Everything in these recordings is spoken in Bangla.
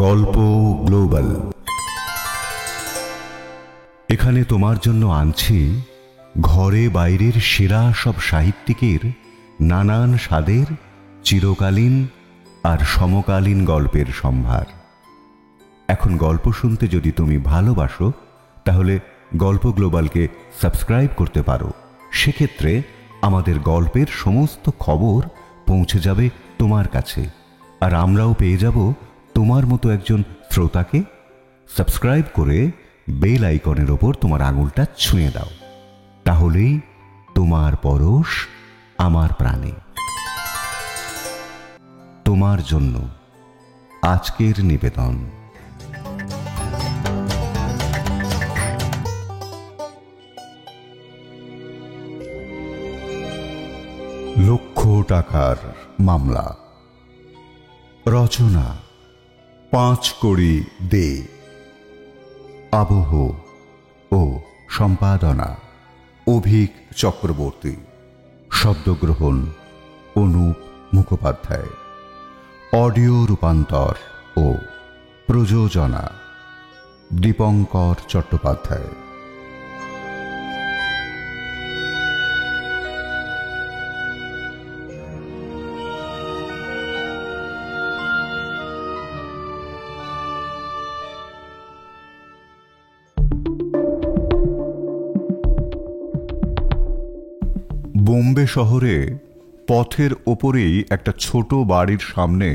গল্প গ্লোবাল। এখানে তোমার জন্য আনছি ঘরে বাইরের সেরা সব সাহিত্যিকের নানান স্বাদের চিরকালীন আর সমকালীন গল্পের সম্ভার। এখন গল্প শুনতে যদি তুমি ভালোবাসো তাহলে গল্প গ্লোবালকে সাবস্ক্রাইব করতে পারো। সেক্ষেত্রে আমাদের গল্পের সমস্ত খবর পৌঁছে যাবে তোমার কাছে, আর আমরাও পেয়ে যাব তোমার মতো একজন শ্রোতাকে। সাবস্ক্রাইব করে বেল আইকনের ওপর তোমার আঙুলটা ছুঁয়ে দাও, তাহলেই তোমার পরশ আমার প্রাণে। তোমার জন্য আজকের নিবেদন। লক্ষ টাকার মামলা। রচনা 5 কড়ি দে। আবহ ও সম্পাদনা অভিক চক্রবর্তী। শব্দগ্রহণ অনুপ মুখোপাধ্যায়। অডিও রূপান্তর ও প্রযোজনা দীপঙ্কর চট্টোপাধ্যায়। বোম্বে শহরে পথের ওপরেই একটা ছোট বাড়ির সামনে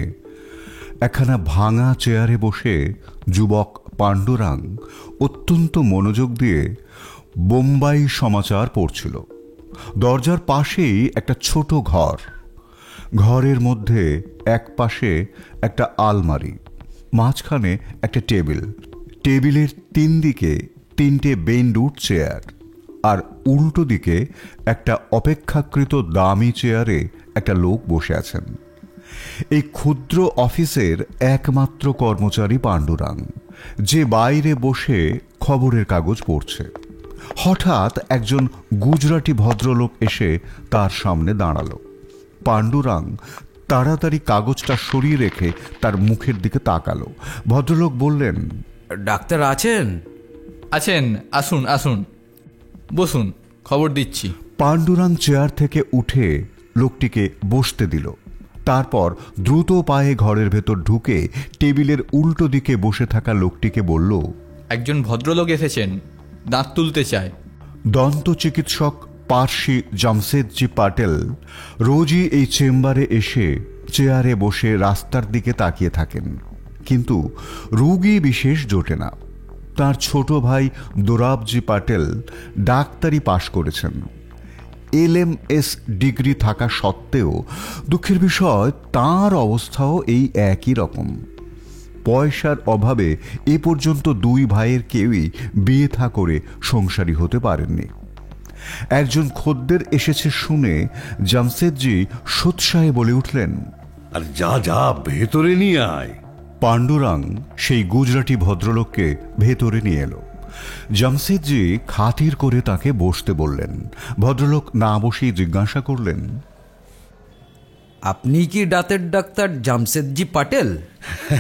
একখানা ভাঙা চেয়ারে বসে যুবক পাণ্ডুরাং অত্যন্ত মনোযোগ দিয়ে বোম্বাই সমাচার পড়ছিল। দরজার পাশেই একটা ছোট ঘর। ঘরের মধ্যে এক পাশে একটা আলমারি, মাঝখানে একটা টেবিল। টেবিলের 3 দিকে 3টে বেন্ডউড চেয়ার, আর উল্টো দিকে একটা অপেক্ষাকৃত দামি চেয়ারে একটা লোক বসে আছেন। এই ক্ষুদ্র অফিসের একমাত্র কর্মচারী পাণ্ডুরাং, যে বাইরে বসে খবরের কাগজ পড়ছে। হঠাৎ একজন গুজরাটি ভদ্রলোক এসে তার সামনে দাঁড়ালো। পাণ্ডুরাং তাড়াতাড়ি কাগজটা সরিয়ে রেখে তার মুখের দিকে তাকালো। ভদ্রলোক বললেন, ডাক্তার আছেন? আছেন, আসুন আসুন, বসুন, খবর দিচ্ছি। পাণ্ডুরাং চেয়ার থেকে উঠে লোকটিকে বসতে দিল। তারপর দ্রুত পায়ে ঘরের ভেতর ঢুকে টেবিলের উল্টো দিকে বসে থাকা লোকটিকে বলল, একজন ভদ্রলোক এসেছেন, দাঁত তুলতে চায়। দন্ত চিকিৎসক পার্সি জামশেদজি পাটেল রোজই এই চেম্বারে এসে চেয়ারে বসে রাস্তার দিকে তাকিয়ে থাকেন, কিন্তু রোগী বিশেষ জোটে না। তার ছোট ভাই দোরাবজি পাটেল ডাক্তারি পাশ করেছেন। LMS ডিগ্রি থাকা সত্ত্বেও দুঃখের বিষয় তার অবস্থাও এই একই রকম। পয়সার অভাবে এ পর্যন্ত 2 ভাইয়ের কেউই বিয়ে থা করে সংসারী হতে পারেননি। একজন খদ্দের এসেছে শুনে জামশেদজি সোৎসাহে বলে উঠলেন, আর যা যা ভেতরে নিয়ে আয়। পাণ্ডুরাং সেই গুজরাটি ভদ্রলোককে ভেতরে নিয়ে এলো। জামশেদজি খাতির করে তাকে বসতে বললেন। ভদ্রলোক না বসেই জিজ্ঞাসা করলেন, আপনি কি দাঁতের ডাক্তার জামশেদজি পাটেল?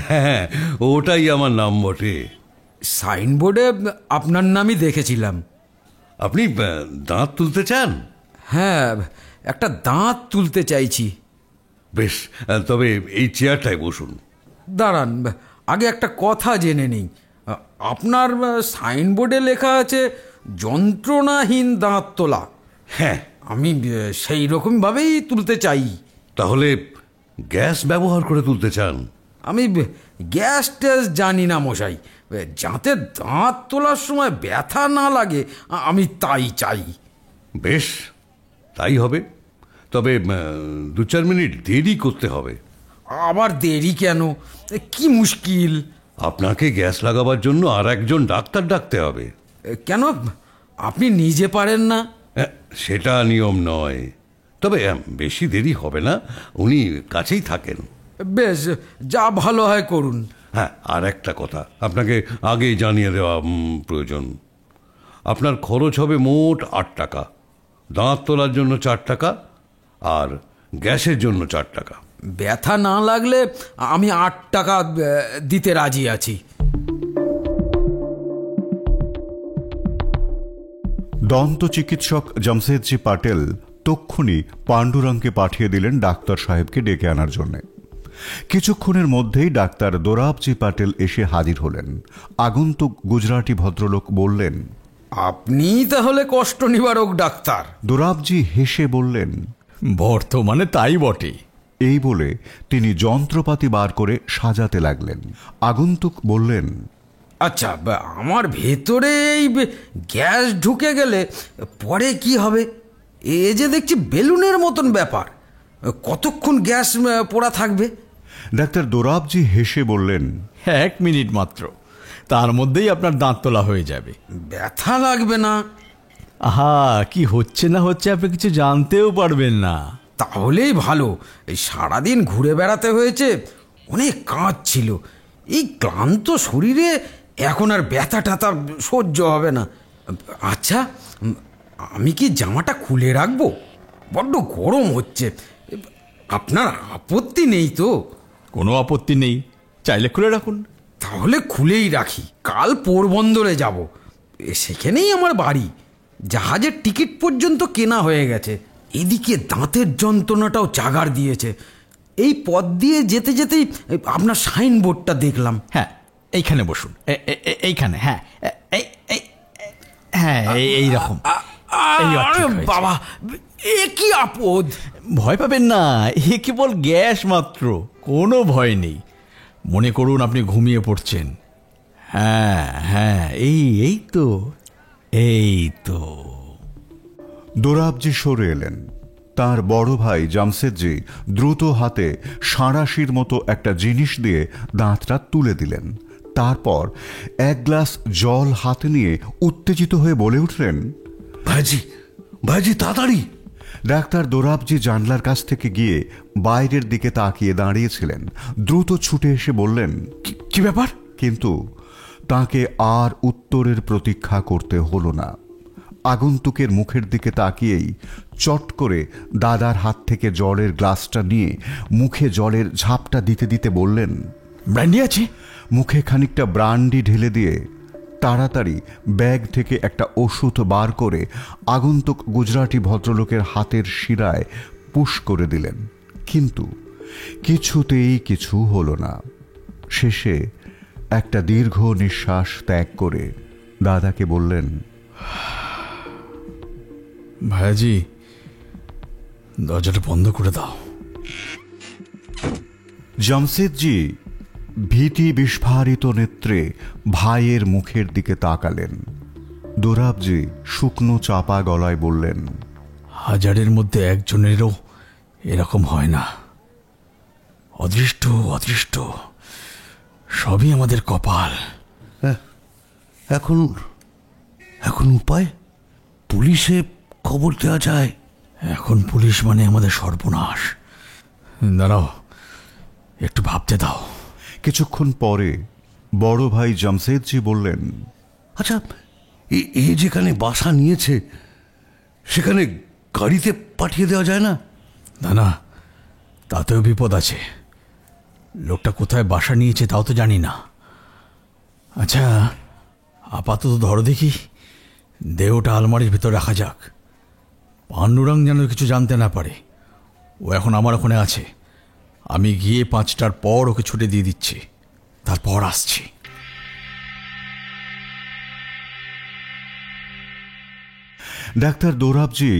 হ্যাঁ, ওটাই আমার নাম বটে। সাইনবোর্ডে আপনার নামই দেখেছিলাম। আপনি দাঁত তুলতে চান? হ্যাঁ, একটা দাঁত তুলতে চাইছি। বেশ, তবে এই চেয়ারটায় বসুন। দাঁড়ান, আগে একটা কথা জেনে নেই। আপনার সাইনবোর্ডে লেখা আছে যন্ত্রণাহীন দাঁত তোলা। হ্যাঁ, আমি সেই রকমভাবেই তুলতে চাই। তাহলে গ্যাস ব্যবহার করে তুলতে চান? আমি গ্যাস ট্যাস জানি না মশাই, যাতে দাঁত তোলার সময় ব্যথা না লাগে আমি তাই চাই। বেশ, তাই হবে। তবে 2-4 মিনিট দেরি করতে হবে। আবার দেরি কেন? কি মুশকিল? আপনাকে গ্যাস লাগাবার জন্য আর একজন ডাক্তার ডাকতে হবে। কেন, আপনি নিজে পারেন না? সেটা নিয়ম নয়, তবে বেশি দেরি হবে না, উনি কাছেই থাকেন। বেশ, যা ভালো হয় করুন। হ্যাঁ, আর একটা কথা আপনাকে আগেই জানিয়ে দেওয়া প্রয়োজন। আপনার খরচ হবে মোট 8 টাকা। দাঁত তোলার জন্য 4 টাকা, আর গ্যাসের জন্য 4 টাকা। ব্যথা না লাগলে আমি 8 টাকা দিতে রাজি আছি। দন্ত চিকিৎসক জামশেদজি পাটেল তক্ষুনি পাণ্ডুরংকে পাঠিয়ে দিলেন ডাক্তার সাহেবকে ডেকে আনার জন্য। কিছুক্ষণের মধ্যেই ডাক্তার দোরাবজি পাটেল এসে হাজির হলেন। আগন্তুক গুজরাটি ভদ্রলোক বললেন, আপনি তাহলে কষ্ট নিবারক ডাক্তার? দোরাবজি হেসে বললেন, বর্তমানে তাই বটে। এই বলে তিনি যন্ত্রপাতি বার করে সাজাতে লাগলেন। আগন্তুক বললেন, আচ্ছা, আমার ভেতরে এই গ্যাস ঢুকে গেলে পরে কি হবে? এ যে দেখছি বেলুনের মতন ব্যাপার, কতক্ষণ গ্যাস পোড়া থাকবে? ডাক্তার দোরাবজি হেসে বললেন, 1 মিনিট মাত্র, তার মধ্যেই আপনার দাঁত তোলা হয়ে যাবে। ব্যথা লাগবে না? আহা, কি হচ্ছে না হচ্ছে আপনি কিছু জানতেও পারবেন না। তাহলেই ভালো। এই সারাদিন ঘুরে বেড়াতে হয়েছে, অনেক কাজ ছিল। এই ক্লান্ত শরীরে এখন আর ব্যথা টাথা সহ্য হবে না। আচ্ছা, আমি কি জামাটা খুলে রাখবো? বড্ড গরম হচ্ছে। আপনার আপত্তি নেই তো? কোনো আপত্তি নেই, চাইলে খুলে রাখুন। তাহলে খুলেই রাখি। কাল পোরবন্দরে যাব, সেখানেই আমার বাড়ি। জাহাজের টিকিট পর্যন্ত কেনা হয়ে গেছে। এদিকে দাঁতের যন্ত্রণাটাও চাগার দিয়েছে। এই পথ দিয়ে যেতে যেতেই আপনার সাইনবোর্ডটা দেখলাম। হ্যাঁ, এইখানে বসুন, এইখানে। হ্যাঁ, হ্যাঁ, এইরকম। আরে বাবা, এ কি আপদ! ভয় পাবেন না, এ কেবল গ্যাস মাত্র, কোনো ভয় নেই। মনে করুন আপনি ঘুমিয়ে পড়ছেন। হ্যাঁ হ্যাঁ, এই তো, এই তো। দোরাবজি সরে এলেন। তার বড় ভাই জামশেদজি দ্রুত হাতে সাঁড়াশির মতো একটা জিনিস দিয়ে দাঁতটা তুলে দিলেন। তারপর 1 গ্লাস জল হাতে নিয়ে উত্তেজিত হয়ে বলে উঠলেন, ভাইজি তাড়াতাড়ি! ডাক্তার দোরাবজি জানলার কাছ থেকে গিয়ে বাইরের দিকে তাকিয়ে দাঁড়িয়েছিলেন। দ্রুত ছুটে এসে বললেন, কি ব্যাপার? কিন্তু তাকে আর উত্তরের প্রতীক্ষা করতে হলো না। আগন্তুকের মুখের দিকে তাকিয়েই চট করে দাদার হাত থেকে জলের গ্লাসটা নিয়ে মুখে জলের ঝাপটা দিতে দিতে বললেন, ব্র্যান্ডি আছে? মুখে খানিকটা ব্রান্ডি ঢেলে দিয়ে তাড়াতাড়ি ব্যাগ থেকে একটা ওষুধ বার করে আগন্তুক গুজরাটি ভদ্রলোকের হাতের শিরায় পুশ করে দিলেন। কিন্তু কিছুতেই কিছু হলো না। শেষে একটা দীর্ঘ নিঃশ্বাস ত্যাগ করে দাদাকে বললেন, ভাইজি, দরজাটা বন্ধ করে দাও। জামশেদজি ভীতি বিস্ফারিত নেত্রে ভাইয়ের মুখের দিকে তাকালেন। দোরাবজি শুকনো চাপা গলায় বললেন, 1000-এর মধ্যে একজনেরও এরকম হয় না। অদৃষ্ট অদৃষ্ট, সবই আমাদের কপাল। এখন উপায়? পুলিশে খবর দেওয়া যায়? এখন পুলিশ মানে আমাদের সর্বনাশ। দাঁড়াও, একটু ভাবতে দাও। কিছুক্ষণ পরে বড় ভাই জামশেদজি বললেন, আচ্ছা, এ যেখানে বাসা নিয়েছে সেখানে গাড়িতে পাঠিয়ে দেওয়া যায় না? না, তাতেও বিপদ আছে। লোকটা কোথায় বাসা নিয়েছে তাও তো জানি না। আচ্ছা, আপাতত ধরো দেখি দেহটা আলমারির ভিতর রাখা যাক। পাণ্ডুরং যেন কিছু জানতে না পারে। ও এখন আমার ওখানে আছে। আমি গিয়ে 5টার পর ওকে ছুটে দিয়ে দিচ্ছি, তারপর আসছি। ডাক্তার দোরাবজি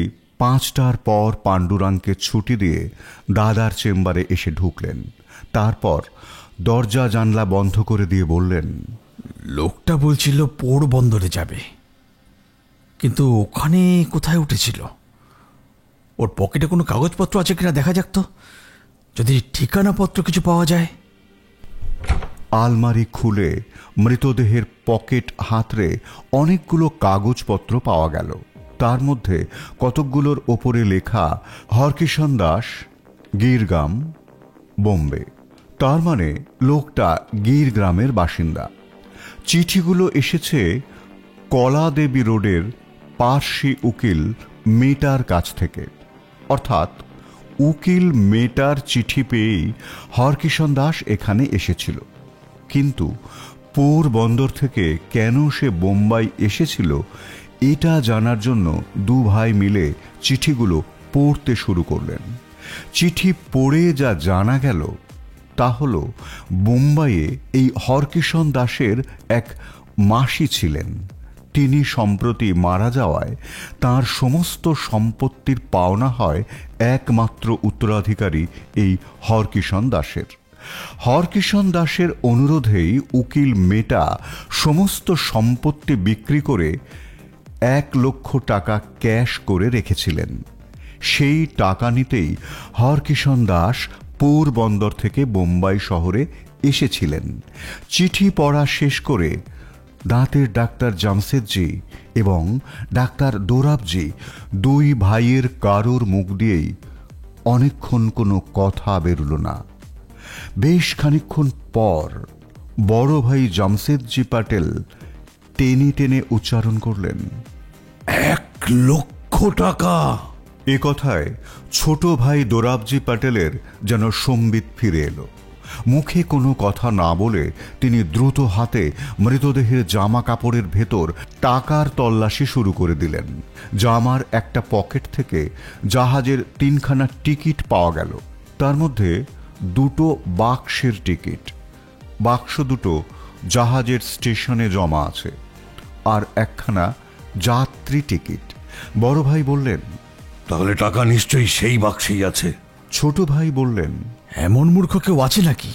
5টার পর পাণ্ডুরংকে ছুটি দিয়ে দাদার চেম্বারে এসে ঢুকলেন। তারপর দরজা জানলা বন্ধ করে দিয়ে বললেন, লোকটা বলছিল পোরবন্দরে যাবে, কিন্তু ওখানে কোথায় উঠেছিল? ওর পকেটে কোনো কাগজপত্র আছে কিনা দেখা যাক তো, যদি ঠিকানাপত্র কিছু পাওয়া যায়। আলমারি খুলে মৃতদেহের পকেট হাতড়ে অনেকগুলো কাগজপত্র পাওয়া গেল। তার মধ্যে কতকগুলোর ওপরে লেখা হরকিষণ দাস, গিরগাম, বোম্বে। তার মানে লোকটা গিরগ্রামের বাসিন্দা। চিঠিগুলো এসেছে কলাদেবী রোডের পার্সি উকিল মিটার কাছ থেকে, অর্থাৎ উকিল মেটার চিঠি পেয়েই হরকিষণ দাস এখানে এসেছিল। কিন্তু পোরবন্দর থেকে কেন সে বোম্বাই এসেছিল এটা জানার জন্য দু ভাই মিলে চিঠিগুলো পড়তে শুরু করলেন। চিঠি পড়ে যা জানা গেল তা হল, বোম্বাইয়ে এই হরকিষণ দাসের এক মাসি ছিলেন। তিনি সম্প্রতি মারা যাওয়ায় তার সমস্ত সম্পত্তির পাওনা হয় একমাত্র উত্তরাধিকারী এই হরকিষণ দাসের। হরকিষণ দাসের অনুরোধেই উকিল মেটা সমস্ত সম্পত্তি বিক্রি করে 1 লক্ষ টাকা ক্যাশ করে রেখেছিলেন। সেই টাকা নিতেই হরকিষণ দাস পোরবন্দর থেকে বোম্বাই শহরে এসেছিলেন। চিঠি পড়া শেষ করে দাঁতের ডাক্তার জামশেদজি এবং ডাক্তার দোরাবজি দুই ভাইয়ের কারোর মুখ দিয়েই অনেকক্ষণ কোনো কথা বেরুল না। বেশ খানিকক্ষণ পর বড় ভাই জামশেদজি পাটেল টেনে টেনে উচ্চারণ করলেন, 1 লক্ষ টাকা! এ কথায় ছোট ভাই দোরাবজি পাটেলের যেন সম্বিত ফিরে এলো। মুখে কোনো কথা না বলে তিনি দ্রুত হাতে মৃতদেহের জামা কাপড়ের ভেতর টাকার তল্লাশি শুরু করে দিলেন। জামার একটা পকেট থেকে জাহাজের 3খানা টিকিট পাওয়া গেল। তার মধ্যে 2টো বাক্সের টিকিট। বাক্স দুটো জাহাজের স্টেশনে জমা আছে, আর 1খানা যাত্রী টিকিট। বড় ভাই বললেন, তাহলে টাকা নিশ্চয়ই সেই বাক্সেই আছে। ছোট ভাই বললেন, এমন মূর্খ কেউ আছে নাকি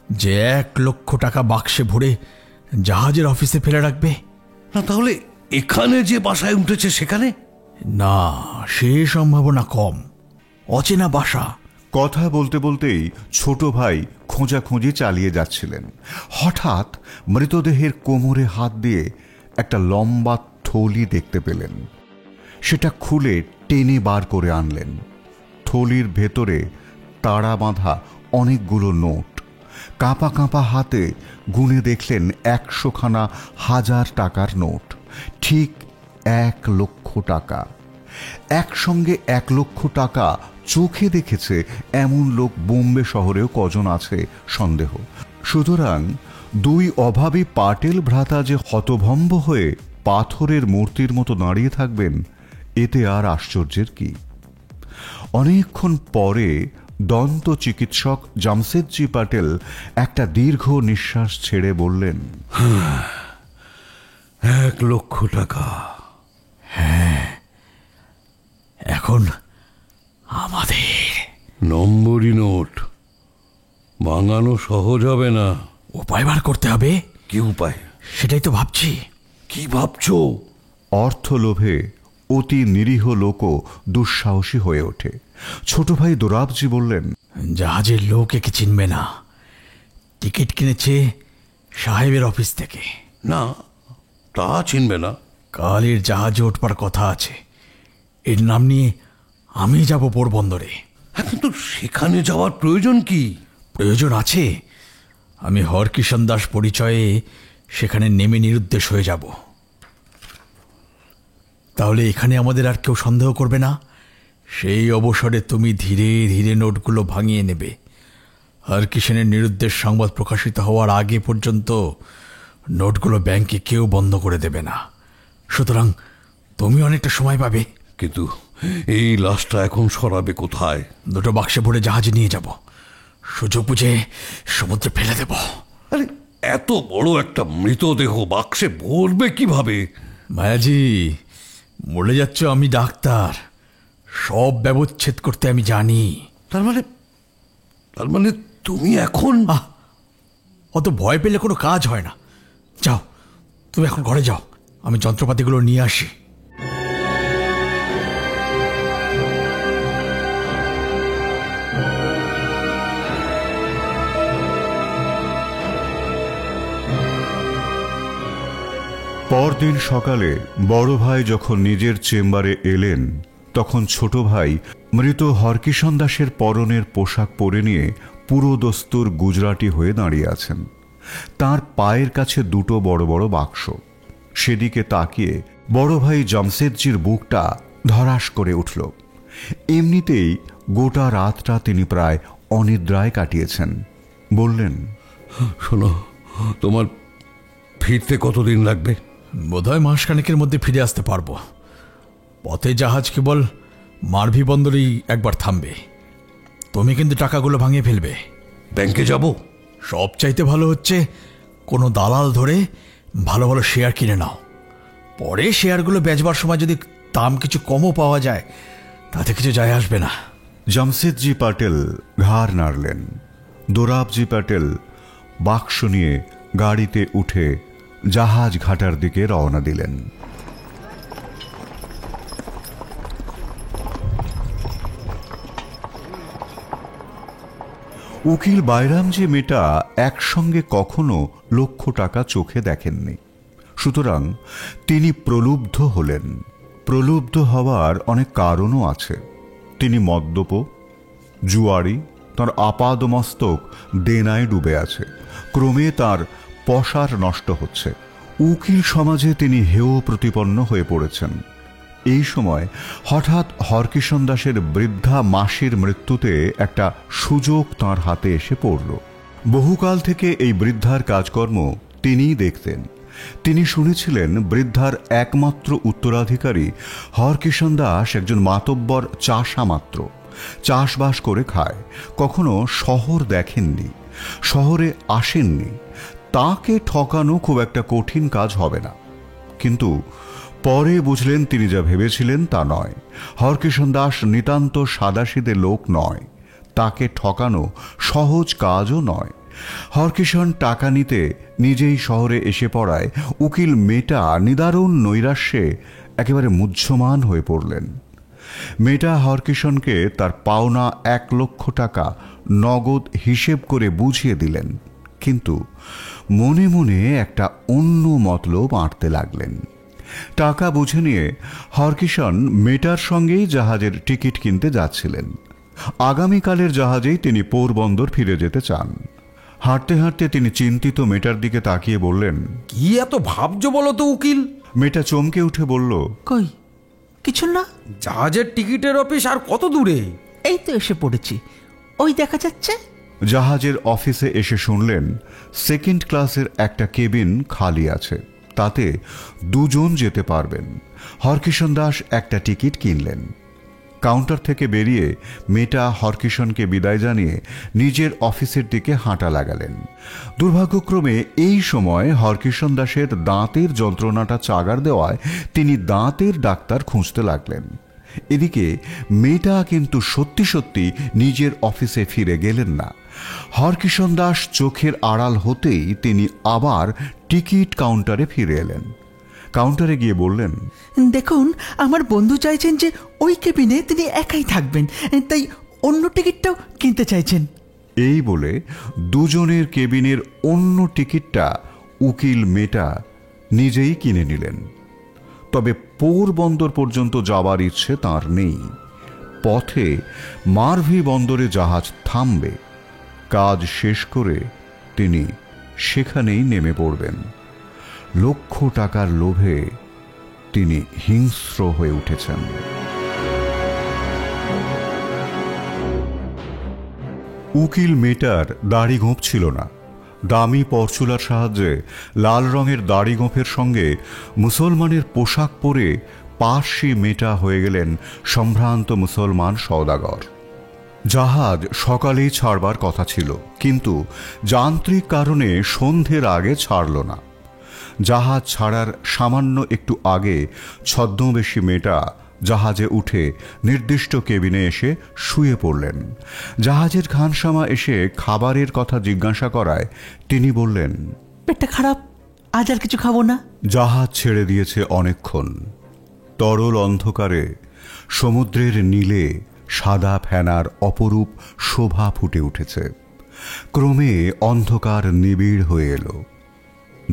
যে 1 লক্ষ টাকা বাক্সে ভরে জাহাজের অফিসে ফেলে রাখবে? না, তাহলে এখানে যে বাসায় উঠেছে সেখানে? না, সে সম্ভাবনা কম। অচেনা বাসা। কথা বলতে বলতেই ছোট ভাই খোঁজাখুঁজি চালিয়ে যাচ্ছিলেন। হঠাৎ মৃতদেহের কোমরে হাত দিয়ে একটা লম্বা থলি দেখতে পেলেন। সেটা খুলে টেনে বার করে আনলেন। থলির ভেতরে তাড়া বাঁধা অনেকগুলো নোট। কাঁপা কাঁপা হাতে গুনে দেখলেন 100খানা 1000 টাকার নোট। ঠিক 1 লক্ষ টাকা। একসঙ্গে 1 লক্ষ টাকা চোখে দেখেছে এমন লোক বোম্বে শহরেও কজন আছে সন্দেহ। সুতরাং দুই অভাবী পাটেল ভ্রাতা যে হতভম্ব হয়ে পাথরের মূর্তির মতো দাঁড়িয়ে থাকবেন, এতে আর আশ্চর্যের কি। অনেকক্ষণ পরে দন্ত চিকিৎসক জামশেদজি পাটেল একটা দীর্ঘ নিঃশ্বাস ছেড়ে বললেন, 1 লক্ষ টাকা। হ্যাঁ, এখন আমাদের নম্বরই নোট। ভাঙানো সহজ হবে না। উপায় বার করতে হবে। কি উপায়? সেটাই তো ভাবছি। কি ভাবছো? অর্থ লোভে অতি নিরীহ লোকও দুঃসাহসী হয়ে ওঠে। ছোট ভাই দোরাবজি বললেন, জাহাজের লোক একে চিনবে না। টিকিট কিনেছে সাহেবের অফিস থেকে। না, তা চিনবে না। কালের জাহাজে উঠবার কথা আছে। এর নাম নিয়ে আমি যাব পোরবন্দরে। কিন্তু সেখানে যাওয়ার প্রয়োজন কি? প্রয়োজন আছে। আমি হরকিষণ দাস পরিচয়ে সেখানে নেমে নিরুদ্দেশ হয়ে যাব। তাহলে এখানে আমাদের আর কেউ সন্দেহ করবে না। সেই অবসরে তুমি ধীরে ধীরে নোটগুলো ভাঙিয়ে নেবে। হরকিষণের নিরুদ্দেশ সংবাদ প্রকাশিত হওয়ার আগে পর্যন্ত নোটগুলো ব্যাংকে কেউ বন্ধ করে দেবে না। সুতরাং তুমি অনেকটা সময় পাবে। কিন্তু এই লাশটা এখন সরাবে কোথায়? 2টো বাক্সে ভরে জাহাজে নিয়ে যাব। সুযোগ বুঝে সমুদ্রে ফেলে দেব। আরে, এত বড় একটা মৃতদেহ বাক্সে ভরবে কিভাবে? মায়াজি, বলে যাচ্ছ আমি ডাক্তার। সব ব্যবচ্ছেদ করতে আমি জানি। তার মানে তুমি এখন? অত ভয় পেলে কোনো কাজ হয় না। যাও, তুমি এখন ঘরে যাও, আমি যন্ত্রপাতিগুলো নিয়ে আসি। পরদিন সকালে বড় ভাই যখন নিজের চেম্বারে এলেন, তখন ছোট ভাই মৃত হরকিষণ দাসের পরনের পোশাক পরে নিয়ে পুরো দস্তুর গুজরাটি হয়ে দাঁড়িয়ে আছেন। তার পায়ের কাছে 2টো বড় বড় বাক্স। সেদিকে তাকিয়ে বড় ভাই জামশেদজির বুকটা ধড়াস করে উঠল। এমনিতেই গোটা রাতটা তিনি প্রায় অনিদ্রায় কাটিয়েছেন। বললেন, শোনো, তোমার ফিরতে কতদিন লাগবে? বোধহয় মাসখানেকের মধ্যে ফিরে আসতে পারবো। পথে জাহাজ কেবল মারভি বন্দরেই একবার থামবে। তুমি কিন্তু টাকাগুলো ভাঙিয়ে ফেলবে। ব্যাংকে যাব? সবচাইতে ভালো হচ্ছে কোনো দালাল ধরে ভালো ভালো শেয়ার কিনে নাও। পরে শেয়ারগুলো বেচবার সময় যদি দাম কিছু কমও পাওয়া যায়, তাতে কিছু যায় আসবে না। জামশেদজি পাটেল ঘাড় নাড়লেন। দোরাবজি পাটেল বাক্স নিয়ে গাড়িতে উঠে জাহাজ ঘাটার দিকে রওনা দিলেন। উকিল বাইরামজি মেটা একসঙ্গে কখনো লক্ষ টাকা চোখে দেখেননি। সুতরাং তিনি প্রলুব্ধ হলেন। প্রলুব্ধ হওয়ার অনেক কারণও আছে। তিনি মদ্যপ, জুয়ারি, তার আপাদমস্তক দেনায় ডুবে আছে। ক্রমে তার পসার নষ্ট হচ্ছে। উকিল সমাজে তিনি হেয় প্রতিপন্ন হয়ে পড়েছেন। এই সময় হঠাৎ হরকিষণ দাসের বৃদ্ধা মাসির মৃত্যুতে একটা সুযোগ তাঁর হাতে এসে পড়ল। বহুকাল থেকে এই বৃদ্ধার কাজকর্ম তিনিই দেখতেন। তিনি শুনেছিলেন বৃদ্ধার একমাত্র উত্তরাধিকারী হরকিষণ দাস একজন মাতব্বর চাষা মাত্র, চাষবাস করে খায়, কখনো শহর দেখেননি, শহরে আসেননি। তাকে ঠকানো খুব একটা কঠিন কাজ হবে না। কিন্তু পরে বুঝলেন তিনি যা ভেবেছিলেন তা নয়। হরকিষণ দাস নিতান্ত সাদাসিদে লোক নয়। তাকে ঠকানো সহজ কাজও নয়। হরকিষণ টাকা নিতে নিজেই শহরে এসে পড়ায় উকিল মেটা নিদারুণ নৈরাশ্যে একেবারে মুহ্যমান হয়ে পড়লেন। মেটা হরকিষণকে তার পাওনা 1 লক্ষ টাকা নগদ হিসেব করে বুঝিয়ে দিলেন, কিন্তু মনে মনে একটা অন্য মতলব আঁটতে লাগলেন। টাকা বুঝে নিয়ে হরকিষণ মেটার সঙ্গেই জাহাজের টিকিট কিনতে যাচ্ছিলেন। আগামীকালের জাহাজেই তিনি পোরবন্দর ফিরে যেতে চান। হাঁটতে হাঁটতে তিনি চিন্তিত মেটার দিকে তাকিয়ে বললেন, কি এত ভাবছো বলো তো উকিল? মেটা চমকে উঠে বলল, কই কিছু না, জাহাজের টিকিটের অফিস আর কত দূরে? এই তো এসে পড়েছি, ওই দেখা যাচ্ছে। জাহাজের অফিসে এসে শুনলেন সেকেন্ড ক্লাসের একটা কেবিন খালি আছে, তাতে 2 জন যেতে পারবেন। হরকিষণ দাস একটা টিকিট কিনলেন। কাউন্টার থেকে বেরিয়ে মেটা হরকিষণকে বিদায় জানিয়ে নিজের অফিসের দিকে হাঁটা লাগালেন। দুর্ভাগ্যক্রমে এই সময় হরকিষণ দাসের দাঁতের যন্ত্রণাটা চাগার দেওয়ায় তিনি দাঁতের ডাক্তার খুঁজতে লাগলেন। এদিকে মেটা কিন্তু সত্যি সত্যি নিজের অফিসে ফিরে গেলেন না। হরকিষণ দাস চোখের আড়াল হতেই তিনি আবার টিকিট কাউন্টারে ফিরে এলেন। কাউন্টারে গিয়ে বললেন, দেখুন, আমার বন্ধু চাইছেন যে ওই কেবিনে তিনি একাই থাকবেন, তাই অন্য টিকিটটাও কিনতে চাইছেন। এই বলে 2 জনের কেবিনের অন্য টিকিটটা উকিল মেটা নিজেই কিনে নিলেন। তবে পোরবন্দর পর্যন্ত যাবার ইচ্ছে তার নেই। পথে মারভি বন্দরে জাহাজ থামবে। কাজ শেষ করে তিনি সেখানেই নেমে পড়বেন। লক্ষ টাকার লোভে তিনি হিংস্র হয়ে উঠেছেন। উকিল মেটার দাড়ি গোঁফ ছিল না। দামি পরচুলার সাহায্যে লাল রঙের দাড়ি গোঁফের সঙ্গে মুসলমানের পোশাক পরে পার্সি মেটা হয়ে গেলেন সম্ভ্রান্ত মুসলমান সওদাগর। জাহাজ সকালেই ছাড়বার কথা ছিল, কিন্তু যান্ত্রিক কারণে সন্ধ্যের আগে ছাড়ল না। জাহাজ ছাড়ার সামান্য একটু আগে ছদ্মবেশী মেটা জাহাজে উঠে নির্দিষ্ট কেবিনে এসে শুয়ে পড়লেন। জাহাজের খানসামা এসে খাবারের কথা জিজ্ঞাসা করায় তিনি বললেন, পেটটা খারাপ, আজ আর কিছু খাবো না। জাহাজ ছেড়ে দিয়েছে অনেকক্ষণ। তরল অন্ধকারে সমুদ্রের নীলে সাদা ফেনার অপরূপ শোভা ফুটে উঠেছে। ক্রমে অন্ধকার নিবিড় হয়ে এলো।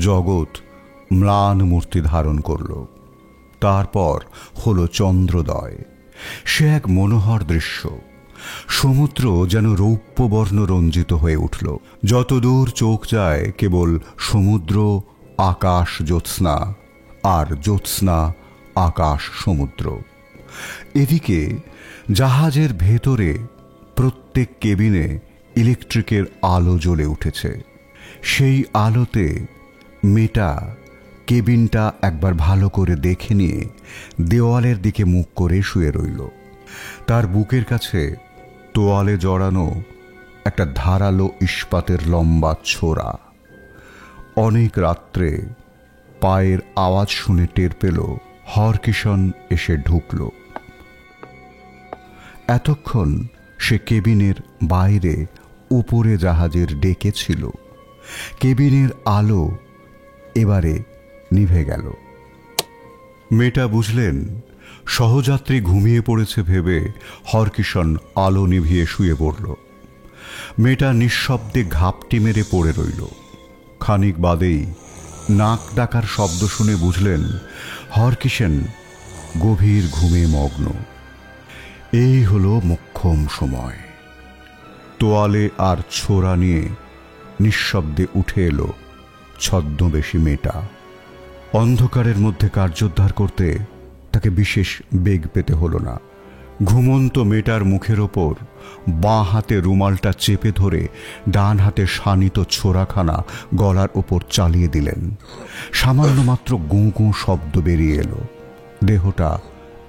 জগৎ ম্লান মূর্তি ধারণ করল। তারপর হলো চন্দ্রোদয়। সে এক মনোহর দৃশ্য। সমুদ্র যেন রৌপ্যবর্ণ রঞ্জিত হয়ে উঠল। যতদূর চোখ যায় কেবল সমুদ্র, আকাশ, জ্যোৎস্না, আর জ্যোৎস্না, আকাশ, সমুদ্র। এদিকে জাহাজের ভেতরে প্রত্যেক কেবিনে ইলেকট্রিকের আলো জ্বলে উঠেছে। সেই আলোতে মেয়েটা কেবিনটা একবার ভালো করে দেখে নিয়ে দেওয়ালের দিকে মুখ করে শুয়ে রইল। তার বুকের কাছে তোয়ালে জড়ানো একটা ধারালো ইস্পাতের লম্বা ছোরা। অনেক রাত্রে পায়ের আওয়াজ শুনে টের পেল হরকিষণ এসে ঢুকল। এতক্ষণ সে কেবিনের বাইরে উপরে জাহাজের ডেকে ছিল। কেবিনের আলো এবারে নিভে গেল। মেয়েটা বুঝলেন সহযাত্রী ঘুমিয়ে পড়েছে ভেবে হরকিষণ আলো নিভিয়ে শুয়ে পড়ল। মেয়েটা নিঃশব্দে ঘাপটি মেরে পড়ে রইল। খানিক বাদেই নাক ডাকার শব্দ শুনে বুঝলেন হরকিষণ গভীর ঘুমে মগ্ন। এই হলো মোক্ষম সময়। তোয়ালে আর ছোরা নিয়ে নিঃশব্দে উঠে এলো ছদ্মবেশী মেয়েটা। অন্ধকারের মধ্যে কার্যোদ্ধার করতে তাকে বিশেষ বেগ পেতে হলো না। ঘুমন্ত মেয়েটার মুখের ওপর বাঁ হাতে রুমালটা চেপে ধরে ডান হাতে শানিত ছোরাখানা গলার ওপর চালিয়ে দিলেন। সামান্য মাত্র গুঁ গুঁ শব্দ বেরিয়ে এলো। দেহটা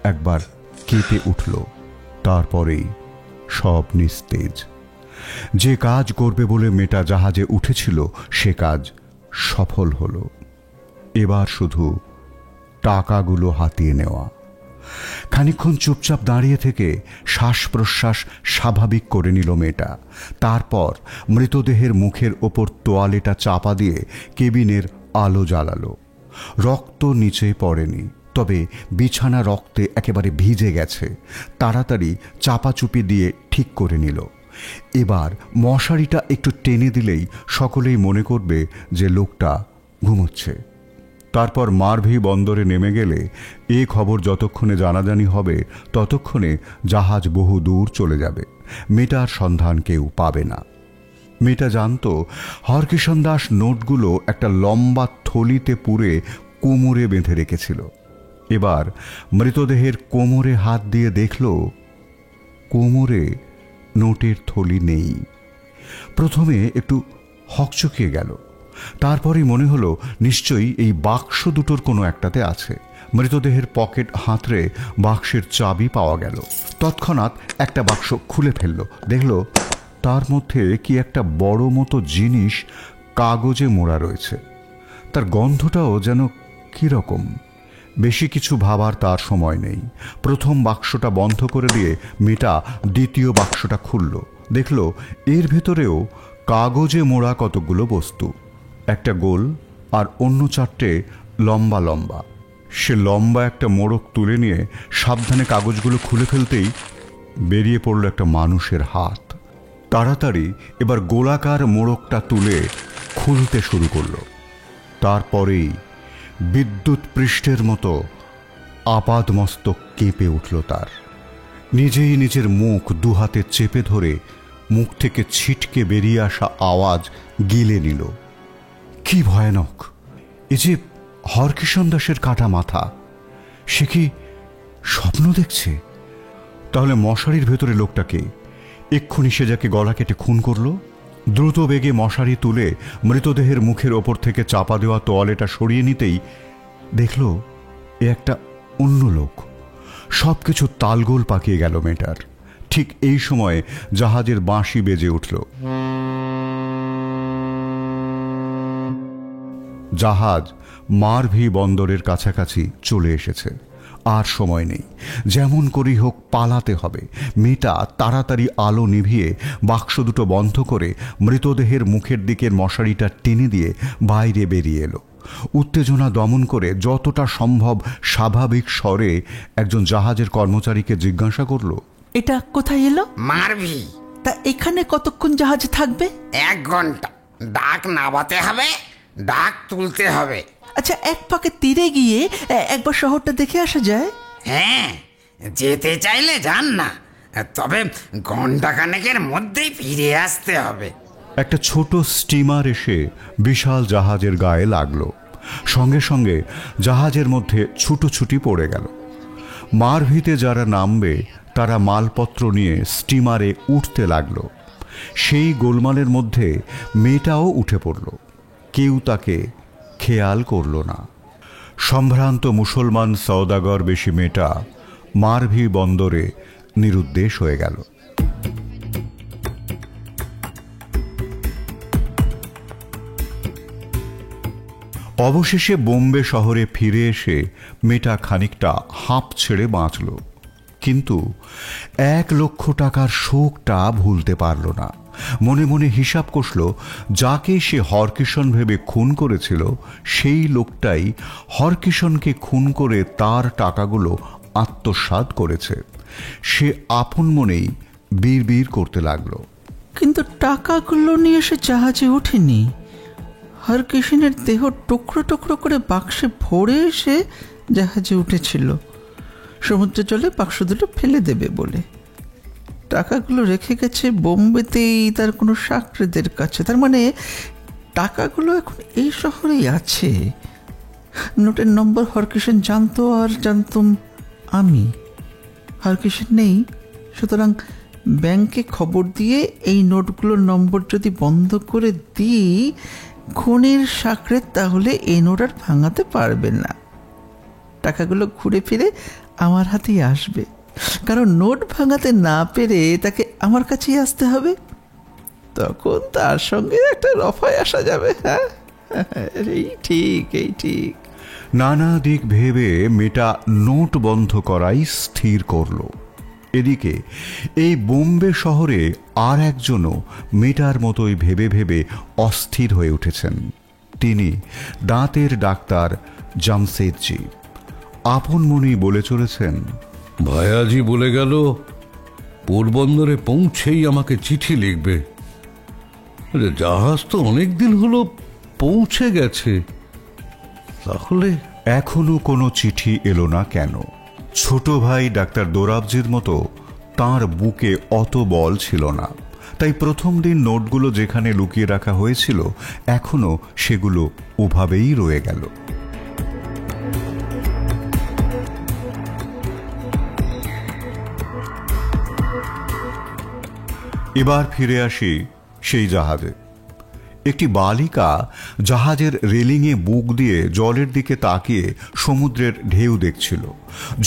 একবার কেঁপে উঠল। তারপরেই সব নিস্তেজ। যে কাজ করবে বলে মেয়েটা জাহাজে উঠেছিল সে কাজ সফল হলো। এবার শুধু টাকাগুলো হাতিয়ে নেওয়া। খানিকক্ষণ চুপচাপ দাঁড়িয়ে থেকে শ্বাস প্রশ্বাস স্বাভাবিক করে নিল মেয়েটা। তারপর মৃতদেহের মুখের ওপর তোয়ালেটা চাপা দিয়ে কেবিনের আলো জ্বালালো। রক্ত নিচে পড়েনি, তবে বিছানা রক্তে একেবারে ভিজে গেছে। তাড়াতাড়ি চাপাচুপি দিয়ে ঠিক করে নিল। এবার মশারিটা একটু টেনে দিলেই সকলেই মনে করবে যে লোকটা ঘুমোচ্ছে। তারপর মারভি বন্দরে নেমে গেলে এ খবর যতক্ষণে জানাজানি হবে ততক্ষণে জাহাজ বহু দূর চলে যাবে। মেয়েটার সন্ধান কেউ পাবে না। মেয়েটা জানত হরকিষণ দাস নোটগুলো একটা লম্বা থলিতে পুরে কোমরে বেঁধে রেখেছিল। এবার মৃতদেহের কোমরে হাত দিয়ে দেখল কোমরে নোটের থলি নেই। প্রথমে একটু হকচকিয়ে গেল। তারপরেই মনে হলো নিশ্চয়ই এই বাক্স দুটোর কোনো একটাতে আছে। মৃতদেহের পকেট হাতড়ে বাক্সের চাবি পাওয়া গেল। তৎক্ষণাৎ একটা বাক্স খুলে ফেলল। দেখল তার মধ্যে কি একটা বড় মতো জিনিস কাগজে মোড়া রয়েছে। তার গন্ধটাও যেন কীরকম। বেশি কিছু ভাবার তার সময় নেই। প্রথম বাক্সটা বন্ধ করে দিয়ে মেয়েটা দ্বিতীয় বাক্সটা খুলল। দেখল এর ভেতরেও কাগজে মোড়া কতগুলো বস্তু, একটা গোল আর অন্য চারটে লম্বা লম্বা। সে লম্বা একটা মোড়ক তুলে নিয়ে সাবধানে কাগজগুলো খুলে ফেলতেই বেরিয়ে পড়ল একটা মানুষের হাত। তাড়াতাড়ি এবার গোলাকার মোড়কটা তুলে খুলতে শুরু করল। তারপরেই বিদ্যুৎ পৃষ্ঠের মতো আপাদমস্তক কেঁপে উঠল তার। নিজেই নিজের মুখ দুহাতে চেপে ধরে মুখ থেকে ছিটকে বেরিয়ে আসা আওয়াজ গিলে নিল। কি ভয়ানক! এ যে হরকিষণ দাসের কাটা মাথা। সে কি স্বপ্ন দেখছে? তাহলে মশারির ভেতরে লোকটাকে এক্ষুনি সে যাকে গলা কেটে খুন করল। দ্রুত বেগে মশারি তুলে মৃতদেহের মুখের ওপর থেকে চাপা দেওয়া তোয়ালেটা সরিয়ে নিতেই দেখল এ একটা অন্য লোক। সব কিছু তালগোল পাকিয়ে গেল মেয়েটার। ঠিক এই সময়ে জাহাজের বাঁশি বেজে উঠল। জাহাজ মারভি বন্দরের কাছাকাছি চলে এসেছে। আর সময় নেই, যেমন করেই হোক পালাতে হবে। মেয়েটা তাড়াতাড়ি আলো নিভিয়ে বাক্স দুটো বন্ধ করে মৃতদেহের মুখের দিকের মশারিটা টেনে দিয়ে বাইরে বেরিয়ে এলো। উত্তেজনা দমন করে যতটা সম্ভব স্বাভাবিক স্বরে একজন জাহাজের কর্মচারীকে জিজ্ঞাসা করল, এটা কোথায় এলো? মারভি। তা এখানে কতক্ষণ জাহাজে থাকবে? 1 ঘন্টা। ডাক নামাতে হবে, ডাক তুলতে হবে। আচ্ছা, এক পাকে তীরে গিয়ে একবার শহরটা দেখে আসা যায়? হ্যাঁ, যেতে চাইলে যান না, তবে ঘন্টাখানেকের মধ্যেই ফিরে আসতে হবে। একটা ছোট স্টিমার এসে বিশাল জাহাজের গায়ে লাগলো। সঙ্গে সঙ্গে জাহাজের মধ্যে ছুটোছুটি পড়ে গেল। মারভিতে যারা নামবে তারা মালপত্র নিয়ে স্টিমারে উঠতে লাগল। সেই গোলমালের মধ্যে মেয়েটাও উঠে পড়ল। কেউ তাকে খেয়াল করল না। সম্ভ্রান্ত মুসলমান সওদাগর বেশি মেয়েটা মারভি বন্দরে নিরুদ্দেশ হয়ে গেল। অবশেষে বোম্বে শহরে ফিরে এসে মেয়েটা খানিকটা হাঁপ ছেড়ে বাঁচল, কিন্তু 1 লক্ষ টাকার শোকটা ভুলতে পারল না। মনে মনে হিসাব কষল, যাকে সে হরকিষণ ভেবে খুন করেছিল সেই লোকটাই হরকিষণকে খুন করে তার টাকাগুলো আত্মসাৎ করেছে। সে আপন মনেই বিড়বিড় করতে লাগলো। কিন্তু টাকাগুলো নিয়ে সে জাহাজে ওঠেনি। হরকিষণের দেহ টুকরো টুকরো করে বাক্সে ভরে এসে জাহাজে উঠেছিল, সমুদ্রের জলে বাক্স দুটো ফেলে দেবে বলে। টাকাগুলো রেখে গেছে বোম্বেতেই তার কোনো সাকরেদের কাছে। তার মানে টাকাগুলো এখন এই শহরেই আছে। নোটের নম্বর হরকিষণ জানতো, আর জানতাম আমি। হরকিষণ নেই, সুতরাং ব্যাংকে খবর দিয়ে এই নোটগুলোর নম্বর যদি বন্ধ করে দিই খুনের সাকরেদ, তাহলে এই নোট আর ভাঙাতে পারবে না। টাকাগুলো ঘুরে ফিরে আমার হাতেই আসবে, কারণ নোট ভাঙাতে না পেরে তাকে আমার কাছেই আসতে হবে। তখন তার সঙ্গে একটা রফায় আসা যাবে। হ্যাঁ, এই ঠিক, এই ঠিক। নানা দিক ভেবে মেয়েটা নোট বন্ধ করাই স্থির করল। এদিকে এই বোম্বে শহরে আর একজনও মেয়েটার মতোই ভেবে ভেবে অস্থির হয়ে উঠেছেন। তিনি দাঁতের ডাক্তার জামশেদজি। আপন মনেই বলে চলেছেন, ভায়াজি বলে গেল পোরবন্দরে পৌঁছেই আমাকে চিঠি লিখবে। জাহাজ তো অনেক দিন হলো পৌঁছে গেছে, তাহলে এখনো কোনো চিঠি এলো না কেন? ছোট ভাই ডাক্তার দোরাবজির মতো তাঁর বুকে অত বল ছিল না, তাই প্রথম দিন নোটগুলো যেখানে লুকিয়ে রাখা হয়েছিল এখনো সেগুলো ওভাবেই রয়ে গেল। এবার ফিরে আসি সেই জাহাজে। একটি বালিকা জাহাজের রেলিংয়ে বুক দিয়ে জলের দিকে তাকিয়ে সমুদ্রের ঢেউ দেখছিল।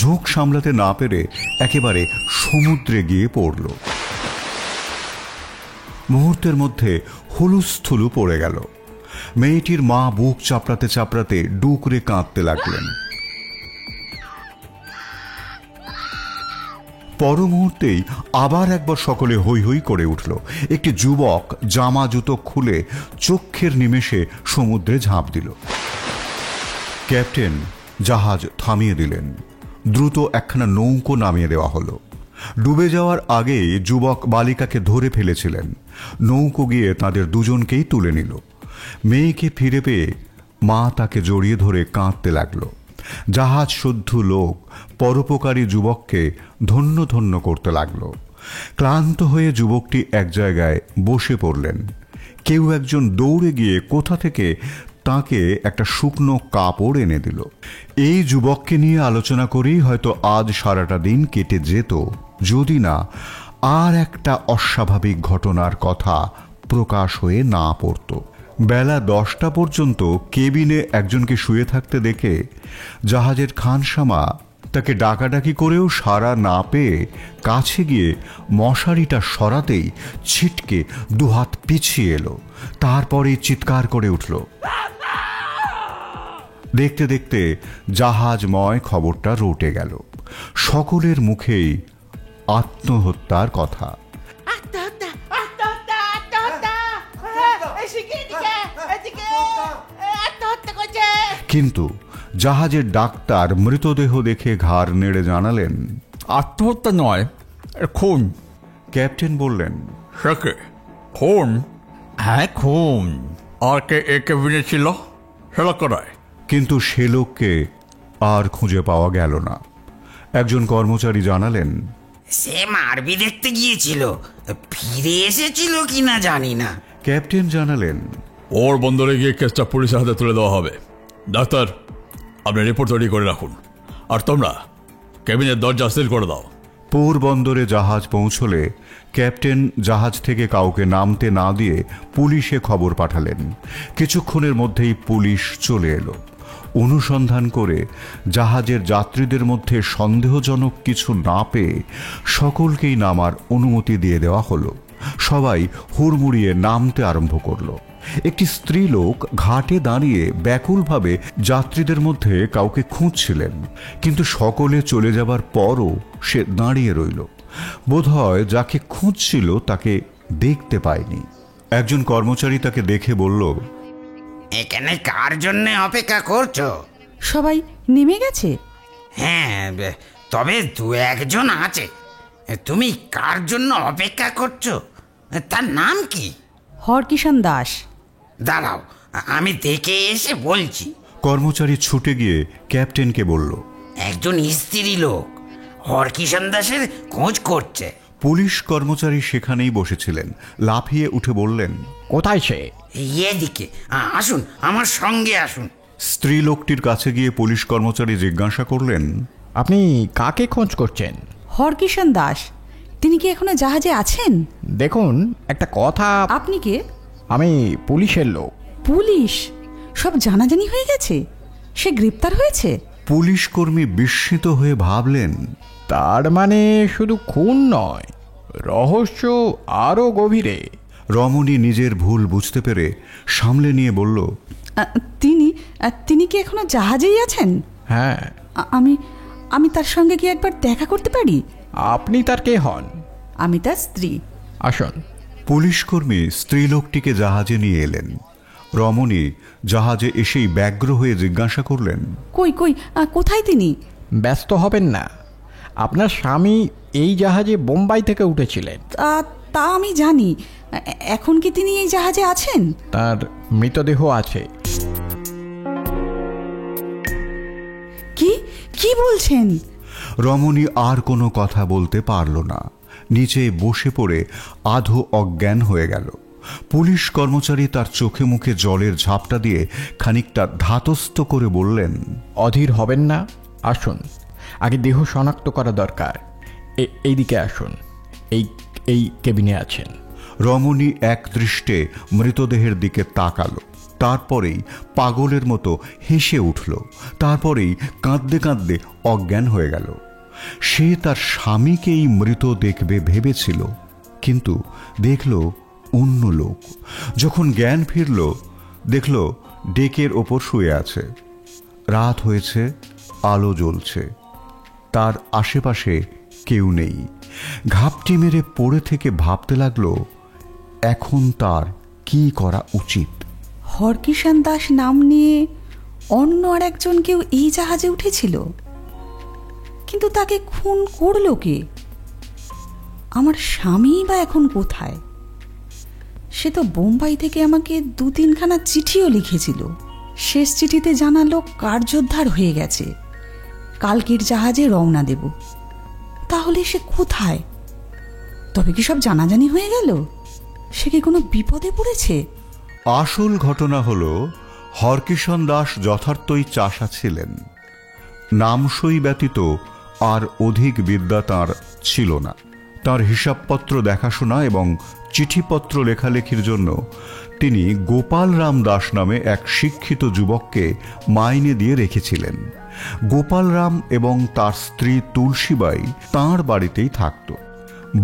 ঝোঁক সামলাতে না পেরে একেবারে সমুদ্রে গিয়ে পড়ল। মুহূর্তের মধ্যে হুলুস্থুলু পড়ে গেল। মেয়েটির মা বুক চাপড়াতে চাপড়াতে ডুকরে কাঁদতে লাগলেন। পর মুহূর্তেই আবার একবার সকলে হৈ হৈ করে উঠল। একটি যুবক জামা জুতো খুলে চক্ষের নিমেষে সমুদ্রে ঝাঁপ দিল। ক্যাপ্টেন জাহাজ থামিয়ে দিলেন। দ্রুত একখানা নৌকো নামিয়ে দেওয়া হলো। ডুবে যাওয়ার আগে যুবক বালিকাকে ধরে ফেলেছিলেন। নৌকো গিয়ে তাদের দুজনকেই তুলে নিল। মেয়েকে ফিরে পেয়ে মা তাকে জড়িয়ে ধরে কাঁদতে লাগল। জাহাজ শুদ্ধ লোক পরোপকারী যুবককে ধন্য ধন্য করতে লাগল। ক্লান্ত হয়ে যুবকটি এক জায়গায় বসে পড়লেন। কেউ একজন দৌড়ে গিয়ে কোথা থেকে তাকে একটা শুকনো কাপড় এনে দিল। এই যুবককে নিয়ে আলোচনা করেই হয়তো আজ সারাটা দিন কেটে যেত, যদি না আর একটা অস্বাভাবিক ঘটনার কথা প্রকাশ হয়ে না পড়ত। বেলা 10টা পর্যন্ত কেবিনে একজনকে শুয়ে থাকতে দেখে জাহাজের খানসামা তাকে ডাকাডাকি করেও সাড়া না পেয়ে কাছে গিয়ে মশারিটা সরাতেই ছিটকে দুহাত পিছিয়ে এলো। তারপরে চিৎকার করে উঠল। দেখতে দেখতে জাহাজময় খবরটা রটে গেল। সকলের মুখেই আত্মহত্যার কথা। কিন্তু জাহাজের ডাক্তার মৃতদেহ দেখে ঘাড় নেড়ে জানালেন, আত্মহত্যা নয়, খুন। ক্যাপ্টেন বললেন, সে খুন? হ্যাঁ, খুন। আর কে এ কেবিনে ছিল সেটা করায়? কিন্তু সে লোককে আর খুঁজে পাওয়া গেল না। একজন কর্মচারী জানালেন, সে মারবি দেখতে গিয়েছিল, ফিরে এসেছিল কিনা জানি না। ক্যাপ্টেন জানালেন, ওর বন্দরে গিয়ে কেসটা পুলিশের হাতে তুলে দেওয়া হবে। ডাক্তার, আপনি রিপোর্ট তৈরি করে রাখুন, আর তোমরা কেবিনের দরজা সিল করে দাও। পোরবন্দরে জাহাজ পৌঁছলে ক্যাপ্টেন জাহাজ থেকে কাউকে নামতে না দিয়ে পুলিশে খবর পাঠালেন। কিছুক্ষণের মধ্যেই পুলিশ চলে এলো। অনুসন্ধান করে জাহাজের যাত্রীদের মধ্যে সন্দেহজনক কিছু না পেয়ে সকলকেই নামার অনুমতি দিয়ে দেওয়া হলো। সবাই হুড়মুড়িয়ে নামতে আরম্ভ করলো। একটি স্ত্রীলোক ঘাটে দাঁড়িয়ে ব্যাকুলভাবে যাত্রীদের মধ্যে কাউকে খুঁজছিলেন, কিন্তু সকলে চলে যাবার পরও সে দাঁড়িয়ে রইল। বোধহয় যাকে খুঁজছিল তাকে দেখতে পায়নি। একজন কর্মচারী তাকে দেখে বলল, এখানে কার জন্য অপেক্ষা করছো? সবাই নেমে গেছে? হ্যাঁ, তবে দু একজন আছে। তুমি কার জন্য অপেক্ষা করছো? তার নাম কি? হরকিষাণ দাস। দাঁড়াও, আমি দেখে এসে বলছি। কর্মচারী ছুটে গিয়ে ক্যাপ্টেনকে বলল, একজন স্ত্রী লোক হরকিষাণ দাসের খোঁজ করছে। পুলিশ কর্মচারী সেখানেই বসেছিলেন। লাফিয়ে উঠে বললেন, কোথায় সে? এদিকে আসুন, আমার সঙ্গে আসুন। স্ত্রী লোকটির কাছে গিয়ে পুলিশ কর্মচারী জিজ্ঞাসা করলেন, আপনি কাকে খোঁজ করছেন? হরকিষাণ দাস। তিনি কি এখনো জাহাজে আছেন? দেখুন, একটা কথা। আপনি কে? আমি পুলিশের লোক। পুলিশ? সব জানাজানি হয়ে গেছে? সে গ্রেপ্তার হয়েছে? পুলিশ কর্মী বিস্মিত হয়ে ভাবলেন, তার মানে শুধু খুন নয়, রহস্য আরও গভীরে। রমণী নিজের ভুল বুঝতে পেরে সামলে নিয়ে বলল, তিনি কি এখনো জাহাজেই আছেন? হ্যাঁ। আমি তার সঙ্গে কি একবার দেখা করতে পারি? আপনি তার কে হন? আমি তার স্ত্রী। আসুন। পুলিশ কর্মী স্ত্রীলোকটিকে জাহাজে নিয়ে এলেন। রমণী জাহাজে এসেই ব্যগ্র হয়ে জিজ্ঞাসা করলেন, কই কোথায় তিনি? ব্যস্ত হবেন না, আপনার স্বামী এই জাহাজে বোম্বাই থেকে উঠেছিলেন। তা আমি জানি। এখন কি তিনি এই জাহাজে আছেন? তার মৃতদেহ আছে। কি বলছেন? রমণী আর কোনো কথা বলতে পারল না। নিচে বসে পড়ে আধো অজ্ঞান হয়ে গেল। পুলিশ কর্মচারী তার চোখে মুখে জলের ঝাপটা দিয়ে খানিকটা ধাতস্থ করে বললেন, অধীর হবেন না, আসুন, আগে দেহ শনাক্ত করা দরকার। এইদিকে আসুন, এই কেবিনে আছেন। রমণী এক দৃষ্টে মৃতদেহের দিকে তাকালো। তারপরেই পাগলের মতো হেসে উঠল। তারপরেই কাঁদতে কাঁদতে অজ্ঞান হয়ে গেল। সে তার স্বামীকেই মৃত দেখবে ভেবেছিল, কিন্তু দেখল অন্য লোক। যখন জ্ঞান ফিরল, দেখল ডেকের ওপর শুয়ে আছে। রাত হয়েছে, আলো জ্বলছে, তার আশেপাশে কেউ নেই। ঘাপটি মেরে পড়ে থেকে ভাবতে লাগলো, এখন তার কি করা উচিত। হরকিষাণ দাস নাম নিয়ে অন্য আর একজন কেউ এই জাহাজে উঠেছিল, কিন্তু তাকে খুন করলো কে? আমার স্বামী বা এখন কোথায়? সে তো বোম্বাই থেকে আমাকে 2-3খানা চিঠিও লিখেছিল। শেষ চিঠিতে জানালো কার্যোদ্ধার হয়ে গেছে, কালকের জাহাজে রওনা দেব। তাহলে সে কোথায়? তবে কি সব জানাজানি হয়ে গেল? সে কি কোনো বিপদে পড়েছে? আসল ঘটনা হল, হরকিষাণ দাস যথার্থই চাষা ছিলেন। নামসই ব্যতীত আর অধিক বিদ্যা তাঁর ছিল না। তাঁর হিসাবপত্র দেখাশোনা এবং চিঠিপত্র লেখালেখির জন্য তিনি গোপাল রাম দাস নামে এক শিক্ষিত যুবককে মাইনে দিয়ে রেখেছিলেন। গোপাল রাম এবং তার স্ত্রী তুলসীবাই তাঁর বাড়িতেই থাকত।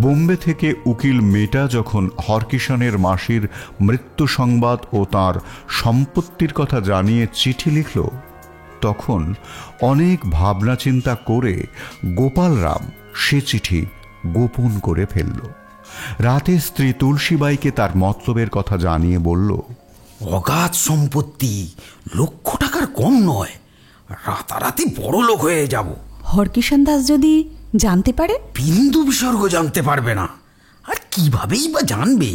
বোম্বে থেকে উকিল মেটা যখন হরকিষাণের মাসির মৃত্যু সংবাদ ও তাঁর সম্পত্তির কথা জানিয়ে চিঠি লিখল, তখন অনেক ভাবনা চিন্তা করে গোপাল রাম সে চিঠি গোপন করে ফেলল। রাতে স্ত্রী তুলসীবাইকে তার মতলবের কথা জানিয়ে বলল, অগাধ সম্পত্তি, লক্ষ টাকার কম নয়, রাতারাতি বড় লোক হয়ে যাব। হরকিষাণ দাস যদি জানতে পারে? বিন্দু বিসর্গ জানতে পারবে না, আর কিভাবেই বা জানবে?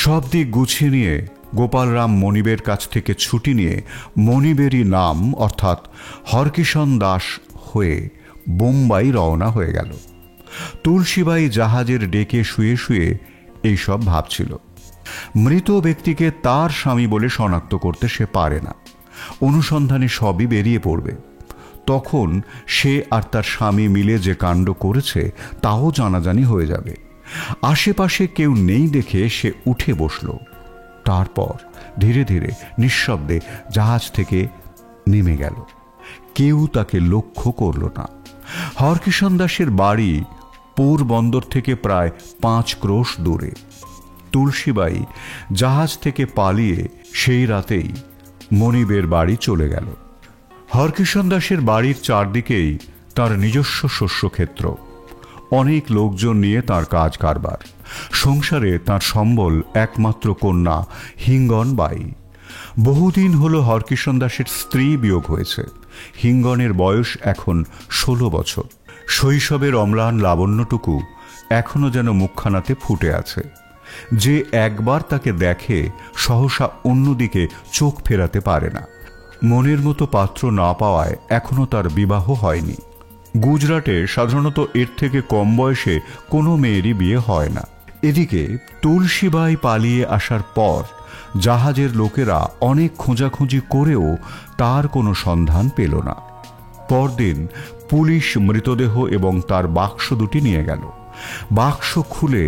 সব দিক গুছিয়ে নিয়ে গোপাল রাম মনিবের কাছ থেকে ছুটি নিয়ে মনিবেরই নাম অর্থাৎ হরকিষাণ দাস হয়ে বোম্বাই রওনা হয়ে গেল। তুলসীবাই জাহাজের ডেকে শুয়ে শুয়ে এইসব ভাবছিল। মৃত ব্যক্তিকে তার স্বামী বলে শনাক্ত করতে সে পারে না। অনুসন্ধানে সবই বেরিয়ে পড়বে। তখন সে আর তার স্বামী মিলে যে কাণ্ড করেছে তাও জানাজানি হয়ে যাবে। আশেপাশে কেউ নেই দেখে সে উঠে বসল। তারপর ধীরে ধীরে নিঃশব্দে জাহাজ থেকে নেমে গেল। কেউ তাকে লক্ষ্য করল না। হরকিষণ দাসের বাড়ি পোরবন্দর থেকে প্রায় 5 ক্রোশ দূরে। তুলসীবাই জাহাজ থেকে পালিয়ে সেই রাতেই মনিবের বাড়ি চলে গেল। হরকিষণ দাসের বাড়ির চারদিকেই তার নিজস্ব শস্যক্ষেত্র, অনেক লোকজন নিয়ে তার কাজ কারবার। সংসারে তার সম্বল একমাত্র কন্যা হিঙ্গন বাই। বহুদিন হল হরকিষণ দাসের স্ত্রী বিয়োগ হয়েছে। হিঙ্গনের বয়স এখন 16 বছর। শৈশবের অম্লান লাবণ্যটুকু এখনো যেন মুখখানাতে ফুটে আছে। যে একবার তাকে দেখে সহসা অন্যদিকে চোখ ফেরাতে পারে না। মনের মতো পাত্র না পাওয়ায় এখনো তার বিবাহ হয়নি। গুজরাটে সাধারণত এর থেকে কম বয়সে কোনো মেয়েরই বিয়ে হয় না। এদিকে তুলসীবাই পালিয়ে আসার পর জাহাজের লোকেরা অনেক খোঁজাখুঁজি করেও তার কোনো সন্ধান পেল না। পরদিন পুলিশ মৃতদেহ এবং তার বাক্স দুটি নিয়ে গেল। বাক্স খুলে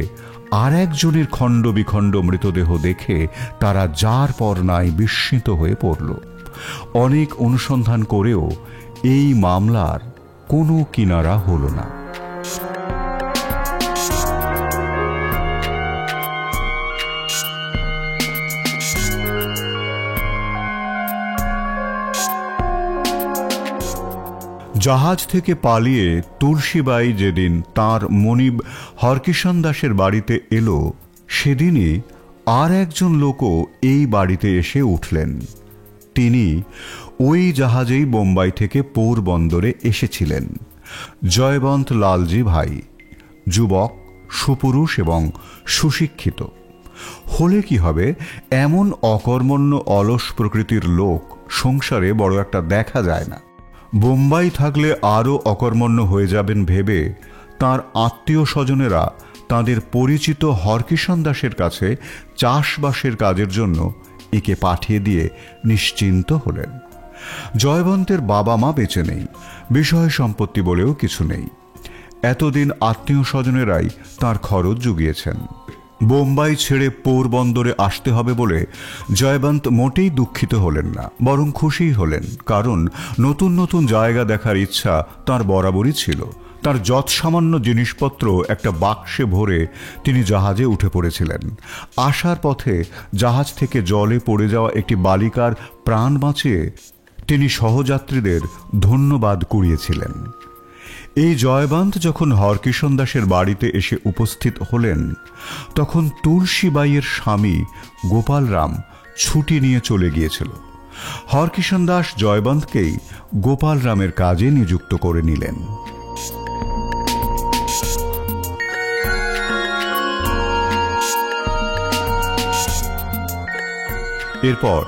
আর একজনের খণ্ড বিখণ্ড মৃতদেহ দেখে তারা যার পর নাই বিস্মিত হয়ে পড়ল। অনেক অনুসন্ধান করেও এই মামলার কোনো কিনারা হল না। জাহাজ থেকে পালিয়ে তুলসীবাই যেদিন তার মনিব হরকিষণ দাসের বাড়িতে এলো, সেদিনই আর একজন লোকও এই বাড়িতে এসে উঠলেন। তিনি ওই জাহাজেই বোম্বাই থেকে পোরবন্দরে এসেছিলেন। জয়বন্ত লালজি ভাই, যুবক, সুপুরুষ এবং সুশিক্ষিত। হলে কি হবে, এমন অকর্মণ্য অলস প্রকৃতির লোক সংসারে বড় একটা দেখা যায় না। বোম্বাই থাকলে আরও অকর্মণ্য হয়ে যাবেন ভেবে তাঁর আত্মীয় স্বজনেরা তাঁদের পরিচিত হরকিষণ দাসের কাছে চাষবাসের কাজের জন্য একে পাঠিয়ে দিয়ে নিশ্চিন্ত হলেন। জয়বন্তের বাবা মা বেঁচে নেই, বিষয় সম্পত্তি বলেও কিছু নেই। এতদিন আত্মীয় স্বজনেরাই তাঁর খরচ জুগিয়েছেন। বোম্বাই ছেড়ে পোরবন্দরে আসতে হবে বলে জয়বন্ত মোটেই দুঃখিত হলেন না, বরং খুশিই হলেন। কারণ নতুন নতুন জায়গা দেখার ইচ্ছা তাঁর বরাবরই ছিল। তার যৎসামান্য জিনিসপত্র একটা বাক্সে ভরে তিনি জাহাজে উঠে পড়েছিলেন। আসার পথে জাহাজ থেকে জলে পড়ে যাওয়া একটি বালিকার প্রাণ বাঁচিয়ে তিনি সহযাত্রীদের ধন্যবাদ কুড়িয়েছিলেন। এই জয়বন্ত যখন হরকিষণ দাসের বাড়িতে এসে উপস্থিত হলেন, তখন তুলসীবাইয়ের স্বামী গোপালরাম ছুটি নিয়ে চলে গিয়েছিল। হরকিষণ দাস জয়বন্তকেই গোপালরামের কাজে নিযুক্ত করে নিলেন। এরপর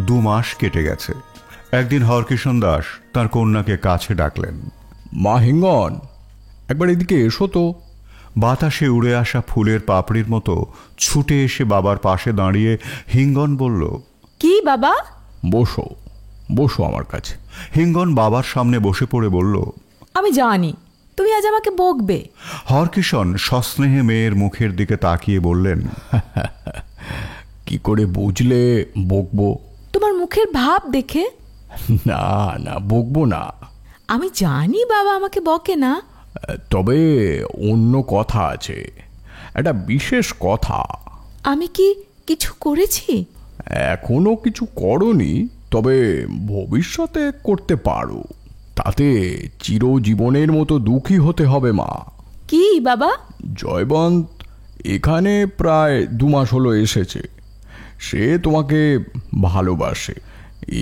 2 মাস কেটে গেছে। একদিন হরকিষণ দাস তার কন্যাকে কাছে ডাকলেন। মা হিঙ্গন, একবার এদিকে এসো তো। বাতাসে উড়ে আসা ফুলের পাপড়ির মতো ছুটে এসে বাবার পাশে দাঁড়িয়ে হিঙ্গন বলল, কি বাবা? বসো বসো আমার কাছে। হিঙ্গন বাবার সামনে বসে পড়ে বলল, আমি জানি তুমি আজ আমাকে বকবে। হরকিষণ সস্নেহে মেয়ের মুখের দিকে তাকিয়ে বললেন, কি করে বুঝলে বকবো? তোমার মুখের ভাব দেখে। না না, বকবো না। আমি জানি বাবা আমাকে বকে না, তবে অন্য কথা আছে, একটা বিশেষ কথা। আমি কি কিছু করেছি? এখনো কিছু করনি, তবে ভবিষ্যতে করতে পারো। তাতে চিরজীবনের মতো দুঃখী হতে হবে মা। কি বাবা? জয়বন্ত এখানে প্রায় 2 মাস হলো এসেছে। সে তোমাকে ভালোবাসে,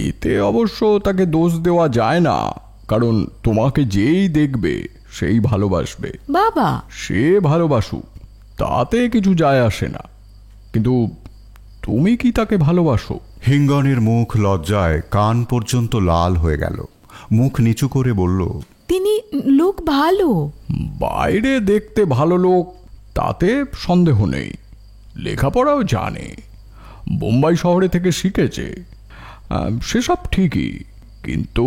এতে অবশ্য তাকে দোষ দেওয়া যায় না, কারণ তোমাকে যেই দেখবে সেই ভালোবাসবে। বাবা, সে ভালোবাসুক, তাতে কিছু যায় আসে না, কিন্তু তুমি কি তাকে ভালোবাসো? হিঙ্গনের মুখ লজ্জায় কান পর্যন্ত লাল হয়ে গেল। মুখ নিচু করে বলল, তিনি লোক ভালো। বাইরে দেখতে ভালো লোক, তাতে সন্দেহ নেই। লেখাপড়াও জানে, বোম্বাই শহরে থেকে শিখেছে, সেসব ঠিকই, কিন্তু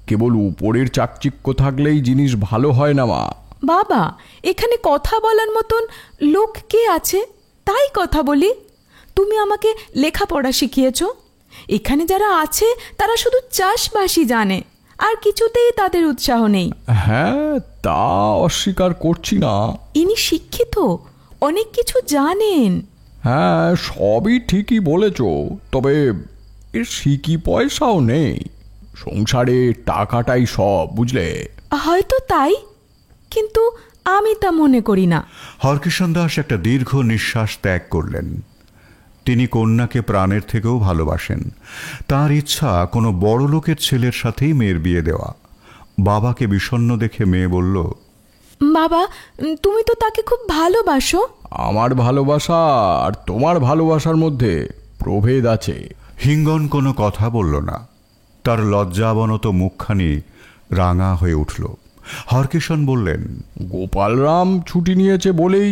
কেবল উপরের চাকচিক্য থাকলেই জিনিস ভালো হয় না মা। বাবা, এখানে কথা বলার মতন লোক কে আছে তাই কথা বলি। তুমি আমাকে লেখাপড়া শিখিয়েছ। এখানে যারা আছে তারা শুধু চাষবাসই জানে, আর কিছুতেই তাদের উৎসাহ নেই। হ্যাঁ, তা অস্বীকার করছি না। ইনি শিক্ষিত, অনেক কিছু জানেন। হ্যাঁ, সবই ঠিকই বলেছ, তবে এর সিকি পয়সাও নেই। সংসারে টাকাটাই সব, বুঝলে। হয়তো তাই, কিন্তু আমি তা মনে করি না। হরকিষণ দাস একটা দীর্ঘ নিঃশ্বাস ত্যাগ করলেন। তিনি কন্যাকে প্রাণের থেকেও ভালোবাসেন। তার ইচ্ছা কোনো বড় লোকের ছেলের সাথেই মেয়ের বিয়ে দেওয়া। বাবাকে বিষণ্ণ দেখে মেয়ে বলল, বাবা, তুমি তো তাকে খুব ভালোবাসো। আমার ভালোবাসা আর তোমার ভালোবাসার মধ্যে প্রভেদ আছে। হিঙ্গন কোনো কথা বলল না। তার লজ্জাবনত মুখখানি রাঙা হয়ে উঠল। হরকিষণ বললেন, গোপালরাম ছুটি নিয়েছে বলেই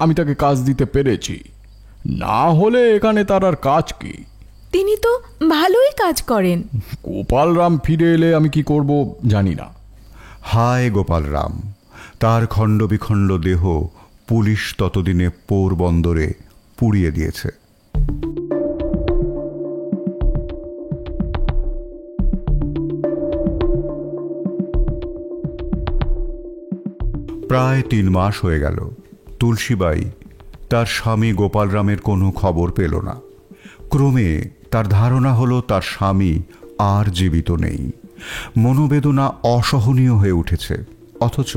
আমি তাকে কাজ দিতে পেরেছি, না হলে এখানে তার আর কাজ কি। তিনি তো ভালোই কাজ করেন। গোপালরাম ফিরে এলে আমি কি করব জানি না। হায় গোপালরাম! তার খণ্ড বিখণ্ড দেহ পুলিশ ততদিনে পোরবন্দরে পুড়িয়ে দিয়েছে। প্রায় 3 মাস হয়ে গেল। তুলসীবাই তার স্বামী গোপালরামের কোনো খবর পেল না। ক্রমে তার ধারণা হলো তার স্বামী আর জীবিত নেই। মনোবেদনা অসহনীয় হয়ে উঠেছে, অথচ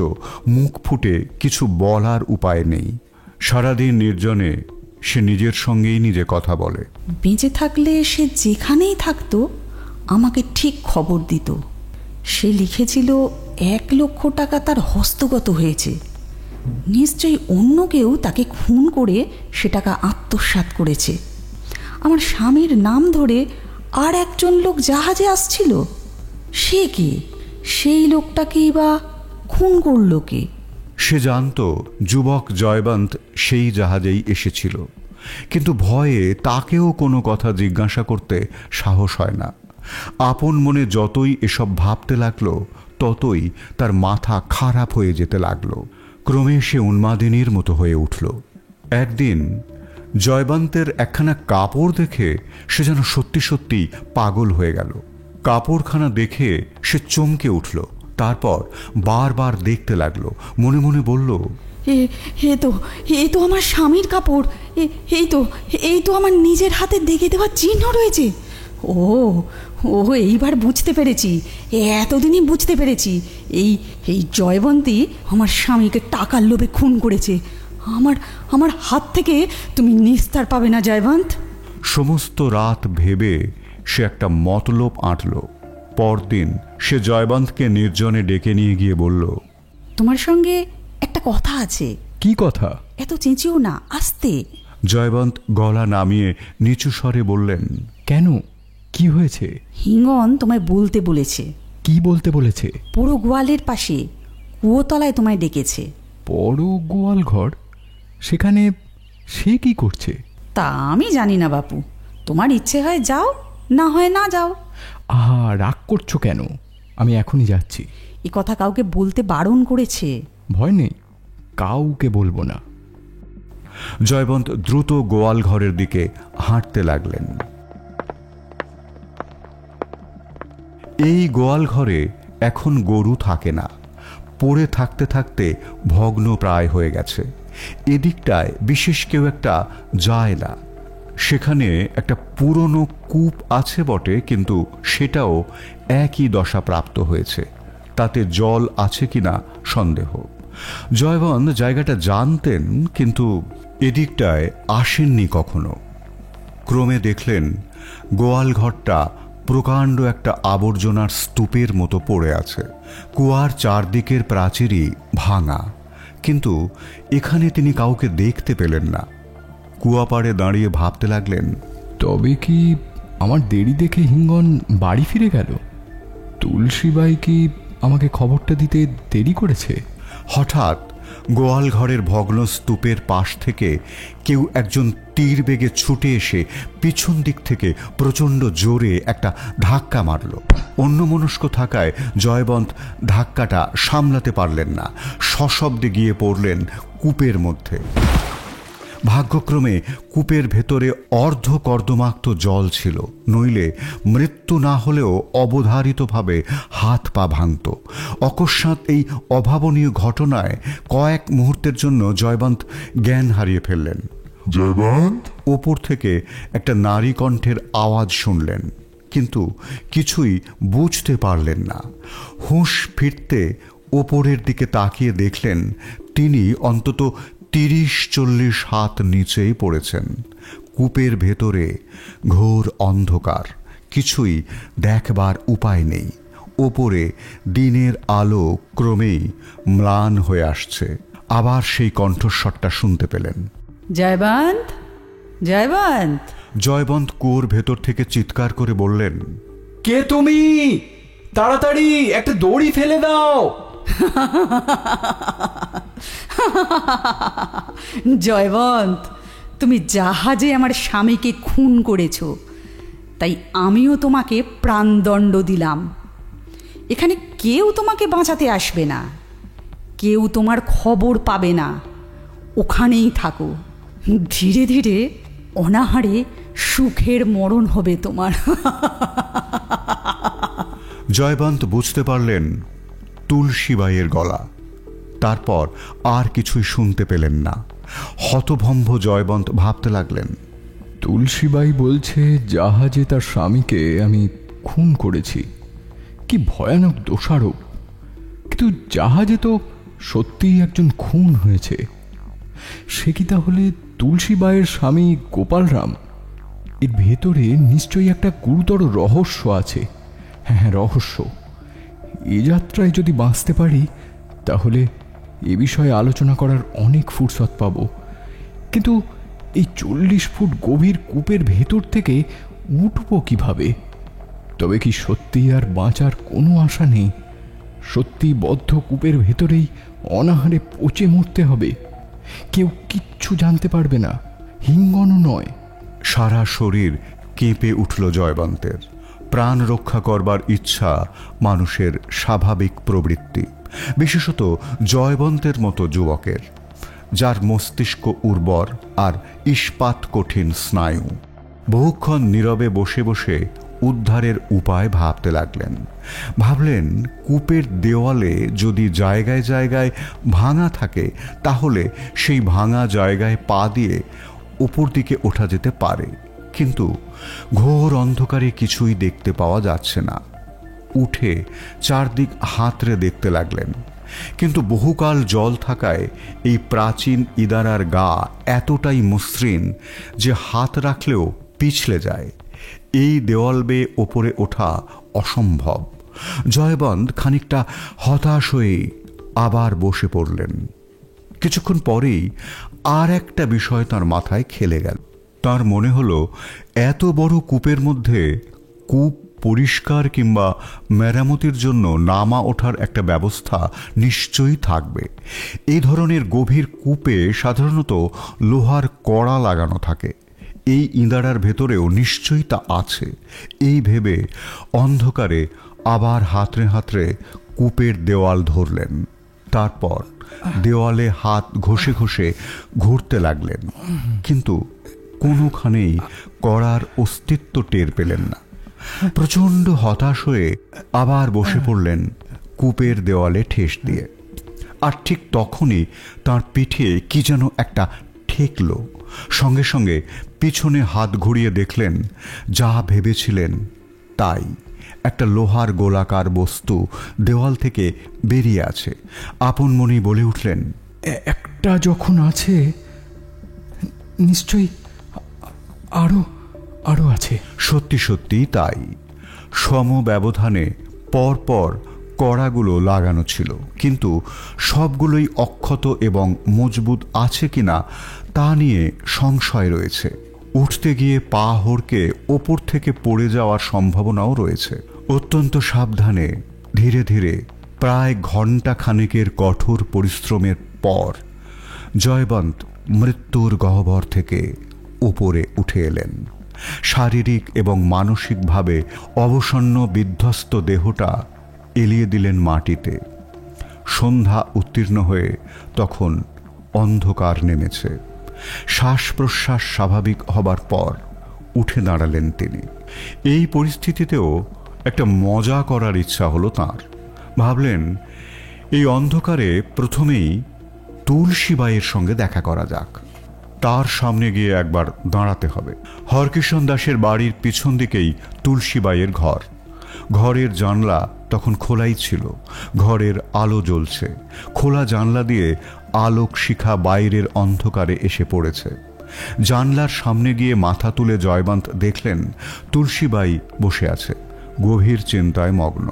মুখ ফুটে কিছু বলার উপায় নেই। সারাদিন নির্জনে সে নিজের সঙ্গেই নিজে কথা বলে। বেঁচে থাকলে সে যেখানেই থাকতো আমাকে ঠিক খবর দিত। সে লিখেছিল 1 লক্ষ টাকা তার হস্তগত হয়েছে। নিশ্চয়ই অন্য কেউ তাকে খুন করে সে টাকা আত্মসাৎ করেছে। আমার স্বামীর নাম ধরে আর একজন লোক জাহাজে আসছিল। সে কে? সেই লোকটাকেই বা খুন করল কে? সে জানত যুবক জয়বন্ত সেই জাহাজেই এসেছিল, কিন্তু ভয়ে তাকেও কোনো কথা জিজ্ঞাসা করতে সাহস হয় না। আপন মনে যতই এসব ভাবতে লাগলো, ততই তার মাথা খারাপ হয়ে যেতে লাগলো। ক্রমে সে উন্মাদিনীর মতো হয়ে উঠল। একদিন জয়বন্তের একখানা কাপড় দেখে সে যেন সত্যি সত্যি পাগল হয়ে গেল। কাপড়খানা দেখে সে চমকে উঠল। তারপর বারবার দেখতে লাগলো। মনে মনে বলল, এ তো আমার স্বামীর কাপড়। এই তো আমার নিজের হাতে দেখে দেওয়া চিহ্ন রয়েছে। ও এইবার বুঝতে পেরেছি, এতদিনই বুঝতে পেরেছি। এই জয়বন্তী আমার স্বামীকে টাকার লোভে খুন করেছে। আমার হাত থেকে তুমি নিস্তার পাবে না জয়বন্ত। সমস্ত রাত ভেবে সে একটা মতলব আঁটল। পরদিন সে জয়বন্তকে নির্জনে ডেকে নিয়ে গিয়ে বলল, তোমার সঙ্গে একটা কথা আছে। কি কথা? এত চেঁচিও না, আস্তে। জয়বন্ত গলা নামিয়ে নিচু স্বরে বললেন, কেন, কি হয়েছে? হিঙ্গন তোমায় বলতে বলেছে। কি বলতে বলেছে? পুরো গোয়ালের পাশে কুয়োতলায় তোমায় ডেকেছে। বড় গোয়াল ঘর? সেখানে সে কি করছে? তা আমি জানি না বাপু, তোমার ইচ্ছে হয় যাও, না হয় না যাও। আহা, রাগ করছো কেন? আমি এখনই যাচ্ছি। এ কথা কাউকে বলতে বারণ করেছে। ভয় নেই, কাউকে বলবো না। জয়বন্ত দ্রুত গোয়াল ঘরের দিকে হাঁটতে লাগলেন। এই গোয়াল ঘরে এখন গরু থাকে না। পড়ে থাকতে থাকতে ভগ্ন প্রায় হয়ে গেছে। এদিকটায় বিশেষ কেউ একটা যায় না। সেখানে একটা পুরনো কূপ আছে বটে, কিন্তু সেটাও একই দশা প্রাপ্ত হয়েছে। তাতে জল আছে কিনা সন্দেহ। জয়বন্ত জায়গাটা জানতেন, কিন্তু এদিকটায় আসেননি কখনো। ক্রমে দেখলেন গোয়াল ঘরটা প্রকাণ্ড একটা আবর্জনার স্তূপের মতো পড়ে আছে। কুয়ার চারদিকের প্রাচীরই ভাঙা, কিন্তু এখানে তিনি কাউকে দেখতে পেলেন না। কুয়াপাড়ে দাঁড়িয়ে ভাবতে লাগলেন, তবে কি আমার দেরি দেখে হিঙ্গন বাড়ি ফিরে গেল? তুলসীবাই কি আমাকে খবরটা দিতে দেরি করেছে? হঠাৎ গোয়াল ঘরের ভগ্ন স্তূপের পাশ থেকে কেউ একজন তীর বেগে ছুটে এসে পিছন দিক থেকে প্রচণ্ড জোরে একটা ধাক্কা মারল। অন্যমনস্ক থাকায় জয়বন্ত ধাক্কাটা সামলাতে পারলেন না, সশব্দে গিয়ে পড়লেন কূপের মধ্যে। ভাগ্যক্রমে কূপের ভেতরে অর্ধ কর্দমাক্ত জল ছিল, নইলে মৃত্যু না হলেও অবধারিতভাবে হাত পা ভাঙত। অকস্মাৎ এই অভাবনীয় ঘটনায় কয়েক মুহূর্তের জন্য জয়বন্ত জ্ঞান হারিয়ে ফেললেন। জয়বন্ত! ওপর থেকে একটা নারী কণ্ঠের আওয়াজ শুনলেন, কিন্তু কিছুই বুঝতে পারলেন না। হুঁশ ফিরতে ওপরের দিকে তাকিয়ে দেখলেন তিনি অন্তত 30-40 হাত নিচেই পড়েছেন। কূপের ভেতরে ঘোর অন্ধকার, কিছুই দেখবার উপায় নেই। ওপরে দিনের আলো ক্রমেই ম্লান হয়ে আসছে। আবার সেই কণ্ঠস্বরটা শুনতে পেলেন। জয়বন্ত! জয়বন্ত! জয়বন্ত কুয়োর ভেতর থেকে চিৎকার করে বললেন, কে তুমি? তাড়াতাড়ি একটা দড়ি ফেলে দাও। জয়বন্ত, তুমি জাহাজে আমার স্বামীকে খুন করেছ, তাই আমিও তোমাকে প্রাণদণ্ড দিলাম। এখানে কেউ তোমাকে বাঁচাতে আসবে না, কেউ তোমার খবর পাবে না। ওখানেই থাকো, ধীরে ধীরে অনাহারে সুখের মরণ হবে তোমার। জয়বন্ত বুঝতে পারলেন তুলসীবাইয়ের গলা। তারপর আর কিছুই শুনতে পেলেন না। হতভম্ব জয়বন্ত ভাবতে লাগলেন, তুলসীবাই বলছে জাহাজে তার স্বামীকে আমি খুন করেছি। কি ভয়ানক দোষারোপ! কিন্তু জাহাজে তো সত্যিই একজন খুন হয়েছে। সে কি তাহলে তুলসীবাইয়ের স্বামী গোপালরাম? এর ভেতরে নিশ্চয়ই একটা গুরুতর রহস্য আছে। হ্যাঁ, রহস্য। এ যাত্রায় যদি বাঁচতে পারি তাহলে এ বিষয়ে আলোচনা করার অনেক ফুরসত পাব। কিন্তু এই 40 ফুট গভীর কূপের ভেতর থেকে উঠব কিভাবে? তবে কি সত্যি আর বাঁচার কোনো আশা নেই? সত্যি বদ্ধ কূপের ভেতরেই অনাহারে পচে মরতে হবে? কেউ কিচ্ছু জানতে পারবে না, হিঙ্গনও নয়। সারা শরীর কেঁপে উঠল জয়বন্তের। প্রাণ রক্ষা করবার ইচ্ছা মানুষের স্বাভাবিক প্রবৃত্তি, বিশেষত জয়বন্তের মতো যুবকের, যার মস্তিষ্ক উর্বর আর ইস্পাত কঠিন স্নায়ু। বহুক্ষণ নীরবে বসে বসে উদ্ধারের উপায় ভাবতে লাগলেন। ভাবলেন, কূপের দেওয়ালে যদি জায়গায় জায়গায় ভাঙা থাকে তাহলে সেই ভাঙা জায়গায় পা দিয়ে উপর দিকে ওঠা যেতে পারে। কিন্তু ঘোর অন্ধকারে কিছুই দেখতে পাওয়া যাচ্ছে না। উঠে চারদিক হাতড়ে দেখতে লাগলেন, কিন্তু বহুকাল জল থাকায় এই প্রাচীন ইদারার গা এতটাই মসৃণ যে হাত রাখলেও পিছলে যায়। এই দেওয়াল বেয়ে ওপরে ওঠা অসম্ভব। জয়বন্ত খানিকটা হতাশ হয়ে আবার বসে পড়লেন। কিছুক্ষণ পরেই আর একটা বিষয় তার মাথায় খেলে গেল। তার মনে হলো এত বড় কূপের মধ্যে কূপ পরিষ্কার কিংবা মেরামতির জন্য নামা ওঠার একটা ব্যবস্থা নিশ্চয়ই থাকবে। এই ধরনের গভীর কূপে সাধারণত লোহার কড়া লাগানো থাকে। এই ইঁদারার ভেতরেও নিশ্চয়ই তা আছে। এই ভেবে অন্ধকারে আবার হাতড়ে হাতড়ে কূপের দেওয়াল ধরলেন। তারপর দেওয়ালে হাত ঘষে ঘষে ঘুরতে লাগলেন, কিন্তু কোনোখানেই কড়ার অস্তিত্ব টের পেলেন না। প্রচণ্ড হতাশ হয়ে আবার বসে পড়লেন কূপের দেওয়ালে ঠেস দিয়ে। আর ঠিক তখনই তার পিঠে কি যেন একটা ঠেকল। সঙ্গে সঙ্গে পিছনে হাত ঘুরিয়ে দেখলেন যা ভেবেছিলেন তাই। একটা লোহার গোলাকার বস্তু দেওয়াল থেকে বেরিয়ে আছে। আপন মনেই বলে উঠলেন, একটা যখন আছে নিশ্চয়ই আরো আরো আছে। সত্যি সত্যি তাই। সম ব্যবধানে পরপর কড়াগুলো লাগানো ছিল, কিন্তু সবগুলোই অক্ষত এবং মজবুত আছে কিনা তা নিয়ে সংশয় রয়েছে। উঠতে গিয়ে পা হড়কে ওপর থেকে পড়ে যাওয়ার সম্ভাবনাও রয়েছে। অত্যন্ত সাবধানে ধীরে ধীরে প্রায় ঘণ্টা খানেকের কঠোর পরিশ্রমের পর জয়বন্ত মৃত্যুর গহ্বর থেকে উপরে উঠে এলেন। শারীরিক এবং মানসিকভাবে অবসন্ন বিধ্বস্ত দেহটা এলিয়ে দিলেন মাটিতে। সন্ধ্যা উত্তীর্ণ হয়ে তখন অন্ধকার নেমেছে। শ্বাস প্রশ্বাস স্বাভাবিক হবার পর উঠে দাঁড়ালেন তিনি। এই পরিস্থিতিতেও একটা মজা করার ইচ্ছা হলো তাঁর। ভাবলেন, এই অন্ধকারে প্রথমেই তুলসীবাইয়ের সঙ্গে দেখা করা যাক। তার সামনে গিয়ে একবার দাঁড়াতে হবে। হরকিষণ দাসের বাড়ির পিছন দিকেই তুলসীবাইয়ের ঘর। ঘরের জানলা তখন খোলাই ছিল। ঘরের আলো জ্বলছে। খোলা জানলা দিয়ে আলোক শিখা বাইরের অন্ধকারে এসে পড়েছে। জানলার সামনে গিয়ে মাথা তুলে জয়বন্ত দেখলেন তুলসীবাই বসে আছে, গভীর চিন্তায় মগ্ন।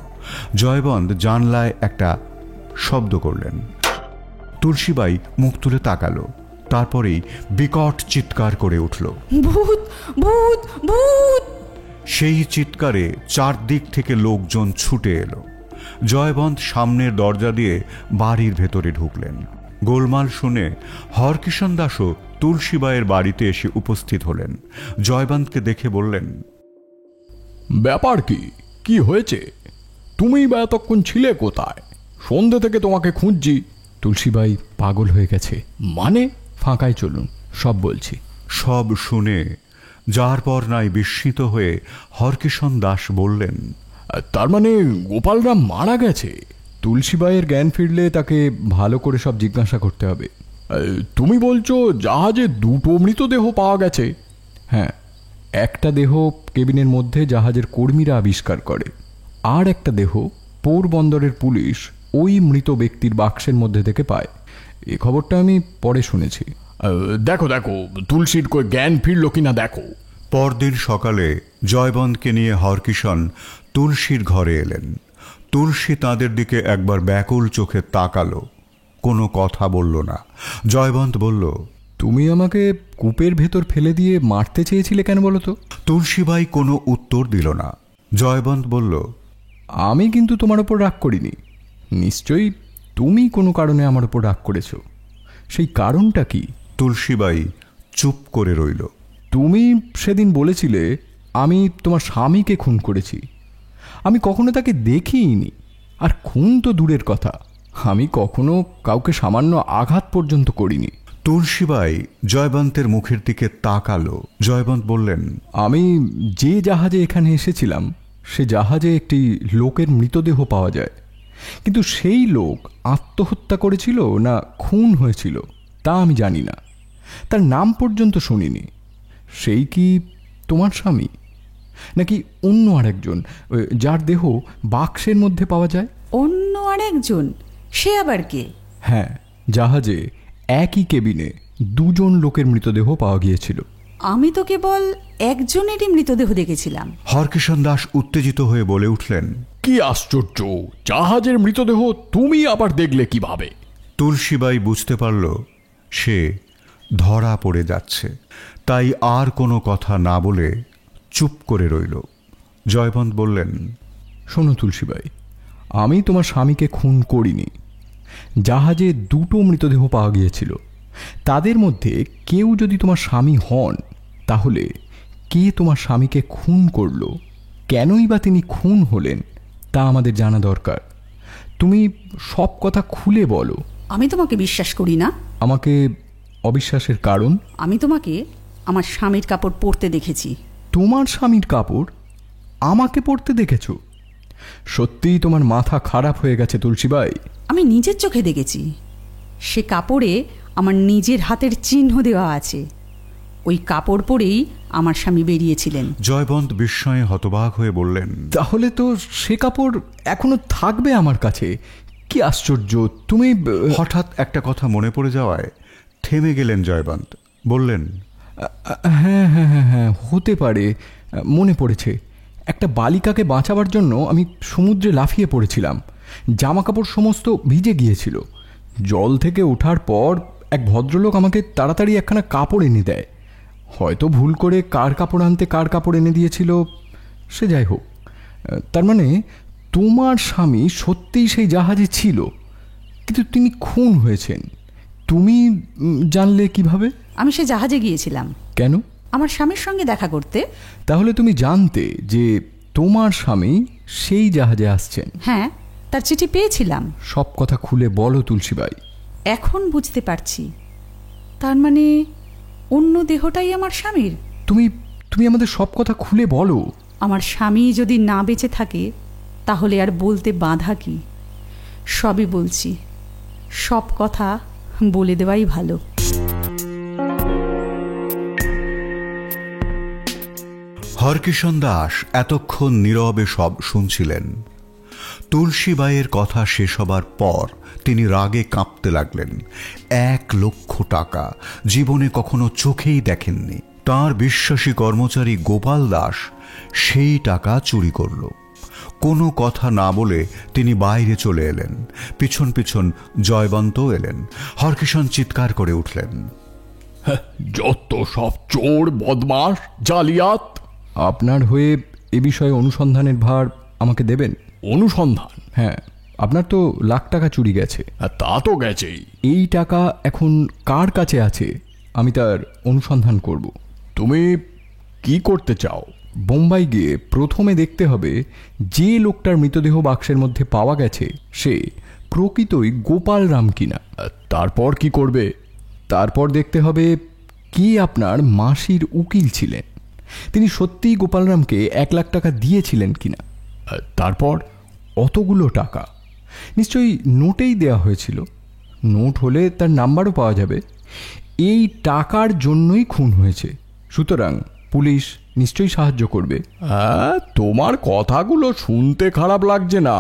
জয়বন্ত জানলায় একটা শব্দ করলেন। তুলসীবাই মুখ তুলে তাকালো। তারপরেই বিকট চিৎকার করে উঠল, ভূত ভূত ভূত! সেই চিৎকারে চারদিক থেকে লোকজন ছুটে এলো। জয়বন্ত সামনের দরজা দিয়ে বাড়ির ভেতরে ঢুকলেন। গোলমাল শুনে হরকিষণ দাসও তুলসীবাইয়ের বাড়িতে এসে উপস্থিত হলেন। জয়বন্তকে দেখে বললেন, ব্যাপার কি? কি হয়েছে? তুমি বা এতক্ষণ ছিলে কোথায়? সন্ধ্যে থেকে তোমাকে খুঁজছি। তুলসীবাই পাগল হয়ে গেছে। মানে? ফাঁকায় চলুন, সব বলছি। সব শুনে যার পর নাই বিস্মিত হয়ে হরকিষণ দাস বললেন, তার মানে গোপালরাম মারা গেছে? তুলসীবাইয়ের জ্ঞান ফিরলে তাকে ভালো করে সব জিজ্ঞাসা করতে হবে। তুমি বলছো জাহাজে দুটো মৃতদেহ পাওয়া গেছে? হ্যাঁ, একটা দেহ কেবিনের মধ্যে জাহাজের কর্মীরা আবিষ্কার করে, আর একটা দেহ পোরবন্দরের পুলিশ ওই মৃত ব্যক্তির বাক্সের মধ্যে থেকে পায়। এই খবরটা আমি পরে শুনেছি। দেখো দেখো তুলসীর কই জ্ঞান ফিরল কিনা দেখো। পরদিন সকালে জয়বন্তকে নিয়ে হরকিষণ তুলসীর ঘরে এলেন। তুলসী তাদের দিকে একবার ব্যাকুল চোখে তাকালো, কোনো কথা বলল না। জয়বন্ত বলল, তুমি আমাকে কূপের ভেতর ফেলে দিয়ে মারতে চেয়েছিলে কেন বলো তো? তুলসীবাই কোনো উত্তর দিল না। জয়বন্ত বলল, আমি কিন্তু তোমার ওপর রাগ করিনি। নিশ্চয়ই তুমি কোনো কারণে আমার ওপর রাগ করেছো। সেই কারণটা কি? তুলসীবাই চুপ করে রইল। তুমি সেদিন বলেছিলে আমি তোমার স্বামীকে খুন করেছি। আমি কখনো তাকে দেখিইনি, আর খুন তো দূরের কথা, আমি কখনো কাউকে সামান্য আঘাত পর্যন্ত করিনি। তুলসীবাই জয়বন্তের মুখের দিকে তাকালো। জয়বন্ত বললেন, আমি যে জাহাজে এখানে এসেছিলাম সে জাহাজে একটি লোকের মৃতদেহ পাওয়া যায়, কিন্তু সেই লোক আত্মহত্যা করেছিল না খুন হয়েছিল তা আমি জানি না। তার নাম পর্যন্ত শুনিনি। সেই কি তোমার স্বামী, নাকি অন্য আরেকজন যার দেহ বাক্সের মধ্যে পাওয়া যায়? অন্য আরেকজন? সে আবার কে? হ্যাঁ, জাহাজে একই কেবিনে দুজন লোকের মৃতদেহ পাওয়া গিয়েছিল। আমি তো কেবল একজনেরই মৃতদেহ দেখেছিলাম। হরকিষণ দাস উত্তেজিত হয়ে বলে উঠলেন, কি আশ্চর্য! জাহাজের মৃতদেহ তুমি আবার দেখলে কিভাবে? তুলসীবাই বুঝতে পারল সে ধরা পড়ে যাচ্ছে, তাই আর কোনো কথা না বলে চুপ করে রইল। জয়বন্ত বললেন, শোনো তুলসীবাই, আমি তোমার স্বামীকে খুন করিনি। জাহাজে দুটো মৃতদেহ পাওয়া গিয়েছিল, তাদের মধ্যে কেউ যদি তোমার স্বামী হন, তাহলে কে তোমার স্বামীকে খুন করলো, কেনই বা তিনি খুন হলেন, তা আমাদের জানা দরকার। তুমি সব কথা খুলে বলো। আমি তোমাকে বিশ্বাস করি না। আমাকে অবিশ্বাসের কারণ? আমি তোমাকে আমার স্বামীর কাপড় পরতে দেখেছি। তোমার স্বামীর কাপড় আমাকে পরতে দেখেছো? সত্যিই তোমার মাথা খারাপ হয়ে গেছে তুলসীবাই। আমি নিজের চোখে দেখেছি। সে কাপড়ে আমার নিজের হাতের চিহ্ন দেওয়া আছে। ওই কাপড় পরেই আমার স্বামী বেরিয়েছিলেন। জয়বন্ত বিস্ময়ে হতবাক হয়ে বললেন, তাহলে তো সে কাপড় এখনো থাকবে আমার কাছে। কি আশ্চর্য! তুমি হঠাৎ একটা কথা মনে পড়ে যাওয়ায় থেমে গেলেন জয়বন্ত। বললেন, হ্যাঁ হ্যাঁ হ্যাঁ হ্যাঁ, হতে পারে, মনে পড়েছে। একটা বালিকাকে বাঁচাবার জন্য আমি সমুদ্রে লাফিয়ে পড়েছিলাম। জামা কাপড় সমস্ত ভিজে গিয়েছিল। জল থেকে ওঠার পর এক ভদ্রলোক আমাকে তাড়াতাড়ি একখানা কাপড় এনে দেয়। হয়তো ভুল করে কার কাপড় আনতে কার কাপড় এনে দিয়েছিল, সে যাই হোক। তার মানে তোমার স্বামী সত্যিই সেই জাহাজে ছিল, কিন্তু তিনি খুন হয়েছেন। তুমি জানলে কিভাবে? আমি সে জাহাজে গিয়েছিলাম। কেন? আমার স্বামীর সঙ্গে দেখা করতে। তাহলে তুমি জানতে যে তোমার স্বামী সেই জাহাজে আসছেন? হ্যাঁ, তার চিঠি পেয়েছিলাম। সব কথা খুলে বলো তুলসীবাই। এখন বুঝতে পারছি, তার মানে অন্য দেহটাই আমার স্বামীর। তুমি আমাদের সব কথা খুলে বলো। আমার স্বামী যদি না বেঁচে থাকে তাহলে আর বলতে বাধা কি? সবই বলছি, সব কথা বলে দেওয়াই ভালো। হরকিষণ দাস এতক্ষণ নীরবে সব শুনছিলেন। তুলসীবাইয়ের কথা শেষ হবার পর তিনি রাগে কাঁপতে লাগলেন। 1,00,000 টাকা জীবনে কখনো চোখেই দেখেননি। তাঁর বিশ্বাসী কর্মচারী গোপাল দাস সেই টাকা চুরি করল। কোনো কথা না বলে তিনি বাইরে চলে এলেন। পিছন পিছন জয়বন্ত এলেন। হরকিষণ চিৎকার করে উঠলেন, যত সব চোর, বদমাশ, জালিয়াত! আপনার হয়ে এ বিষয়ে অনুসন্ধানের ভার আমাকে দেবেন। অনুসন্ধান? হ্যাঁ, আপনার তো লাখ টাকা চুরি গেছে। তা তো গেছেই। এই টাকা এখন কার কাছে আছে আমি তার অনুসন্ধান করব। তুমি কি করতে চাও? বোম্বাই গিয়ে প্রথমে দেখতে হবে যে লোকটার মৃতদেহ বাক্সের মধ্যে পাওয়া গেছে সে প্রকৃতই গোপাল রাম কিনা। তারপর কি করবে? তারপর দেখতে হবে কি আপনার মাসির উকিল ছিলেন, তিনি সত্যিই গোপাল রামকে 1,00,000 টাকা দিয়েছিলেন কিনা। তারপর অতগুলো টাকা নিশ্চয়ই নোটেই দেওয়া হয়েছিল। নোট হলে তার নাম্বারও পাওয়া যাবে। এই টাকার জন্যই খুন হয়েছে, সুতরাং পুলিশ নিশ্চয়ই সাহায্য করবে। তোমার কথাগুলো শুনতে খারাপ লাগছে না,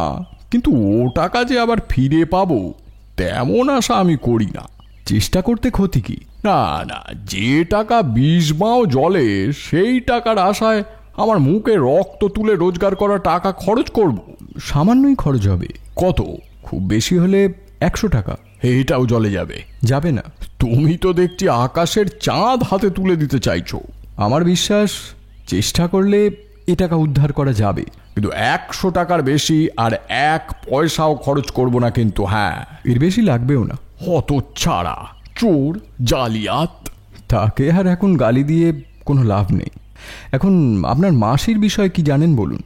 কিন্তু ও টাকা যে আবার ফিরে পাবো তেমন আশা আমি করি না। চেষ্টা করতে ক্ষতি কি? না না, যে টাকা 20 মাও জলে সেই টাকার আশায় আমার মুখে রক্ত তুলে রোজগার করা টাকা খরচ করব? সামান্যই খরচ হবে। কত? খুব বেশি হলে 100 টাকা। এইটাও জলে যাবে? যাবে না। তুমি তো দেখছি আকাশের চাঁদ হাতে তুলে দিতে চাইছো। আমার বিশ্বাস চেষ্টা করলে এ টাকা উদ্ধার করা যাবে, কিন্তু 100 টাকার বেশি আর 1 পয়সাও খরচ করব না কিন্তু। হ্যাঁ, এর বেশি লাগবেও না। হতচ্ছাড়া, চোর, জালিয়াত! তাকে আর এখন গালি দিয়ে কোনো লাভ নেই। এখন আপনার মাসির বিষয়ে কি জানেন বলুন।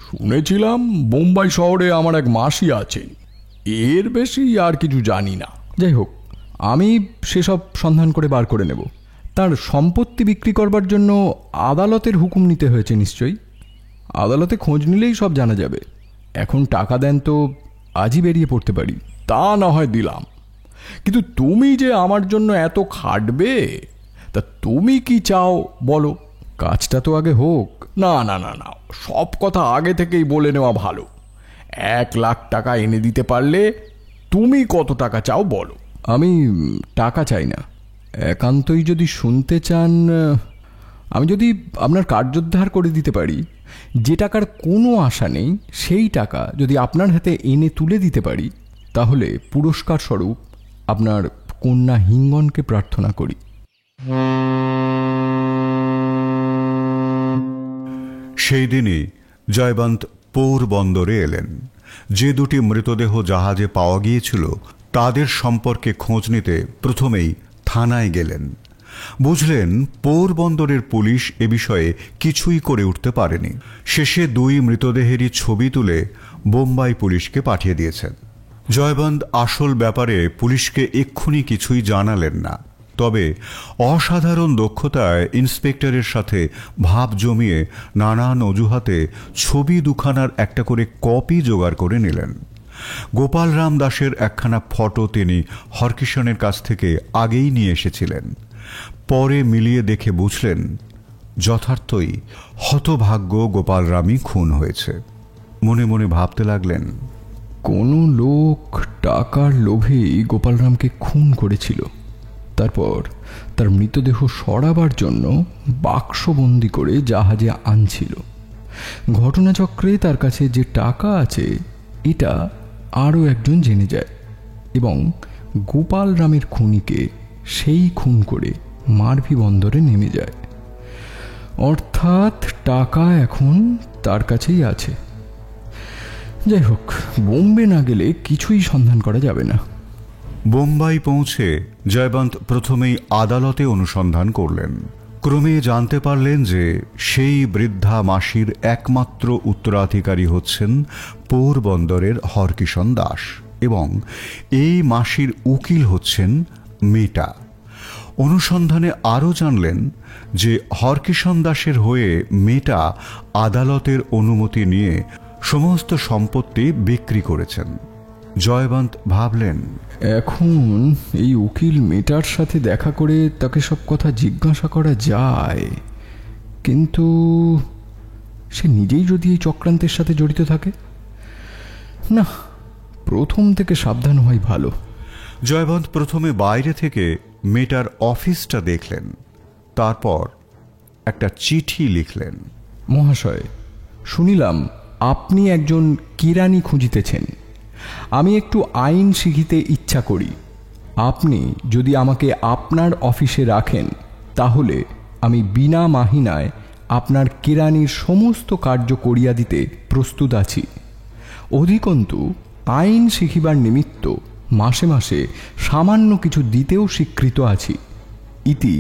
শুনেছিলাম বোম্বাই শহরে আমার এক মাসি আছেন, এর বেশি আর কিছু জানি না। যাই হোক, আমি সেসব সন্ধান করে বার করে নেব। তার সম্পত্তি বিক্রি করবার জন্য আদালতের হুকুম নিতে হয়েছে নিশ্চয়ই। আদালতে খোঁজ নিলেই সব জানা যাবে। এখন টাকা দেন তো আজই বেরিয়ে পড়তে পারি। তা না হয় দিলাম, কিন্তু তুমি যে আমার জন্য এত খাটবে, তা তুমি কি চাও বলো? কাজটা তো আগে হোক। না না না না, সব কথা আগে থেকেই বলে নেওয়া ভালো। 1,00,000 টাকা এনে দিতে পারলে তুমি কত টাকা চাও বলো। আমি টাকা চাই না, একান্তই যদি শুনতে চান, আমি যদি আপনার কার্যোদ্ধার করে দিতে পারি, যে টাকার কোনো আশা নেই সেই টাকা যদি আপনার হাতে এনে তুলে দিতে পারি, তাহলে পুরস্কার স্বরূপ আপনার কন্যা হিঙ্গনকে প্রার্থনা করি। সেই দিনই জয়বন্ত পোরবন্দরে এলেন। যে দুটি মৃতদেহ জাহাজে পাওয়া গিয়েছিল তাদের সম্পর্কে খোঁজ নিতে প্রথমেই থানায় গেলেন। বুঝলেন পোরবন্দরের পুলিশ এ বিষয়ে কিছুই করে উঠতে পারেনি। শেষে 2 মৃতদেহেরই ছবি তুলে বোম্বাই পুলিশকে পাঠিয়ে দিয়েছেন। জয়বন্ত আসল ব্যাপারে পুলিশকে এক্ষুনি কিছুই জানালেন না, তবে অসাধারণ দক্ষতায় ইন্সপেক্টরের সাথে ভাব জমিয়ে নানান অজুহাতে ছবি দুখানার একটা করে কপি জোগাড় করে নিলেন। গোপাল রাম দাসের একখানা ফটো তিনি হরকিষণের কাছ থেকে আগেই নিয়ে এসেছিলেন। পরে মিলিয়ে দেখে বুঝলেন যথার্থই হতভাগ্য গোপাল রামই খুন হয়েছে। মনে মনে ভাবতে লাগলেন, কোনো লোক টাকার লোভেই গোপাল রামকে খুন করেছিল, তারপর তার মৃতদেহ সরাবার জন্য বাক্সবন্দি করে জাহাজে আনছিল। ঘটনাচক্রে তার কাছে যে টাকা আছে এটা আরও একজন জেনে যায় এবং গোপাল রামের খুনিকে সেই খুন করে মারভি বন্দরে নেমে যায়। অর্থাৎ টাকা এখন তার কাছেই আছে। যাই হোক, বোম্বে না গেলে কিছুই সন্ধান করা যাবে না। বোম্বাই পৌঁছে জয়বন্ত প্রথমেই আদালতে অনুসন্ধান করলেন। ক্রমে জানতে পারলেন যে সেই বৃদ্ধা মাসির একমাত্র উত্তরাধিকারী হচ্ছেন পোরবন্দরের হরকিষণ দাস এবং এই মাসির উকিল হচ্ছেন মেটা। অনুসন্ধানে আরও জানলেন যে হরকিষণ দাসের হয়ে মেটা আদালতের অনুমতি নিয়ে সমস্ত সম্পত্তি বিক্রি করেছেন। জয়বন্ত ভাবলেন, এখন এই উকিল মেটার সাথে দেখা করে তাকে সব কথা জিজ্ঞাসা করা যায়, কিন্তু সে নিজেই যদি এই চক্রান্তের সাথে জড়িত থাকে, না, প্রথম থেকে সাবধান হওয়াই ভালো। জয়বন্ত প্রথমে বাইরে থেকে মেটার অফিসটা দেখলেন, তারপর একটা চিঠি লিখলেন। মহাশয়, শুনিলাম আপনি একজন কিরানি খুঁজিতেছেন। আমি একটু আইন শিখিতে ইচ্ছা করি। আপনি যদি আমাকে আপনার অফিসে রাখেন, তাহলে আমি বিনা মাহিনায় আপনার কিরানির সমস্ত কার্য করিয়া দিতে প্রস্তুত আছি। অধিকন্তু আইন শিখিবার নিমিত্ত মাসে মাসে সামান্য কিছু দিতেও স্বীকৃত আছি। ইতি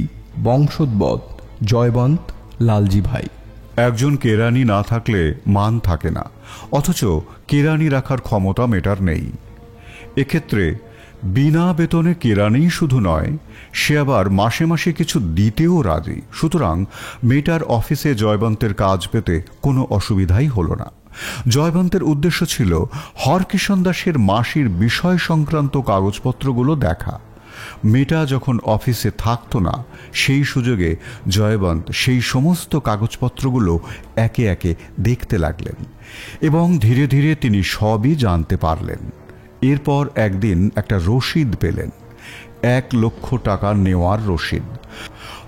বংশোদ্ভূত জয়বন্ত লালজি ভাই। একজন কেরানি না থাকলে মান থাকে না, অথচ কেরানি রাখার ক্ষমতা মেটার নেই। এক্ষেত্রে বিনা বেতনে কেরানি শুধু নয়, সে আবার মাসে মাসে কিছু দিতেও রাজি। সুতরাং মেটার অফিসে জয়বন্তের কাজ পেতে কোনো অসুবিধাই হল না। জয়বন্তের উদ্দেশ্য ছিল হরকিষণ দাসের মাসির বিষয় সংক্রান্ত কাগজপত্রগুলো দেখা। মেটা যখন অফিসে থাকত না, সেই সুযোগে জয়বন্ত সেই সমস্ত কাগজপত্রগুলো একে একে দেখতে লাগলেন এবং ধীরে ধীরে তিনি সবই জানতে পারলেন। এরপর একদিন একটা রসিদ পেলেন, 1 লক্ষ টাকা নেওয়ার রসিদ,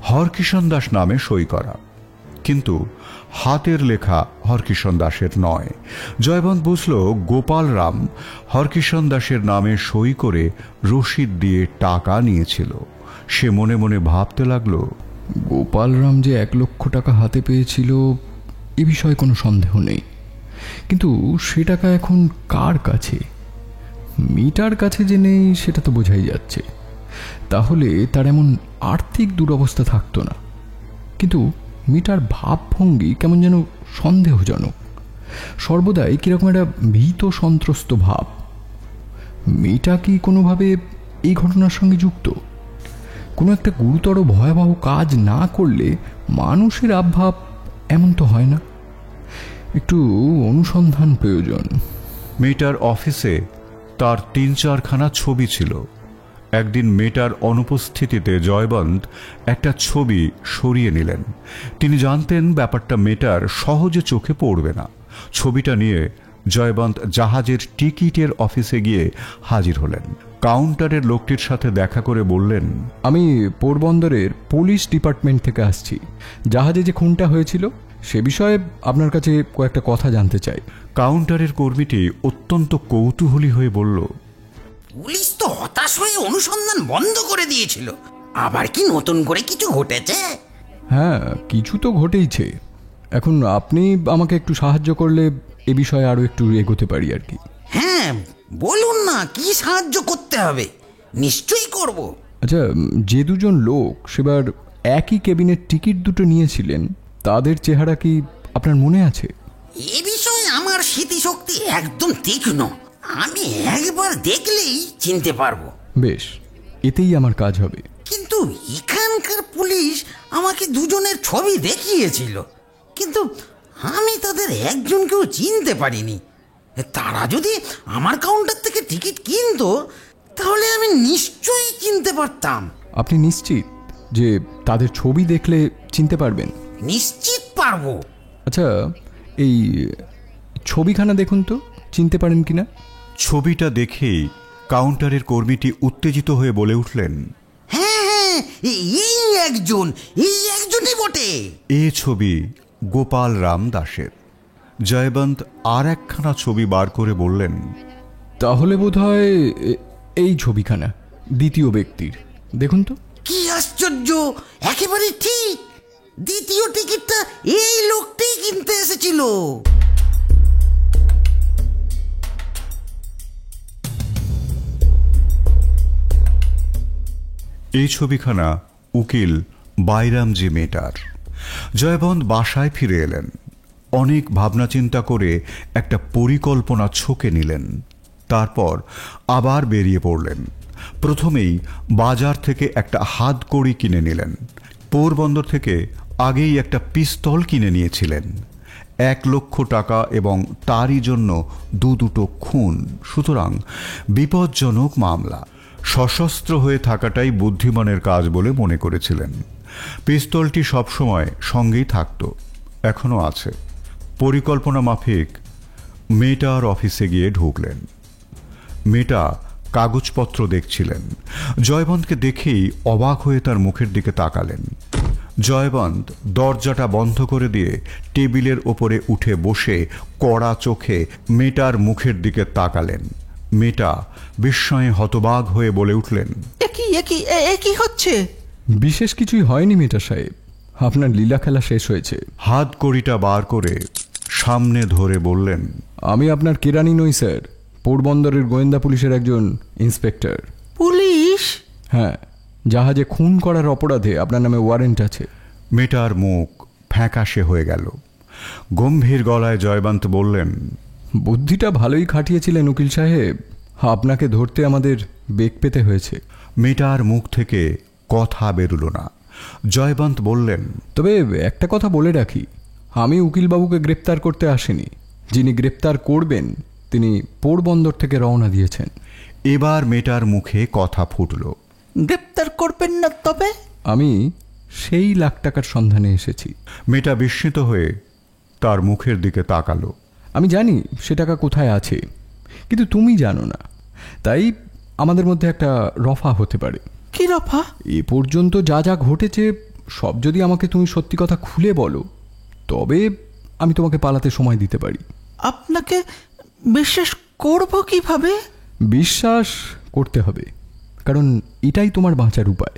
হরকিষণ দাস নামে সই করা, কিন্তু হাতের লেখা হরকিষণ দাসের নয়। জয়বন্ত বুঝল গোপাল রাম হরকিষণ দাসের নামে সই করে রসিদ দিয়ে টাকা নিয়েছিল। সে মনে মনে ভাবতে লাগল, গোপাল রাম যে 1 লক্ষ টাকা হাতে পেয়েছিল এ বিষয়ে কোনো সন্দেহ নেই, কিন্তু সে টাকা এখন কার কাছে? মিটার কাছে যে নেই সেটা তো বোঝাই যাচ্ছে। তাহলে তার এমন আর্থিক দুরবস্থা থাকতো না, কিন্তু মিটার ভাবভঙ্গি কেমন যেন সন্দেহজনক, সর্বদাই কিরকম একটা ভীত সন্ত্রস্ত ভাব। মিটা কি কোনোভাবে এই ঘটনার সঙ্গে যুক্ত? কোনো একটা গুরুতর ভয়াবহ কাজ না করলে মানুষের আভাব এমন তো হয় না। একটু অনুসন্ধান প্রয়োজন। মেটার অফিসে তার 3-4খানা ছবি ছিল। একদিন মেটার অনুপস্থিতিতে জয়বন্ত একটা ছবি সরিয়ে নিলেন। তিনি জানতেন ব্যাপারটা মেটার সহজে চোখে পড়বে না। ছবিটা নিয়ে জয়বন্ত জাহাজের টিকিটের অফিসে গিয়ে হাজির হলেন। কাউন্টারের লোকটির সাথে দেখা করে বললেন, আমি পোরবন্দরের পুলিশ ডিপার্টমেন্ট থেকে আসছি। জাহাজে যে খুনটা হয়েছিল সে বিষয়ে আপনার কাছে কয়েকটা কথা জানতে চাই। কাউন্টারের কর্মীটি অত্যন্ত কৌতূহলী হয়ে বলল, পুলিশ তো হতাশ হয়ে অনুসন্ধান বন্ধ করে দিয়েছিল, আবার কি নতুন করে কিছু ঘটেছে? হ্যাঁ, কিছু তো ঘটেইছে। এখন আপনি আমাকে একটু সাহায্য করলে এ বিষয়ে আরো একটু এগোতে পারি আর কি। হ্যাঁ, বলুন না, কি সাহায্য করতে হবে? নিশ্চয়ই করব। আচ্ছা, যে দুজন লোক সেবার একই কেবিনের টিকিট দুটো নিয়েছিলেন, তাদের চেহারা কি আপনার মনে আছে? এ বিষয়ে আমার স্মৃতিশক্তি একদম তীক্ষ্ণ, আমি একবার দেখলেই চিনতে পারবো। বেশ, এতেই আমার কাজ হবে। কিন্তু এখানকার পুলিশ আমাকে দুজনের ছবি দেখিয়েছিল, কিন্তু আমি তাদের একজনকেও চিনতে পারিনি। তারা যদি আমার কাউন্টার থেকে টিকিট কিনতো তাহলে আমি নিশ্চয়ই চিনতে পারতাম। আপনি নিশ্চিত যে তাদের ছবি দেখলে চিনতে পারবেন? নিশ্চিত পারবো। আচ্ছা, এই ছবিখানা দেখুন তো, চিনতে পারেন কিনা। ছবিটা দেখেই কাউন্টারের কর্মীটি উত্তেজিত হয়ে বলে উঠলেন, হ্যাঁ হ্যাঁ, এই একজনই বটে। এ ছবি গোপাল রাম দাসের। জয়বন্ত আর একখানা ছবি বার করে বললেন, তাহলে বোধহয় এই ছবিখানা দ্বিতীয় ব্যক্তির। দেখুন তো। কি আশ্চর্য, একেবারে ঠিক। দ্বিতীয় টিকিটটা এই লোকটাই কিনতে এসেছিল। এই ছবিখানা উকিল বাইরামজি মেটার। জয়বন্ত বাসায় ফিরে এলেন। অনেক ভাবনা চিন্তা করে একটা পরিকল্পনা ছকে নিলেন। তারপর আবার বেরিয়ে পড়লেন। প্রথমেই বাজার থেকে একটা হাতকড়ি কিনে নিলেন। পোরবন্দর থেকে আগেই একটা পিস্তল কিনে নিয়েছিলেন। 1 লক্ষ টাকা এবং তারই জন্য দুটো খুন, সুতরাং বিপজ্জনক মামলা। সশস্ত্র হয়ে থাকাটাই বুদ্ধিমানের কাজ বলে মনে করেছিলেন। পিস্তলটি সবসময় সঙ্গেই থাকত, এখনো আছে। পরিকল্পনা মাফিক মেটার অফিসে গিয়ে ঢুকলেন। মেটা কাগজপত্র দেখছিলেন। জয়বন্তকে দেখেই অবাক হয়ে তার মুখের দিকে তাকালেন। জয়বন্ত দরজাটা বন্ধ করে দিয়ে টেবিলের ওপরে উঠে বসে কড়া চোখে মেটার মুখের দিকে তাকালেন। মেটা বিস্ময়ে হতবাক হয়ে বলে উঠলেন, কি হচ্ছে? বিশেষ কিছুই হয়নি মেটা সাহেব, আপনার লীলা খেলা শেষ হয়েছে। হাতকড়িটা বার করে সামনে ধরে বললেন, আমি আপনার কেরানি নই স্যার, পোরবন্দরের গোয়েন্দা পুলিশের একজন ইন্সপেক্টর। পুলিশ? হ্যাঁ, জাহাজে খুন করার অপরাধে আপনার নামে ওয়ারেন্ট আছে। মেটার মুখ ফ্যাকাশে হয়ে গেল। গম্ভীর গলায় জয়বন্ত বললেন, বুদ্ধিটা ভালোই খাটিয়েছিলেন উকিল সাহেব, আপনাকে ধরতে আমাদের বেগ পেতে হয়েছে। মেটার মুখ থেকে কথা বেরুল না। জয়বন্ত বললেন, তবে একটা কথা বলে রাখি, আমি উকিলবাবুকে গ্রেপ্তার করতে আসিনি। যিনি গ্রেপ্তার করবেন তিনি পোরবন্দর থেকে রওনা দিয়েছেন। এবার মেটার মুখে কথা ফুটল। গ্রেপ্তার করবেন না তবে? আমি সেই লাখ টাকার সন্ধানে এসেছি। মেটা বিস্মিত হয়ে তার মুখের দিকে তাকালো। আমি জানি সে টাকা কোথায় আছে, কিন্তু তুমি জানো না। তাই আমাদের মধ্যে একটা রফা হতে পারে। কি রফা? এ পর্যন্ত যা যা ঘটেছে সব যদি আমাকে তুমি সত্যি কথা খুলে বলো, তবে আমি তোমাকে পালাতে সময় দিতে পারি। আপনাকে বিশ্বাস করব কিভাবে? বিশ্বাস করতে হবে, কারণ এটাই তোমার বাঁচার উপায়।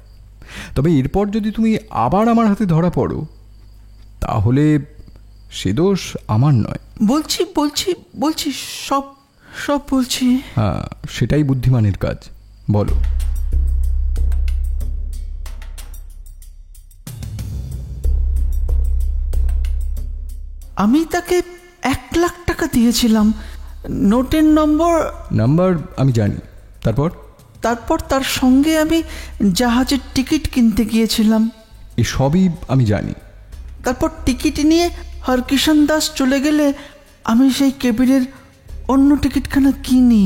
তবে এরপর যদি তুমি আবার আমার হাতে ধরা পড়ো, তাহলে সে দোষ আমার নয়। বলছি সব বলছি। হ্যাঁ, সেটাই বুদ্ধিমানের কাজ। বলো। আমি তাকে 1 লাখ টাকা দিয়েছিলাম। নোটের নাম্বার আমি জানি। তারপর তার সঙ্গে আমি জাহাজের টিকিট কিনতে গিয়েছিলাম। এসবই আমি জানি। তারপর টিকিট নিয়ে হরকিষাণ দাস চলে গেলে আমি সেই কেবিনের অন্য টিকিটখানা কিনি।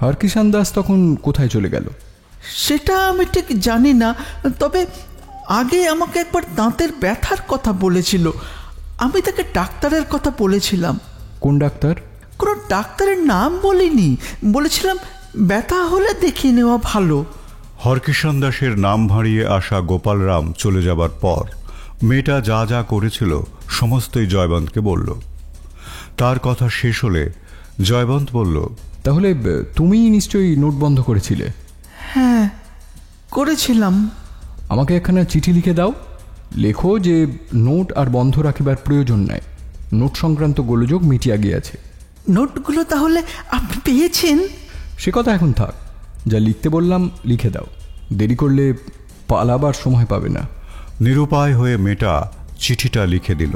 হরকিষাণ দাস তখন কোথায় চলে গেল? সেটা আমি ঠিক জানি না, তবে আগে আমাকে একবার দাঁতের ব্যথার কথা বলেছিল। আমি তাকে ডাক্তারের কথা বলেছিলাম। কোন ডাক্তার? কোনো ডাক্তারের নাম বলিনি, বলেছিলাম ব্যথা হলে দেখিয়ে নেওয়া ভালো। হরকিষাণ দাসের নাম ভাঁড়িয়ে আসা গোপালরাম চলে যাবার পর মেয়েটা যা যা করেছিল সমস্তই জয়বন্তকে বলল। তার কথা শেষ হলে জয়বন্ত বলল, তাহলে তুমিই নিশ্চয়ই নোট বন্ধ করেছিলে? হ্যাঁ, করেছিলাম। আমাকে একখানা চিঠি লিখে দাও। লেখো যে নোট আর বন্ধ রাখিবার প্রয়োজন নাই, নোট সংক্রান্ত গোলযোগ মিটিয়া গিয়াছে। নোটগুলো তাহলে আপনি পেয়েছেন? সে কথা এখন থাক, যা লিখতে বললাম লিখে দাও। দেরি করলে পালাবার সময় পাবে না। নিরুপায় হয়ে মেয়েটা চিঠিটা লিখে দিল।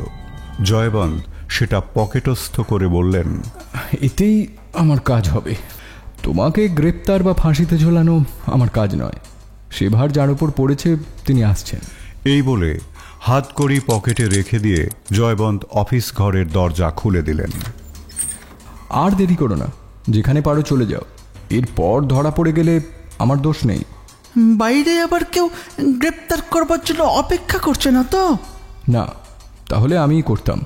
জয়বন্ত সেটা পকেটস্থ করে বললেন, এতেই আমার কাজ হবে। তোমাকে গ্রেপ্তার বা ফাঁসিতে ঝোলানো আমার কাজ নয়। সে ভার যার উপর পড়েছে তিনি আসছেন। এই বলে হাতকড়ি পকেটে রেখে দিয়ে জয়বন্ত অফিস ঘরের দরজা খুলে দিলেন। আর দেরি করো না, যেখানে পারো চলে যাও। এরপর ধরা পড়ে গেলে আমার দোষ নেই। বাইরে আবার কেউ গ্রেপ্তার করবার জন্য অপেক্ষা করছে না তো? না, তাহলে আমিই করতাম।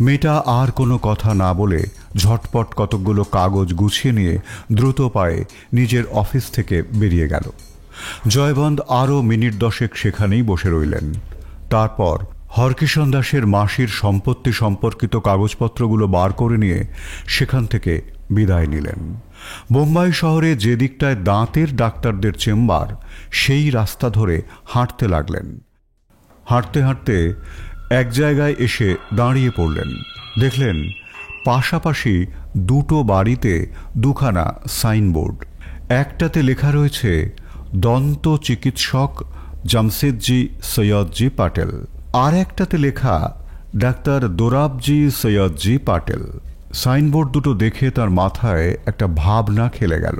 মেয়েটা আর কোনো কথা না বলে ঝটপট কতকগুলো কাগজ গুছিয়ে নিয়ে দ্রুত পায়ে নিজের অফিস থেকে বেরিয়ে গেল। জয়বন্ত আরও মিনিট 10 সেখানেই বসে রইলেন। তারপর হরকিষাণ দাসের মাসির সম্পত্তি সম্পর্কিত কাগজপত্রগুলো বার করে নিয়ে সেখান থেকে বিদায় নিলেন। বোম্বাই শহরে যে দিকটায় দাঁতের ডাক্তারদের চেম্বার, সেই রাস্তা ধরে হাঁটতে লাগলেন। হাঁটতে হাঁটতে এক জায়গায় এসে দাঁড়িয়ে পড়লেন। দেখলেন পাশাপাশি দুটো বাড়িতে দুখানা সাইনবোর্ড। একটাতে লেখা রয়েছে দন্ত চিকিৎসক জামশেদজি সৈয়দজি পাটেল, আর একটাতে লেখা ডাক্তার দোরাবজি সৈয়দজি পাটেল। সাইনবোর্ড দুটো দেখে তার মাথায় একটা ভাবনা খেলে গেল।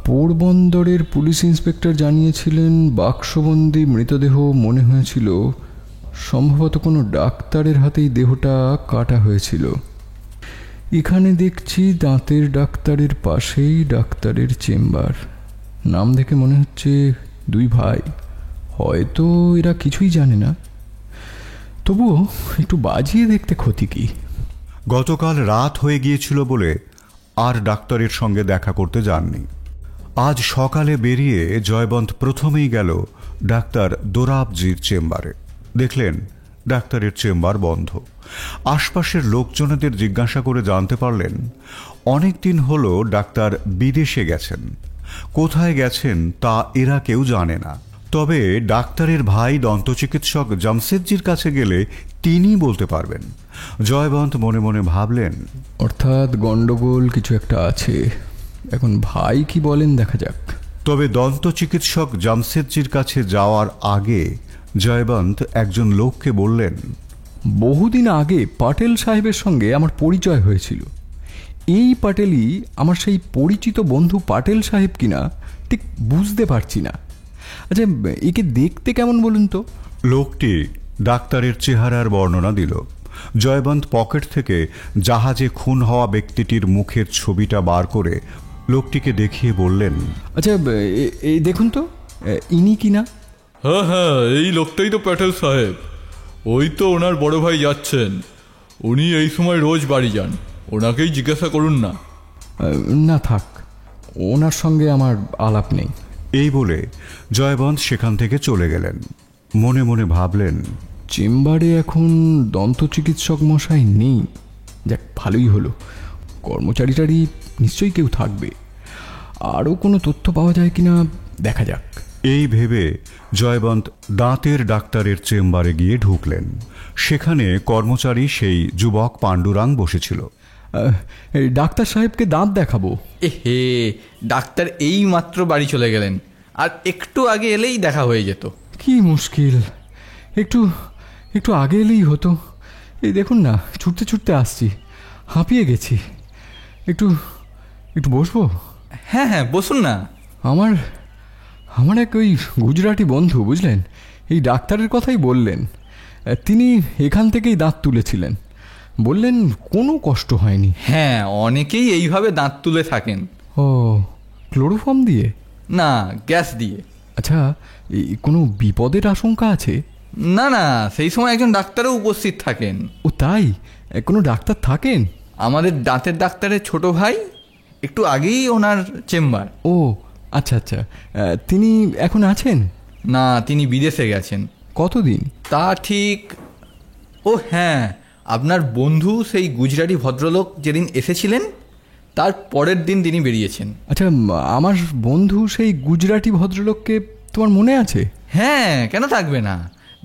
পোরবন্দরের পুলিশ ইন্সপেক্টর জানিয়েছিলেন বাক্সবন্দি মৃতদেহ মনে হয়েছিল সম্ভবত কোনো ডাক্তারের হাতেই দেহটা কাটা হয়েছিল। এখানে দেখছি দাঁতের ডাক্তারের পাশেই ডাক্তারের চেম্বার। নাম দেখে মনে হচ্ছে দুই ভাই, হয়তো এরা কিছুই জানে না, তবুও একটু বাজিয়ে দেখতে ক্ষতি কি। গতকাল রাত হয়ে গিয়েছিল বলে আর ডাক্তারের সঙ্গে দেখা করতে যাননি। আজ সকালে বেরিয়ে জয়বন্ত প্রথমেই গেল ডাক্তার দোরাবজির চেম্বারে। দেখলেন ডাক্তারের চেম্বার বন্ধ। আশপাশের লোকজনেদের জিজ্ঞাসা করে জানতে পারলেন অনেক দিন হলো ডাক্তার বিদেশে গেছেন। কোথায় গেছেন তা এরা কেউ জানে না। তবে ডাক্তারের ভাই দন্তচিকিৎসক জামশেদজির কাছে গেলে তিনি বলতে পারবেন। জয়বন্ত মনে মনে ভাবলেন, অর্থাৎ গন্ডগোল কিছু একটা আছে। এখন ভাই কি বলেন দেখা যাক। তবে দন্ত চিকিৎসক জামশেদজির কাছে যাওয়ার আগে জয়বন্ত একজন লোককে বললেন, বহুদিন আগে পাটেল সাহেবের সঙ্গে আমার পরিচয় হয়েছিল। এই পাটেলই আমার সেই পরিচিত বন্ধু পাটেল সাহেব কিনা ঠিক বুঝতে পারছি না। আচ্ছা, একে দেখতে কেমন বলুন তো? লোকটি ডাক্তারের চেহারার বর্ণনা দিল। জয়বন্ত পকেট থেকে জাহাজে খুন হওয়া ব্যক্তিটির মুখের ছবিটা বার করে লোকটিকে দেখিয়ে বললেন, আচ্ছা, এই দেখুন তো, ইনি কিনা? হ্যাঁ হ্যাঁ, এই লোকটাই তো প্যাটেল সাহেব। ওই তো ওনার বড় ভাই যাচ্ছেন। উনি এই সময় রোজ বাড়ি যান, ওনাকেই জিজ্ঞাসা করুন না। না থাক, ওনার সঙ্গে আমার আলাপ নেই। এই বলে জয়বন্ত সেখান থেকে চলে গেলেন। মনে মনে ভাবলেন, চেম্বারে এখন দন্ত চিকিৎসক মশাই নেই। যাক, ভালোই হলো। কর্মচারীটারই নিশ্চয়ই কেউ থাকবে। আরও কোনো তথ্য পাওয়া যায় কিনা দেখা যাক। এই ভেবে জয়বন্ত দাঁতের ডাক্তারের চেম্বারে গিয়ে ঢুকলেন। সেখানে কর্মচারী সেই যুবক পাণ্ডুরাং বসেছিল। ডাক্তার সাহেবকে দাঁত দেখাবো। হে, ডাক্তার এই মাত্র বাড়ি চলে গেলেন, আর একটু আগে এলেই দেখা হয়ে যেত। কি মুশকিল, একটু একটু আগে এলেই হতো। এই দেখুন না, ছুটতে ছুটতে আসছি, হাঁপিয়ে গেছি। একটু একটু বসবো? হ্যাঁ হ্যাঁ, বসুন না। আমার এক ওই গুজরাটি বন্ধু, বুঝলেন, এই ডাক্তারের কথাই বললেন। তিনি এখান থেকেই দাঁত তুলেছিলেন। বললেন কোনো কষ্ট হয়নি। হ্যাঁ, অনেকেই এইভাবে দাঁত তুলে থাকেন। ও, ক্লোরোফর্ম দিয়ে? না, গ্যাস দিয়ে। আচ্ছা, কোনো বিপদের আশঙ্কা আছে? না না, সেই সময় একজন ডাক্তারও উপস্থিত থাকেন। ও তাই? কোনো ডাক্তার থাকেন? আমাদের দাঁতের ডাক্তারের ছোট ভাই, একটু আগেই ওনার চেম্বার। ও আচ্ছা আচ্ছা, তিনি এখন আছেন? না, তিনি বিদেশে গেছেন। কতদিন? তা ঠিক। ও হ্যাঁ, আপনার বন্ধু সেই গুজরাটি ভদ্রলোক যেদিন এসেছিলেন তার পরের দিন তিনি বেরিয়েছেন। আচ্ছা, আমার বন্ধু সেই গুজরাটি ভদ্রলোককে তোমার মনে আছে? হ্যাঁ, কেন থাকবে না?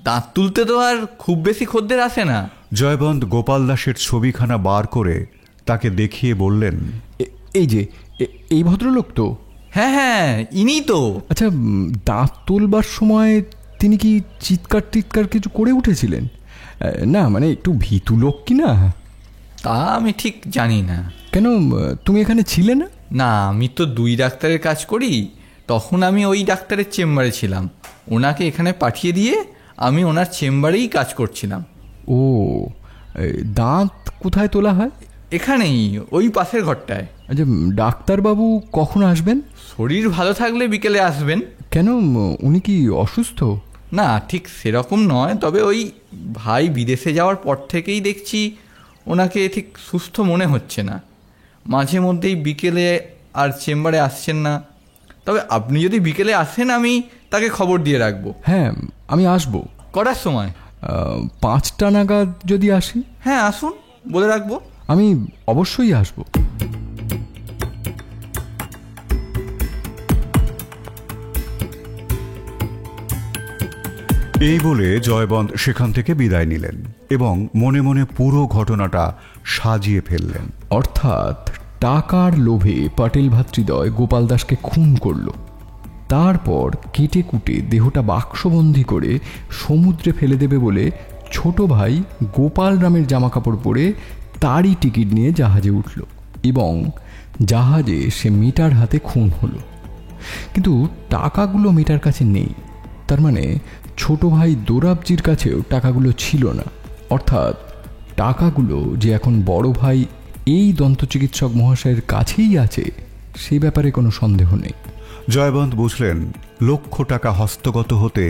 দাঁত তুলতে তো আর খুব বেশি খদ্দের আসে না। জয়বন্ত গোপাল দাসের ছবিখানা বার করে তাকে দেখিয়ে বললেন, এই যে এই ভদ্রলোক তো? হ্যাঁ হ্যাঁ, ইনিই তো। আচ্ছা, দাঁত তুলবার সময় তিনি কি চিৎকার টিৎকার কিছু করে উঠেছিলেন? না মানে একটু ভীতু লোক কি না? তা আমি ঠিক জানি না। কেন, তুমি এখানে ছিলে না? না, আমি তো দুই ডাক্তারের কাজ করি। তখন আমি ওই ডাক্তারের চেম্বারে ছিলাম। ওনাকে এখানে পাঠিয়ে দিয়ে আমি ওনার চেম্বারেই কাজ করছিলাম। ও, দাঁত কোথায় তোলা হয়? এখানেই, ওই পাশের ঘরটায়। আচ্ছা, ডাক্তারবাবু কখন আসবেন? শরীর ভালো থাকলে বিকেলে আসবেন। কেন, উনি কি অসুস্থ? না, ঠিক সেরকম নয়, তবে ওই ভাই বিদেশে যাওয়ার পর থেকেই দেখছি ওনাকে ঠিক সুস্থ মনে হচ্ছে না। মাঝে মধ্যেই বিকেলে আর চেম্বারে আসছেন না। তবে আপনি যদি বিকেলে আসেন আমি তাকে খবর দিয়ে রাখবো। হ্যাঁ, আমি আসবো। কটার সময়? 5টা নাগাদ যদি আসি? হ্যাঁ, আসুন, বলে রাখবো। আমি অবশ্যই আসবো। এই বলে জয়বন্ত সেখান থেকে বিদায় নিলেন এবং মনে মনে পুরো ঘটনাটা সাজিয়ে ফেললেন। অর্থাৎ টাকার লোভে পাটেল ভাতৃদ্বয় গোপাল দাসকে খুন করল। তারপর কেটে কুটে দেহটা বাক্সবন্দি করে সমুদ্রে ফেলে দেবে বলে ছোট ভাই গোপাল রামের জামাকাপড় পরে তারই টিকিট নিয়ে জাহাজে উঠল এবং জাহাজে সে মিটার হাতে খুন হলো। কিন্তু টাকাগুলো মিটার কাছে নেই, তার মানে ছোট ভাই দোরাবজির কাছেও টাকাগুলো ছিল না। অর্থাৎ টাকাগুলো যে এখন বড় ভাই এই দন্তচিকিৎসক মহাশয়ের কাছেই আছে সে ব্যাপারে কোনো সন্দেহ নেই। জয়বন্ত বুঝলেন লক্ষ টাকা হস্তগত হতে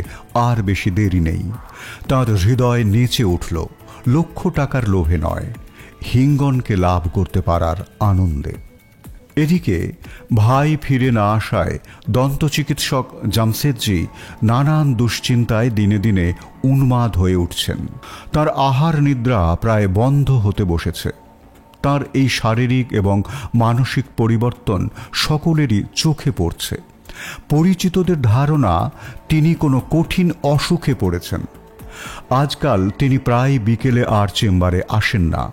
আর বেশি দেরি নেই। তাঁর হৃদয় নেচে উঠল লক্ষ টাকার লোভে নয়, হিঙ্গনকে লাভ করতে পারার আনন্দে। এদিকে ভাই ফিরে না আসায় দন্তচিকিৎসক জামশেদজি নানান দুশ্চিন্তায় দিনে দিনে উন্মাদ হয়ে উঠছেন। তার আহার নিদ্রা প্রায় বন্ধ হতে বসেছে। তার এই শারীরিক এবং মানসিক পরিবর্তন সকলেরই চোখে পড়ছে। পরিচিতদের ধারণা তিনি কোনো কঠিন অসুখে পড়েছেন। আজকাল তিনি প্রায় বিকেলে আর চেম্বারে আসেন না।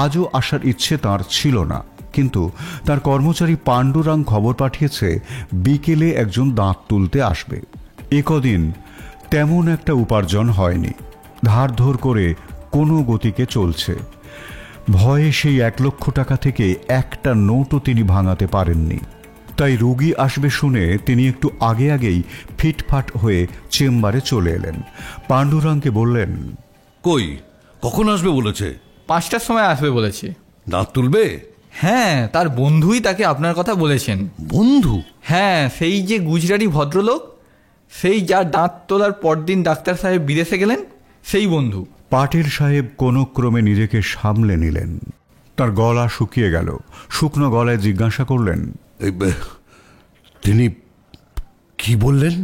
আজও আসার ইচ্ছে তার ছিল না, কিন্তু তার কর্মচারী পাণ্ডুরাং খবর পাঠিয়েছে বিকেলে একজন দাঁত তুলতে আসবে। একদিন তেমন একটা উপার্জন হয়নি, ধারধর করে কোনো গতিকে চলছে। ভয়ে সেই 1 লক্ষ টাকা থেকে একটা নোটও তিনি ভাঙাতে পারেননি। তাই রোগী আসবে শুনে তিনি একটু আগে আগেই ফিটফাট হয়ে চেম্বারে চলে এলেন। পাণ্ডুরাংকে বললেন, কই, কখন আসবে বলেছে? 5টার সময় আসবে বলেছে। দাঁত তুলবে? হ্যাঁ, তার বন্ধুই তাকে আপনার কথা বলেছেন। বন্ধু? হ্যাঁ, সেই যে গুজরাটি ভদ্রলোক, সেই যার দাঁত তোলার পরদিন ডাক্তার সাহেব বিদেশে গেলেন, সেই বন্ধু। পাটিল সাহেব কোনো ক্রমে নিজেকে সামলে নিলেন। তার গলা শুকিয়ে গেল। শুকনো গলায় জিজ্ঞাসা করলেন, তিনি কি বললেন?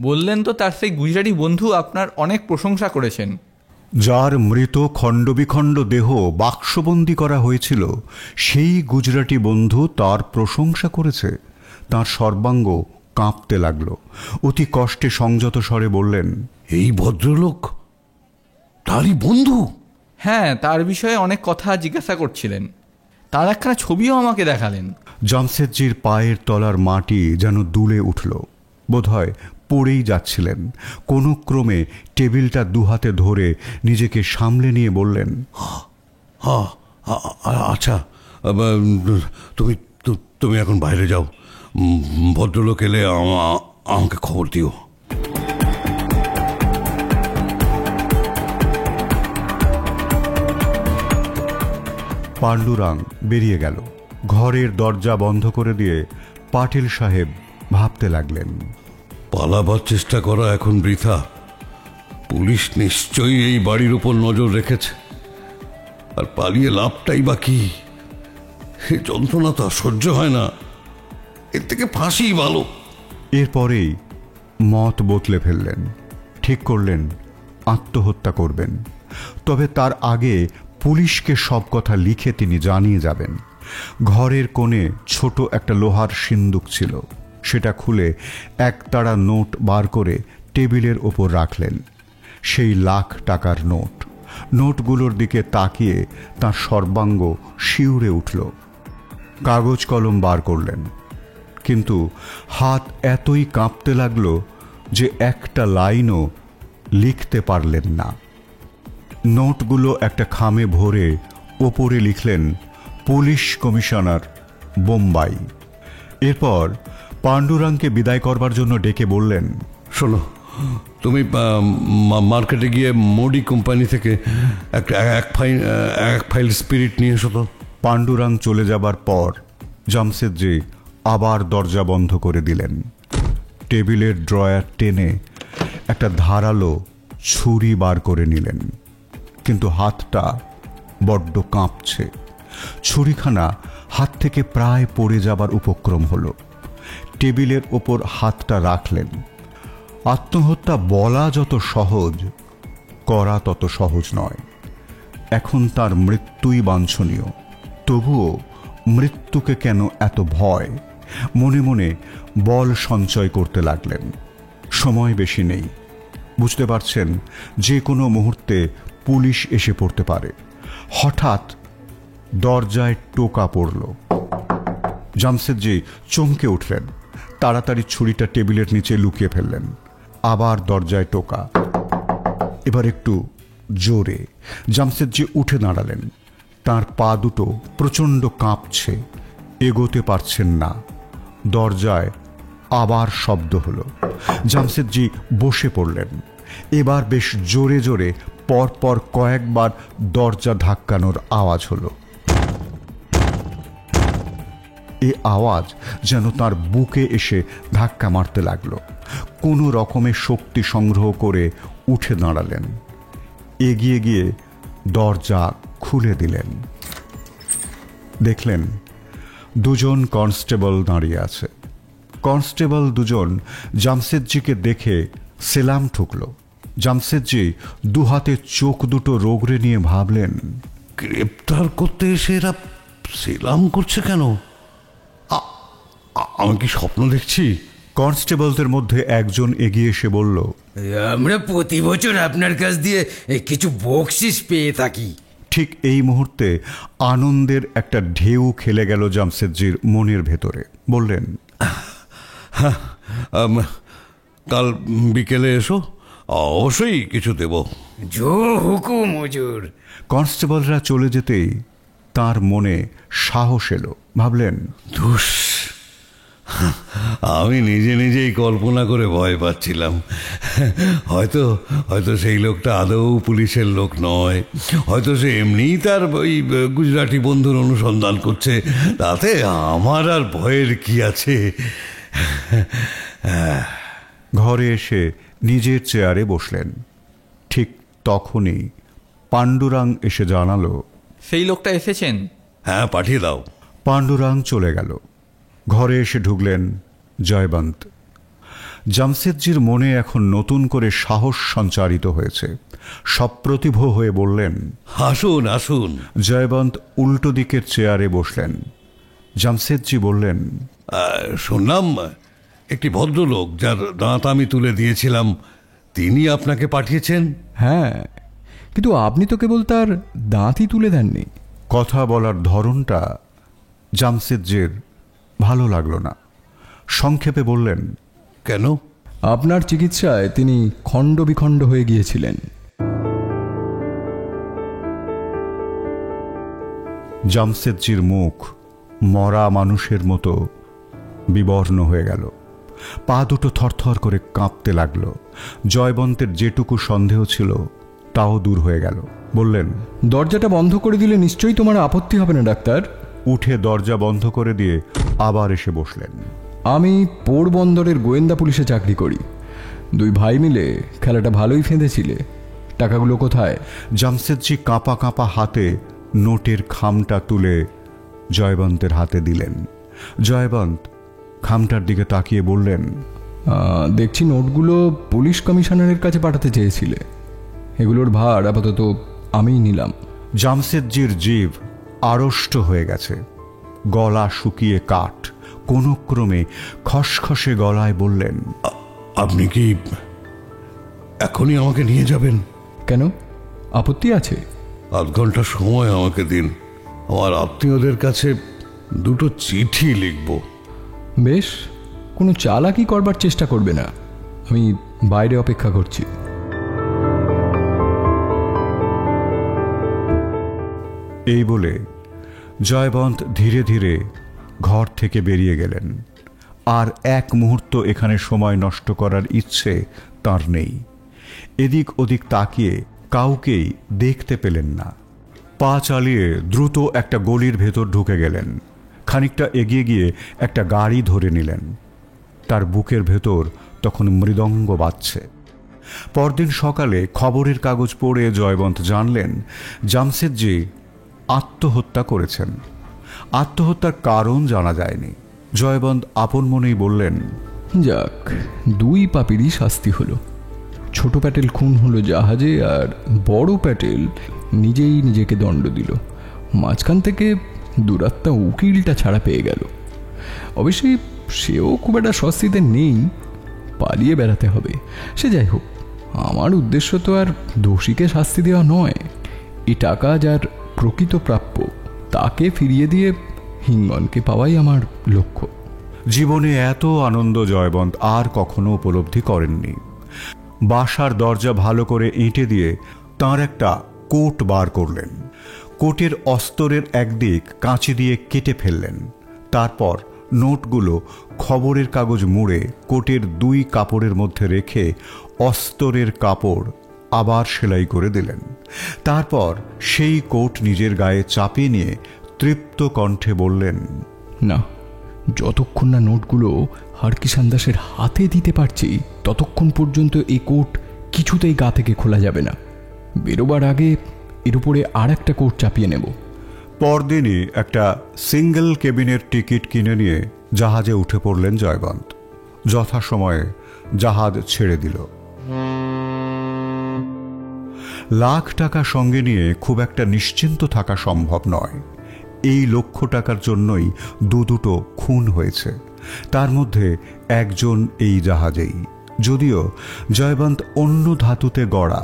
বললেন তো তার সেই গুজরাটি বন্ধু আপনার অনেক প্রশংসা করেছেন। যার মৃত খণ্ডবিখণ্ড দেহ বাক্সবন্দি করা হয়েছিল সেই গুজরাটি বন্ধু তার প্রশংসা করেছে। তার সর্বাঙ্গ কাঁপতে লাগল। অতি কষ্টে সংযত স্বরে বললেন, এই ভদ্রলোক তারই বন্ধু? হ্যাঁ, তার বিষয়ে অনেক কথা জিজ্ঞাসা করছিলেন। তার একখানা ছবিও আমাকে দেখালেন। জামশেদজির পায়ের তলার মাটি যেন দুলে উঠল। বোধহয় পড়েই যাচ্ছিলেন। কোনো ক্রমে টেবিলটা দুহাতে ধরে নিজেকে সামলে নিয়ে বললেন, আচ্ছা, তুমি তুমি এখন বাইরে যাও, ভদ্রলোক এলে আমাকে খবর দিও। পাণ্ডুরাং বেরিয়ে গেল। ঘরের দরজা বন্ধ করে দিয়ে পাটিল সাহেব ভাবতে লাগলেন, পালাবার চেষ্টা করা এখন বৃথা। পুলিশ নিশ্চয়ই এই বাড়ির উপর নজর রেখেছে, আর পালিয়ে লাভটাই বা কি? এই যন্ত্রণা তো সহ্য হয় না, এর থেকে ফাঁসি ভালো। এরপরেই মত বদলে ফেললেন। ঠিক করলেন আত্মহত্যা করবেন, তবে তার আগে পুলিশকে সব কথা লিখে তিনি জানিয়ে যাবেন। ঘরের কোণে ছোট একটা লোহার সিন্দুক ছিল, সেটা খুলে একতাড়া নোট বার করে টেবিলের ওপর রাখলেন। সেই লাখ টাকার নোট। নোটগুলোর দিকে তাকিয়ে তার সর্বাঙ্গ শিউরে উঠল। কাগজ কলম বার করলেন, কিন্তু হাত এতই কাঁপতে লাগল যে একটা লাইনও লিখতে পারলেন না। নোটগুলো একটা খামে ভরে ওপরে লিখলেন, পুলিশ কমিশনার, বোম্বাই। এরপর পাণ্ডুরাংকে বিদায় করবার জন্য ডেকে বললেন, শোনো, তুমি মার্কেটে গিয়ে মোডি কোম্পানি থেকে এক ফাইল স্পিরিট নিয়ে এসো তো। পাণ্ডুরাং চলে যাবার পর জামশেদজি আবার দরজা বন্ধ করে দিলেন। টেবিলের ড্রয়ার টেনে একটা ধারালো ছুরি বার করে নিলেন, কিন্তু হাতটা বড্ড কাঁপছে। ছুরিখানা হাত থেকে প্রায় পড়ে যাবার উপক্রম হলো। টেবিলের ওপর হাতটা রাখলেন। আত্মহত্যা বলা যত সহজ, করা তত সহজ নয়। এখন তার মৃত্যুই বাঞ্ছনীয়। তবুও মৃত্যুকে কেন এত ভয়? মনে মনে বল সঞ্চয় করতে লাগলেন। সময় বেশি নেই। বুঝতে পারছেন যে কোনো মুহূর্তে পুলিশ এসে পড়তে পারে। হঠাৎ দরজায় টোকা পড়ল। জামশেদজি চমকে উঠলেন। তাড়াতাড়ি ছুরিটা টেবিলের নিচে লুকিয়ে ফেললেন। আবার দরজায় টোকা, এবার একটু জোরে। জামশেদজি উঠে দাঁড়ালেন। তার পা দুটো প্রচণ্ড কাঁপছে, এগোতে পারছেন না। দরজায় আবার শব্দ হলো। জামশেদজি বসে পড়লেন। এবার বেশ জোরে জোরে পরপর কয়েকবার দরজা ধাক্কানোর আওয়াজ হলো। এ আওয়াজ যেন তার বুকে এসে ধাক্কা মারতে লাগলো। কোনো রকমের শক্তি সংগ্রহ করে উঠে দাঁড়ালেন। এগিয়ে গিয়ে দরজা খুলে দিলেন। দেখলেন দুজন কনস্টেবল দাঁড়িয়ে আছে। কনস্টেবল দুজন জামশেদজিকে দেখে সেলাম ঠুকল। জামশেদজি দুহাতে চোখ দুটো রোগড়ে নিয়ে ভাবলেন, গ্রেপ্তার করতে এসে এরা সেলাম করছে কেন? আমি কি স্বপ্ন দেখছি? কনস্টেবলদের মধ্যে একজন এগিয়ে এসে বলল, আমরা প্রতি বছর আপনার কাছ দিয়ে কিছু বকশিস পেয়ে থাকি। ঠিক এই মুহূর্তে আনন্দের একটা ঢেউ খেলে গেল জামশেদজির মনের ভেতরে। বললেন, কাল বিকেলে এসো, অবশ্যই কিছু দেব। জো হুকুম হুজুর। কনস্টেবলরা চলে যেতেই তার মনে সাহস এলো। ভাবলেন, ধুস, আমি নিজে নিজেই কল্পনা করে ভয় পাচ্ছিলাম। হয়তো হয়তো সেই লোকটা আদৌ পুলিশের লোক নয়, হয়তো সে এমনিই তার ওই গুজরাটি বন্ধুর অনুসন্ধান করছে। তাতে আমার আর ভয়ের কি আছে? ঘরে এসে নিজের চেয়ারে বসলেন। ঠিক তখনই পাণ্ডুরাং এসে জানালো, সেই লোকটা এসেছেন। হ্যাঁ, পাঠিয়ে দাও। পাণ্ডুরাং চলে গেল। ঘরে এসে ঢুকলেন জয়বন্ত। জামশেদজির মনে এখন নতুন করে সাহস সঞ্চারিত হয়েছে। সপ্রতিভ হয়ে বললেন, আসুন আসুন। জয়বন্ত উল্টো দিকের চেয়ারে বসলেন। জামশেদজি বললেন, শুনলাম একটি ভদ্রলোক যার দাঁত আমি তুলে দিয়েছিলাম, তিনি আপনাকে পাঠিয়েছেন। হ্যাঁ, কিন্তু আপনি তো কেবল তার দাঁতই তুলে দেননি। কথা বলার ধরনটা জামশেদজির ভালো লাগলো না। সংক্ষেপে বললেন, কেন? আপনার চিকিৎসায় তিনি খণ্ড বিখণ্ড হয়ে গিয়েছিলেন। জামশেদজির মুখ মরা মানুষের মতো বিবর্ণ হয়ে গেল। পা দুটো থরথর করে কাঁপতে লাগলো। জয়বন্তের যেটুকু সন্দেহ ছিল তাও দূর হয়ে গেল। বললেন, দরজাটা বন্ধ করে দিলে নিশ্চয়ই তোমার আপত্তি হবে না ডাক্তার। উঠে দরজা বন্ধ করে দিয়ে আবার এসে বসলেন। আমি পোরবন্দরের গোয়েন্দা পুলিশে চাকরি করি। দুই ভাই মিলে খেলাটা ভালোই ফেঁদেছিলে। টাকাগুলো কোথায়? জামশেদজি কাঁপা কাঁপা হাতে নোটের খামটা তুলে জয়বন্তের হাতে দিলেন। জয়বন্ত খামটার দিকে তাকিয়ে বললেন, দেখছি নোটগুলো পুলিশ কমিশনারের কাছে পাঠাতে চেয়েছিলে। এগুলোর ভার আপাতত আমিই নিলাম। জামশেদজির জিভ আড়ষ্ট হয়ে গেছে, গলা শুকিয়ে কাঠ। কোনো ক্রমে খসখসে গলায় বললেন, আপনি কি এখনই আমাকে নিয়ে যাবেন? কেন, আপত্তি আছে? আধ ঘন্টা সময় আমাকে দিন। আমার আত্মীয়দের কাছে দুটো চিঠি লিখব। বেশ, কোনো চালাকি করবার চেষ্টা করবে না। আমি বাইরে অপেক্ষা করছি। এই বলে জয়বন্ত ধীরে ধীরে ঘর থেকে বেরিয়ে গেলেন। আর এক মুহূর্ত এখানে সময় নষ্ট করার ইচ্ছে তার নেই। এদিক ওদিক তাকিয়ে কাউকেই দেখতে পেলেন না। পা চালিয়ে দ্রুত একটা গলির ভেতর ঢুকে গেলেন। খানিকটা এগিয়ে গিয়ে একটা গাড়ি ধরে নিলেন। তার বুকের ভেতর তখন মৃদঙ্গ বাজছে। পরদিন সকালে খবরের কাগজ পড়ে জয়বন্ত জানলেন জামশেদজি আত্মহত্যা করেছেন। আত্মহত্যার কারণ জানা যায়নি। জয়বন্ত আপন মনেই বললেন, যাক, দুই পাপীরই শাস্তি হলো। ছোট প্যাটেল খুন হলো জাহাজে, আর বড় প্যাটেল নিজেই নিজেকে দণ্ড দিল। মাঝখান থেকে দুরাত্মা উকিলটা ছাড়া পেয়ে গেল। অবশ্যই সেও খুব একটা স্বস্তিতে নেই, পালিয়ে বেড়াতে হবে। সে যাই হোক, আমার উদ্দেশ্য তো আর দোষীকে শাস্তি দেওয়া নয়। এই টাকা যার প্রকৃত প্রাপ্য তাকে ফিরিয়ে দিয়ে হিঙ্গনকে পাওয়াই আমার লক্ষ্য। জীবনে এত আনন্দ জয়বন্ত আর কখনো উপলব্ধি করেননি। বাসার দরজা ভালো করে এঁটে দিয়ে তাঁর একটা কোট বার করলেন। কোটের অস্তরের একদিক কাঁচি দিয়ে কেটে ফেললেন। তারপর নোটগুলো খবরের কাগজ মুড়ে কোটের 2 কাপড়ের মধ্যে রেখে অস্তরের কাপড় আবার সেলাই করে দিলেন। তারপর সেই কোট নিজের গায়ে চাপিয়ে নিয়ে তৃপ্ত কণ্ঠে বললেন, না, যতক্ষণ না নোটগুলো হারকিষাণ দাসের হাতে দিতে পারছি ততক্ষণ পর্যন্ত এই কোট কিছুতেই গা থেকে খোলা যাবে না। বেরোবার আগে এর উপরে আর একটা কোট চাপিয়ে নেব। পরদিনই একটা সিঙ্গেল কেবিনের টিকিট কিনে নিয়ে জাহাজে উঠে পড়লেন জয়বন্ত। যথাসময়ে জাহাজ ছেড়ে দিল। লাখ টাকা সঙ্গে নিয়ে খুব একটা নিশ্চিন্ত থাকা সম্ভব নয়। এই লক্ষ টাকার জন্যই দুটো খুন হয়েছে, তার মধ্যে একজন এই জাহাজেই। যদিও জয়বন্ত অন্য ধাতুতে গড়া,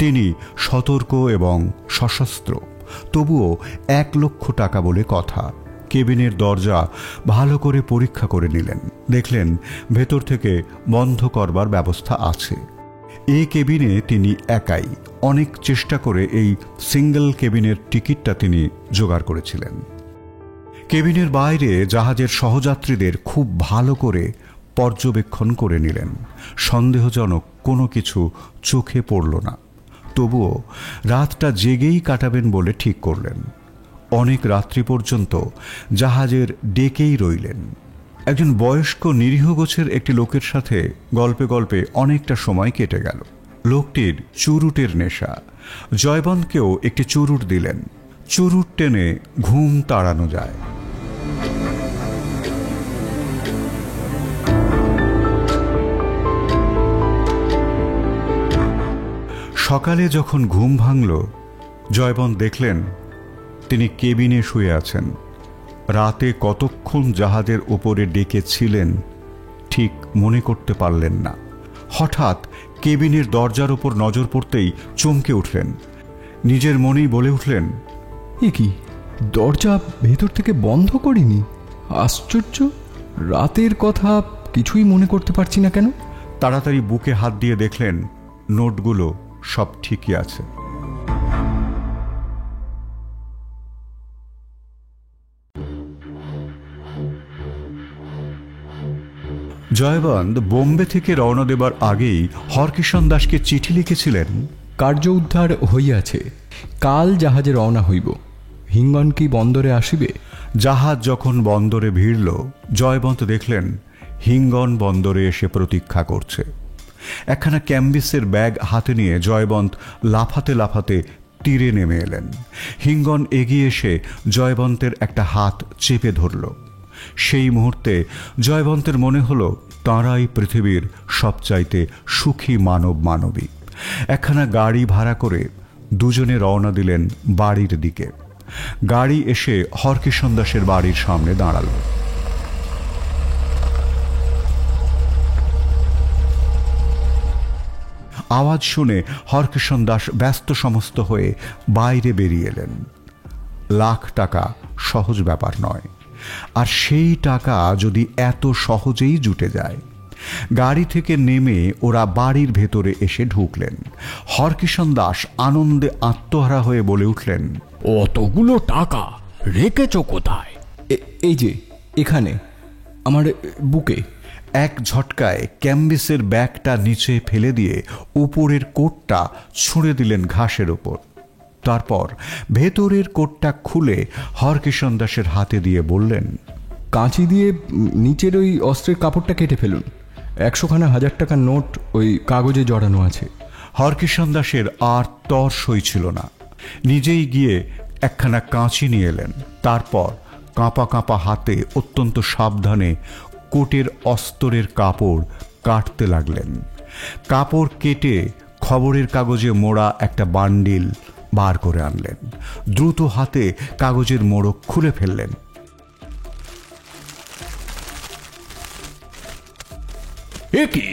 তিনি সতর্ক এবং সশস্ত্র, তবুও 1 লক্ষ টাকা বলে কথা। কেবিনের দরজা ভালো করে পরীক্ষা করে নিলেন। দেখলেন ভেতর থেকে বন্ধ করবার ব্যবস্থা আছে। এই কেবিনে তিনি একাই অনেক চেষ্টা করে এই সিঙ্গেল কেবিনের টিকিটটা তিনি জোগাড় করেছিলেন। কেবিনের বাইরে জাহাজের সহযাত্রীদের খুব ভালো করে পর্যবেক্ষণ করে নিলেন। সন্দেহজনক কোনো কিছু চোখে পড়ল না। তবুও রাতটা জেগেই কাটাবেন বলে ঠিক করলেন। অনেক রাত্রি পর্যন্ত জাহাজের ডেকেই রইলেন। একজন বয়স্ক নিরীহ গোছের একটি লোকের সাথে গল্পে গল্পে অনেকটা সময় কেটে গেল। লোকটির চুরুটের নেশা। জয়বন্তকেও একটি চুরুট দিলেন। চুরুট টেনে ঘুম তাড়ানো যায়। সকালে যখন ঘুম ভাঙল, জয়বন্ত দেখলেন তিনি কেবিনে শুয়ে আছেন। রাতে কতক্ষণ জাহাজের ওপরে ডেকে ছিলেন ঠিক মনে করতে পারলেন না। হঠাৎ কেবিনের দরজার ওপর নজর পড়তেই চমকে উঠলেন। নিজের মনেই বলে উঠলেন, এ কি, দরজা ভেতর থেকে বন্ধ করিনি? আশ্চর্য, রাতের কথা কিছুই মনে করতে পারছি না কেন? তাড়াতাড়ি বুকে হাত দিয়ে দেখলেন নোটগুলো সব ঠিকই আছে। জয়বন্ত বোম্বে থেকে রওনা দেবার আগেই হরকিষাণ দাসকে চিঠি লিখেছিলেন, কার্য উদ্ধার হইয়াছে, কাল জাহাজে রওনা হইব। হিঙ্গন কি বন্দরে আসিবে? জাহাজ যখন বন্দরে ভিড়ল, জয়বন্ত দেখলেন হিঙ্গন বন্দরে এসে প্রতীক্ষা করছে। একখানা ক্যাম্বিসের ব্যাগ হাতে নিয়ে জয়বন্ত লাফাতে লাফাতে তীরে নেমে এলেন। হিঙ্গন এগিয়ে এসে জয়বন্তের একটা হাত চেপে ধরল। সেই মুহূর্তে জয়বন্তের মনে হলো তাঁরাই পৃথিবীর সবচাইতে সুখী মানবী। একখানা গাড়ি ভাড়া করে দুজনে রওনা দিলেন বাড়ির দিকে। গাড়ি এসে হরকিষাণ দাসের বাড়ির সামনে দাঁড়াল। আওয়াজ শুনে হরকিষাণ দাস ব্যস্ত সমস্ত হয়ে বাইরে বেরিয়ে এলেন। লাখ টাকা সহজ ব্যাপার নয়, আর সেই টাকা যদি এত সহজেই জুটে যায়। গাড়ি থেকে নেমে ওরা বাড়ির ভেতরে এসে ঢুকলেন। হরকিষাণ দাস আনন্দে আত্মহারা হয়ে বলে উঠলেন, অতগুলো টাকা রেখেছ কোথায়? এই যে এখানে, আমার বুকে। এক ঝটকায় ক্যাম্বিসের ব্যাগটা নিচে ফেলে দিয়ে উপরের কোটটা ছুঁড়ে দিলেন ঘাসের ওপর। তারপর ভেতরের কোটটা খুলে হরকিষাণ দাসের হাতে দিয়ে বললেন, কাঁচি দিয়ে নিচের ওই অস্ত্রের কাপড়টা কেটে ফেলুন। 100খানা 1000 টাকার নোট ওই কাগজে জড়ানো আছে। হরকিষাণ দাসের আর তর সইছিল না। নিজেই গিয়ে একখানা কাঁচি নিয়ে এলেন। তারপর কাঁপা কাঁপা হাতে অত্যন্ত সাবধানে কোটের অস্তরের কাপড় কাটতে লাগলেন। কাপড় কেটে খবরের কাগজে মোড়া একটা বান্ডিল বার করে আনলেন। দ্রুত হাতে কাগজের মোড়ক খুলে ফেললেন। এ কি?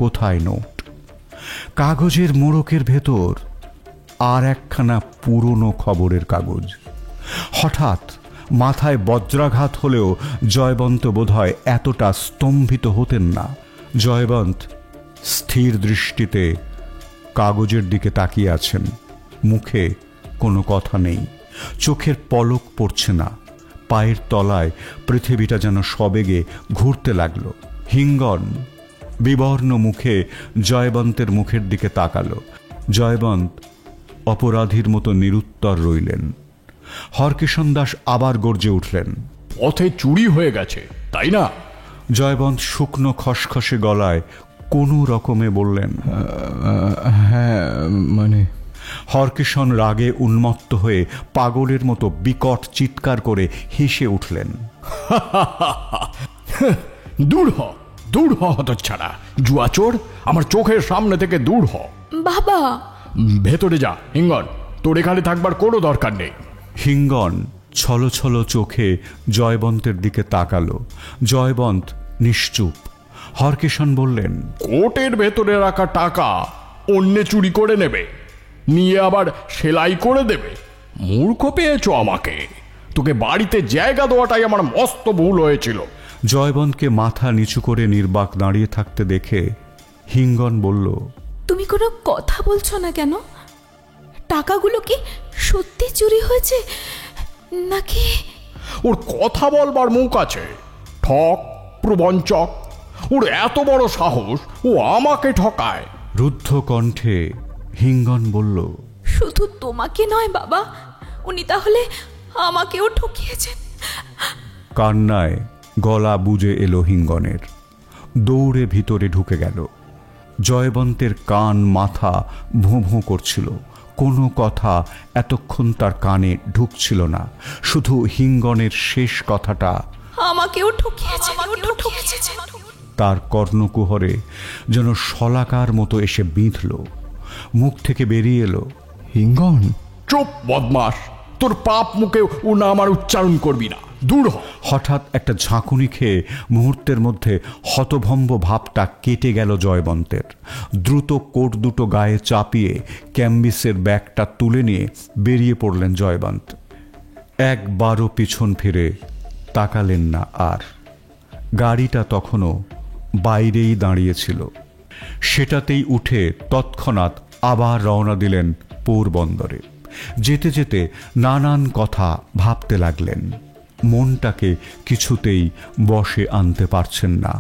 কোথায় নোট? কাগজের মোড়কের ভেতর আর একখানা পুরনো খবরের কাগজ। হঠাৎ মাথায় বজ্রাঘাত হলেও জয়বন্ত বোধহয় এতটা স্তম্ভিত হতেন না। জয়বন্ত স্থির দৃষ্টিতে কাগজের দিকে তাকিয়ে আছেন। মুখে কোনো কথা নেই, চোখের পলক পড়ছে না। পায়ের তলায় পৃথিবীটা যেন সবেগে ঘুরতে লাগল। হিঙ্গন বিবর্ণ মুখে জয়বন্তের মুখের দিকে তাকালো। জয়বন্ত অপরাধীর মতো নিরুত্তর রইলেন। হরকিষণ দাস আবার গর্জে উঠলেন, পথে চুরি হয়ে গেছে, তাই না? জয়বন্ত শুকনো খসখসে গলায় কোনো রকমে বললেন, হ্যাঁ, মানে। হরকিষণ রাগে উন্মত্ত হয়ে পাগলের মতো বিকট চিৎকার করে হেসে উঠলেন। দূর হ, দূর হ হতচ্ছাড়া, জুয়াচোর, আমার চোখের সামনে থেকে দূর হ। বাবা! ভেতরে যা হিঙ্গন, তোর এখানে থাকবার কোনো দরকার নেই। হিঙ্গন ছলো ছলো চোখে জয়বন্তের দিকে তাকালো। জয়বন্ত নিশ্চুপ। হরকিষণ বললেন, কোটের ভেতরে রাখা টাকা অন্যে চুরি করে নেবে, নিয়ে আবার সেলাই করে দেবে। মূর্খ পেয়েছো আমাকে, তোকে বাড়িতে জায়গা দেওয়াটাই আমার মস্ত ভুল হয়েছিল। জয়বন্তকে মাথা নিচু করে নির্বাক দাঁড়িয়ে থাকতে দেখে হিঙ্গন বলল, তুমি কোনো কথা বলছো না কেন? টাকাগুলো কি সত্যি চুরি হয়েছে নাকি? ওর কথা বলবার মুখ আছে, ঠক প্রবঞ্চক, ওর এত বড় সাহস, ও আমাকে ঠকায়। রুদ্ধ কণ্ঠে হিঙ্গন বলল, শুধু তোমাকে নয় বাবা, উনি তাহলে আমাকেও ঠকিয়েছেন। কান্নায় গলা বুজে এলো হিঙ্গনের। দৌড়ে ভিতরে ঢুকে গেল। জয়বন্তের কান মাথা ভোঁ ভোঁ করছিল। কোনো কথা এতক্ষণ তার কানে ঢুকছিল না, শুধু হিঙ্গনের শেষ কথাটা, আমাকেও ঠকিয়েছেন। তার কর্ণকুহরে যেন শলাকার মতো এসে বিঁধল। মুখ থেকে বেরিয়ে এলো, হিঙ্গন, চুপ বদমাস, তোর পাপ মুখে ও না আমার উচ্চারণ করবি না, দূর হ। হঠাৎ একটা ঝাঁকুনি খেয়ে মুহূর্তের মধ্যে হতভম্ব ভাবটা কেটে গেল জয়বন্তের। দ্রুত কোট দুটো গায়ে চাপিয়ে ক্যাম্বিসের ব্যাগটা তুলে নিয়ে বেরিয়ে পড়লেন জয়বন্ত। একবারও পিছন ফিরে তাকালেন না আর। গাড়িটা তখনও বাইরেই দাঁড়িয়েছিল। সেটাতেই উঠে তৎক্ষণাৎ আবার রওনা দিলেন পোরবন্দরে। যেতে যেতে নানান কথা ভাবতে লাগলেন। মনটাকে কিছুতেই বশে আনতে পারছেন না।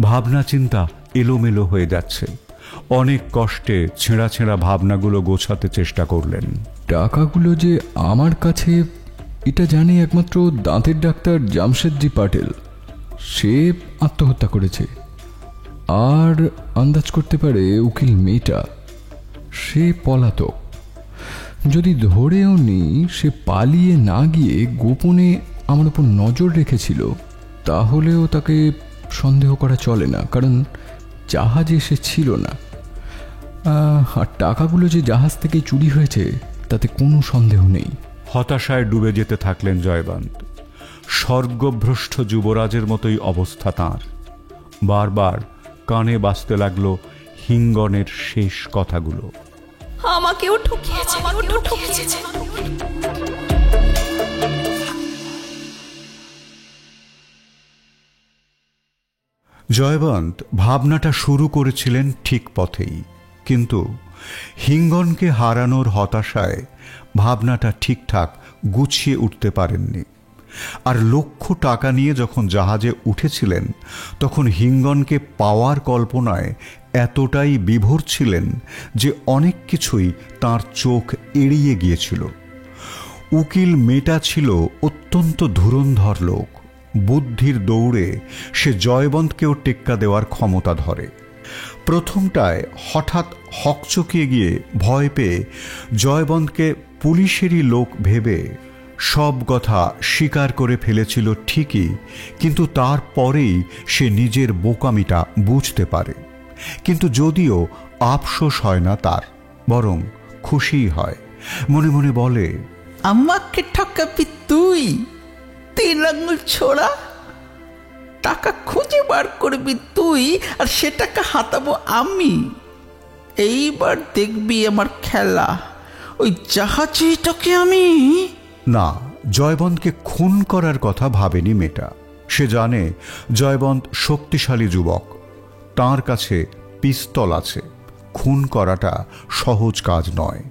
ভাবনা চিন্তা এলোমেলো হয়ে যাচ্ছে। অনেক কষ্টে ছেঁড়া ছেঁড়া ভাবনাগুলো গোছাতে চেষ্টা করলেন। টাকাগুলো যে আমার কাছে, এটা জানি একমাত্র দাঁতের ডাক্তার জামশেদজি পাটেল। সে আত্মহত্যা করেছে। আর আন্দাজ করতে পারে উকিল মেয়েটা, সে পলাতক। যদি ধরেও নি সে পালিয়ে না গিয়ে গোপনে আমার উপর নজর রেখেছিল, তাহলেও তাকে সন্দেহ করা চলে না, কারণ জাহাজে সে ছিল না। আর টাকাগুলো যে জাহাজ থেকে চুরি হয়েছে তাতে কোনো সন্দেহ নেই। হতাশায় ডুবে যেতে থাকলেন জয়বন্ত। স্বর্গভ্রষ্ট যুবরাজের মতোই অবস্থা তাঁর। বারবার কানে বাজতে লাগলো হিঙ্গনের শেষ কথাগুলো, আমাকেও ঠকিয়েছে। জয়বন্ত ভাবনাটা শুরু করেছিলেন ঠিক পথেই, কিন্তু হিঙ্গনকে হারানোর হতাশায় ভাবনাটা ঠিকঠাক গুছিয়ে উঠতে পারেননি। আর লক্ষ টাকা নিয়ে যখন জাহাজে উঠেছিলেন, তখন হিঙ্গনকে পাওয়ার কল্পনায় এতটাই বিভোর ছিলেন যে অনেক কিছুই তাঁর চোখ এড়িয়ে গিয়েছিল। উকিল মেটা ছিল অত্যন্ত ধুরন্ধর লোক। বুদ্ধির দৌড়ে সে জয়বন্তকেও টেক্কা দেওয়ার ক্ষমতা ধরে। প্রথমটায় হঠাৎ হকচকিয়ে গিয়ে ভয় পেয়ে জয়বন্তকে পুলিশেরই লোক ভেবে সব কথা স্বীকার করে ফেলেছিল ঠিকই, কিন্তু তারপরেই সে নিজের বোকামিটা বুঝতে পারে। কিন্তু যদিও আফসোস হয় না তার, বরং খুশিই হয়। মনে মনে বলে, আমাকে ঠকাবি তুই, 3 আঙুল ছোড়া। টাকা খুঁজে বার করবি তুই, আর সে টাকা হাতাবো আমি। এইবার দেখবি আমার খেলা। ওই জাহাজে তোকে আমি। না, জয়বন্তকে খুন করার কথা ভাবেনি মেয়েটা। সে জানে জয়বন্ত শক্তিশালী যুবক, তার কাছে পিস্তল আছে, খুন করাটা সহজ কাজ নয়।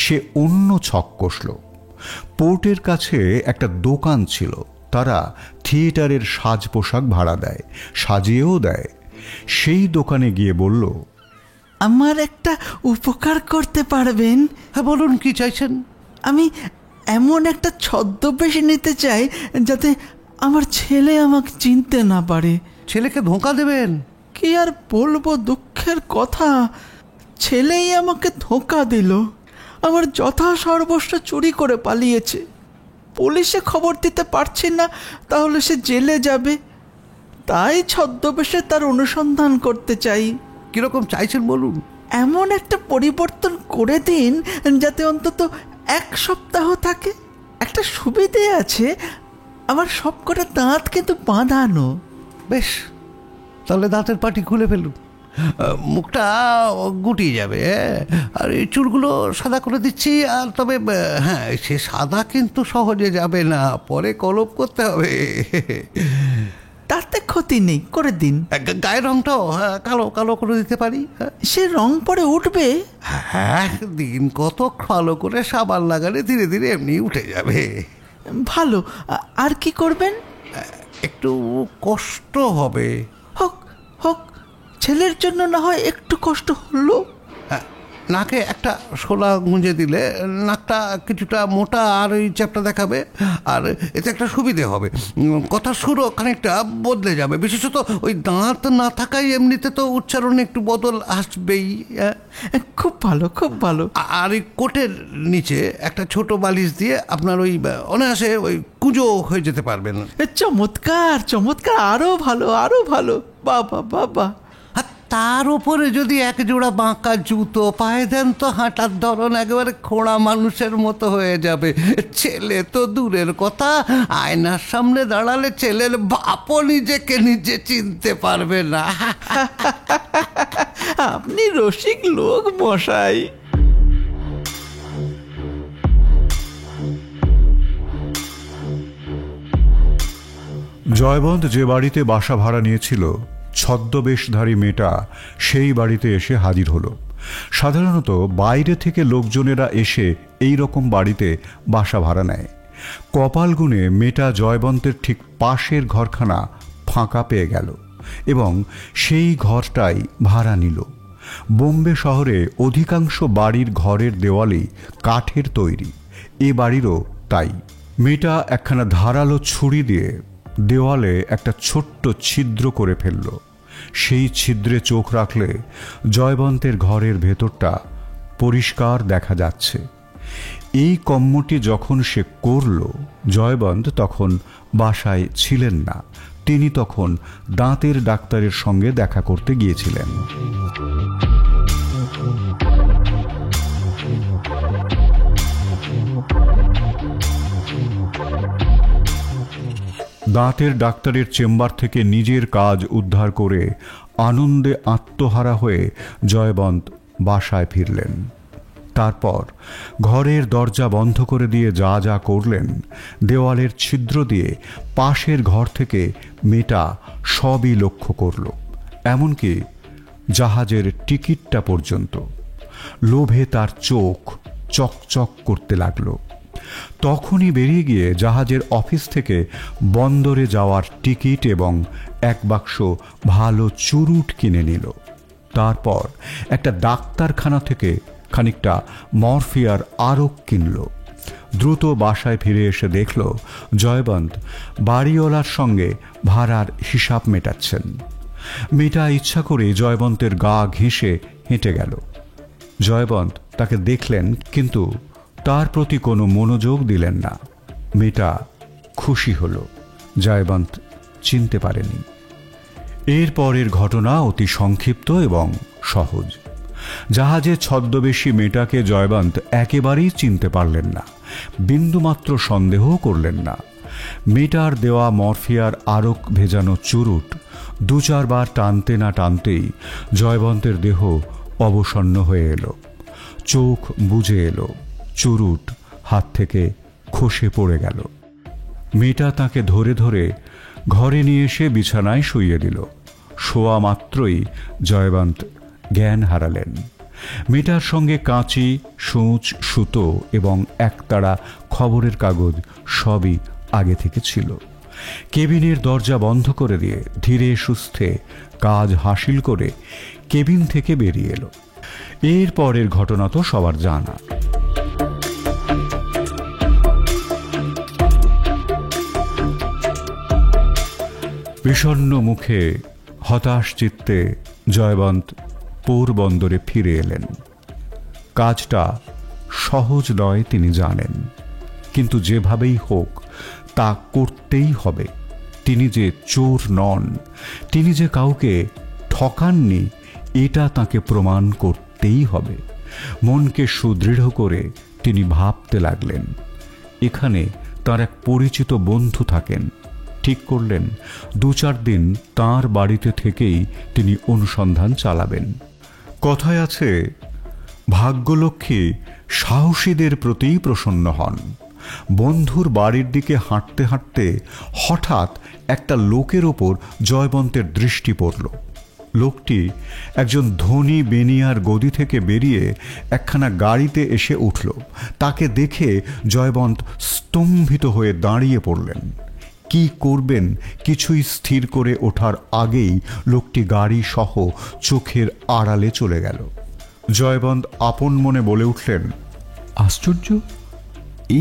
সে অন্য ছক কষল। পোর্টের কাছে একটা দোকান ছিল, তারা থিয়েটারের সাজ পোশাক ভাড়া দেয়, সাজিয়েও দেয়। সেই দোকানে গিয়ে বলল, আমার একটা উপকার করতে পারবেন? হ্যাঁ বলুন, কি চাইছেন? আমি এমন একটা ছদ্মবেশ নিতে চাই যাতে আমার ছেলে আমাকে চিনতে না পারে। ছেলেকে ধোঁকা দেবেন? কি আর বলবো, দুঃখের কথা, ছেলেই আমাকে ধোঁকা দিল। আমার যথা সর্বস্ব চুরি করে পালিয়েছে। পুলিশে খবর দিতে পারছি না, তাহলে সে জেলে যাবে। তাই ছদ্মবেশে তার অনুসন্ধান করতে চাই। কিরকম চাইছেন বলুন? এমন একটা পরিবর্তন করে দিন যাতে অন্তত 1 সপ্তাহ থাকে। একটা সুবিধে আছে, আমার সবকটা দাঁত কিন্তু বাঁধানো। বেশ, তাহলে দাঁতের পাটি খুলে ফেলুন, মুখটা গুটিয়ে যাবে, আর এই চুলগুলো সাদা করে দিচ্ছি। আর তবে হ্যাঁ, সে সাদা কিন্তু সহজে যাবে না, পরে কলপ করতে হবে। তাতে ক্ষতি নেই, করে দিন। গায়ের রংটাও কালো কালো করে দিতে পারি। সে রং পরে উঠবে? হ্যাঁ, দিন কত ভালো করে সাবান লাগালে ধীরে ধীরে এমনি উঠে যাবে। ভালো। আর কি করবেন? একটু কষ্ট হবে। হোক হোক, ছেলের জন্য না হয় একটু কষ্ট হলো। নাকে একটা শোলা গুঁজে দিলে নাকটা কিছুটা মোটা আর ওই চ্যাপটা দেখাবে, আর এতে একটা সুবিধে হবে, কথার সুরও খানিকটা বদলে যাবে। বিশেষত ওই দাঁত না থাকায় এমনিতে তো উচ্চারণে একটু বদল আসবেই। খুব ভালো, খুব ভালো। আর ওই কোটের নিচে একটা ছোট বালিশ দিয়ে আপনার ওই অনায়াসে ওই কুঁজো হয়ে যেতে পারবেন। চমৎকার চমৎকার, আরো ভালো, আরো ভালো। বাবা বাবা। তার উপরে যদি এক জোড়া বাঁকা জুতো পায়ে দেন তো হাঁটার ধরন একেবারে খোঁড়া মানুষের মতো হয়ে যাবে। ছেলে তো দূরের কথা, আয়নার সামনে দাঁড়ালে ছেলের বাপও নিজেকে নিজে চিনতে পারবে না। আপনি রসিক লোক মশাই। জয়বন্ত যে বাড়িতে বাসা ভাড়া নিয়েছিল, ছদ্মবেশধারী মেয়েটা সেই বাড়িতে এসে হাজির হলো। সাধারণত বাইরে থেকে লোকজনেরা এসে এই রকম বাড়িতে বাসা ভাড়া নেয়। কপাল গুণে মেয়েটা জয়বন্তের ঠিক পাশের ঘরখানা ফাঁকা পেয়ে গেল এবং সেই ঘরটাই ভাড়া নিল। বোম্বে শহরে অধিকাংশ বাড়ির ঘরের দেওয়ালই কাঠের তৈরি, এ বাড়িরও তাই। মেয়েটা একখানা ধারালো ছুরি দিয়ে দেওয়ালে একটা ছোট্ট ছিদ্র করে ফেলল। সেই ছিদ্রে চোখ রাখলে জয়বন্তের ঘরের ভেতরটা পরিষ্কার দেখা যাচ্ছে। এই কর্মটি যখন সে করল, জয়বন্ত তখন বাসায় ছিলেন না। তিনি তখন দাঁতের ডাক্তারের সঙ্গে দেখা করতে গিয়েছিলেন। দাঁতের ডাক্তারের চেম্বার থেকে নিজের কাজ উদ্ধার করে আনন্দে আত্মহারা হয়ে জয়বন্ত বাসায় ফিরলেন। তারপর ঘরের দরজা বন্ধ করে দিয়ে যা যা করলেন, দেওয়ালের ছিদ্র দিয়ে পাশের ঘর থেকে মেয়েটা সবই লক্ষ্য করল, এমনকি জাহাজের টিকিটটা পর্যন্ত। লোভে তার চোখ চকচক করতে লাগলো। তখনই বেরিয়ে গিয়ে জাহাজের অফিস থেকে বন্দরে যাওয়ার টিকিট এবং এক বাক্স ভালো চুরুট কিনে নিল। তারপর একটা ডাক্তারখানা থেকে খানিকটা মরফিয়ার আরক কিনল। দ্রুত বাসায় ফিরে এসে দেখল জয়বন্ত বাড়িওয়ালার সঙ্গে ভাড়ার হিসাব মেটাচ্ছেন। মেয়েটা ইচ্ছা করে জয়বন্তের গা ঘেঁষে হেঁটে গেল। জয়বন্ত তাকে দেখলেন, কিন্তু তার প্রতি কোনো মনোযোগ দিলেন না। মেয়েটা খুশি হল, জয়বন্ত চিনতে পারেনি। এরপরের ঘটনা অতি সংক্ষিপ্ত এবং সহজ। জাহাজে ছদ্মবেশী মেয়েটাকে জয়বন্ত একেবারেই চিনতে পারলেন না, বিন্দুমাত্র সন্দেহ করলেন না। মেয়েটার দেওয়া মরফিয়ার আরক ভেজানো চুরুট 2-4 বার টানতে না টানতেই জয়বন্তের দেহ অবসন্ন হয়ে এলো, চোখ বুজে এলো, চুরুট হাত থেকে খসে পড়ে গেল। মেয়েটা তাকে ধরে ধরে ঘরে নিয়ে এসে বিছানায় শুইয়ে দিল। শোয়া মাত্রই জয়বন্ত জ্ঞান হারালেন। মেয়েটার সঙ্গে কাঁচি, সূচ, সুতো এবং একতাড়া খবরের কাগজ সবই আগে থেকে ছিল। কেবিনের দরজা বন্ধ করে দিয়ে ধীরে সুস্থে কাজ হাসিল করে কেবিন থেকে বেরিয়ে এলো। এর পরের ঘটনা তো সবার জানা। বিষণ্ণ মুখে হতাশ চিত্তে জয়বন্ত পোরবন্দরে ফিরে এলেন। কাজটা সহজ নয় তিনি জানেন, কিন্তু যেভাবেই হোক তা করতেই হবে। তিনি যে চোর নন, তিনি যে কাউকে ঠকাননি, এটা তাকে প্রমাণ করতেই হবে। মনকে সুদৃঢ় করে তিনি ভাবতে লাগলেন। এখানে তার এক পরিচিত বন্ধু থাকেন। ঠিক করলেন 2-4 দিন তাঁর বাড়িতে থেকেই তিনি অনুসন্ধান চালাবেন। কথায় আছে, ভাগ্যলক্ষ্মী সাহসীদের প্রতিই প্রসন্ন হন। বন্ধুর বাড়ির দিকে হাঁটতে হাঁটতে হঠাৎ একটা লোকের ওপর জয়বন্তের দৃষ্টি পড়ল। লোকটি একজন ধনী বেনিয়ার গদি থেকে বেরিয়ে একখানা গাড়িতে এসে উঠল। তাকে দেখে জয়বন্ত স্তম্ভিত হয়ে দাঁড়িয়ে পড়লেন। কি করবেন কিছুই স্থির করে ওঠার আগেই লোকটি গাড়ি সহ চোখের আড়ালে চলে গেল। জয়বন্ত আপন মনে বলে উঠলেন, আশ্চর্য,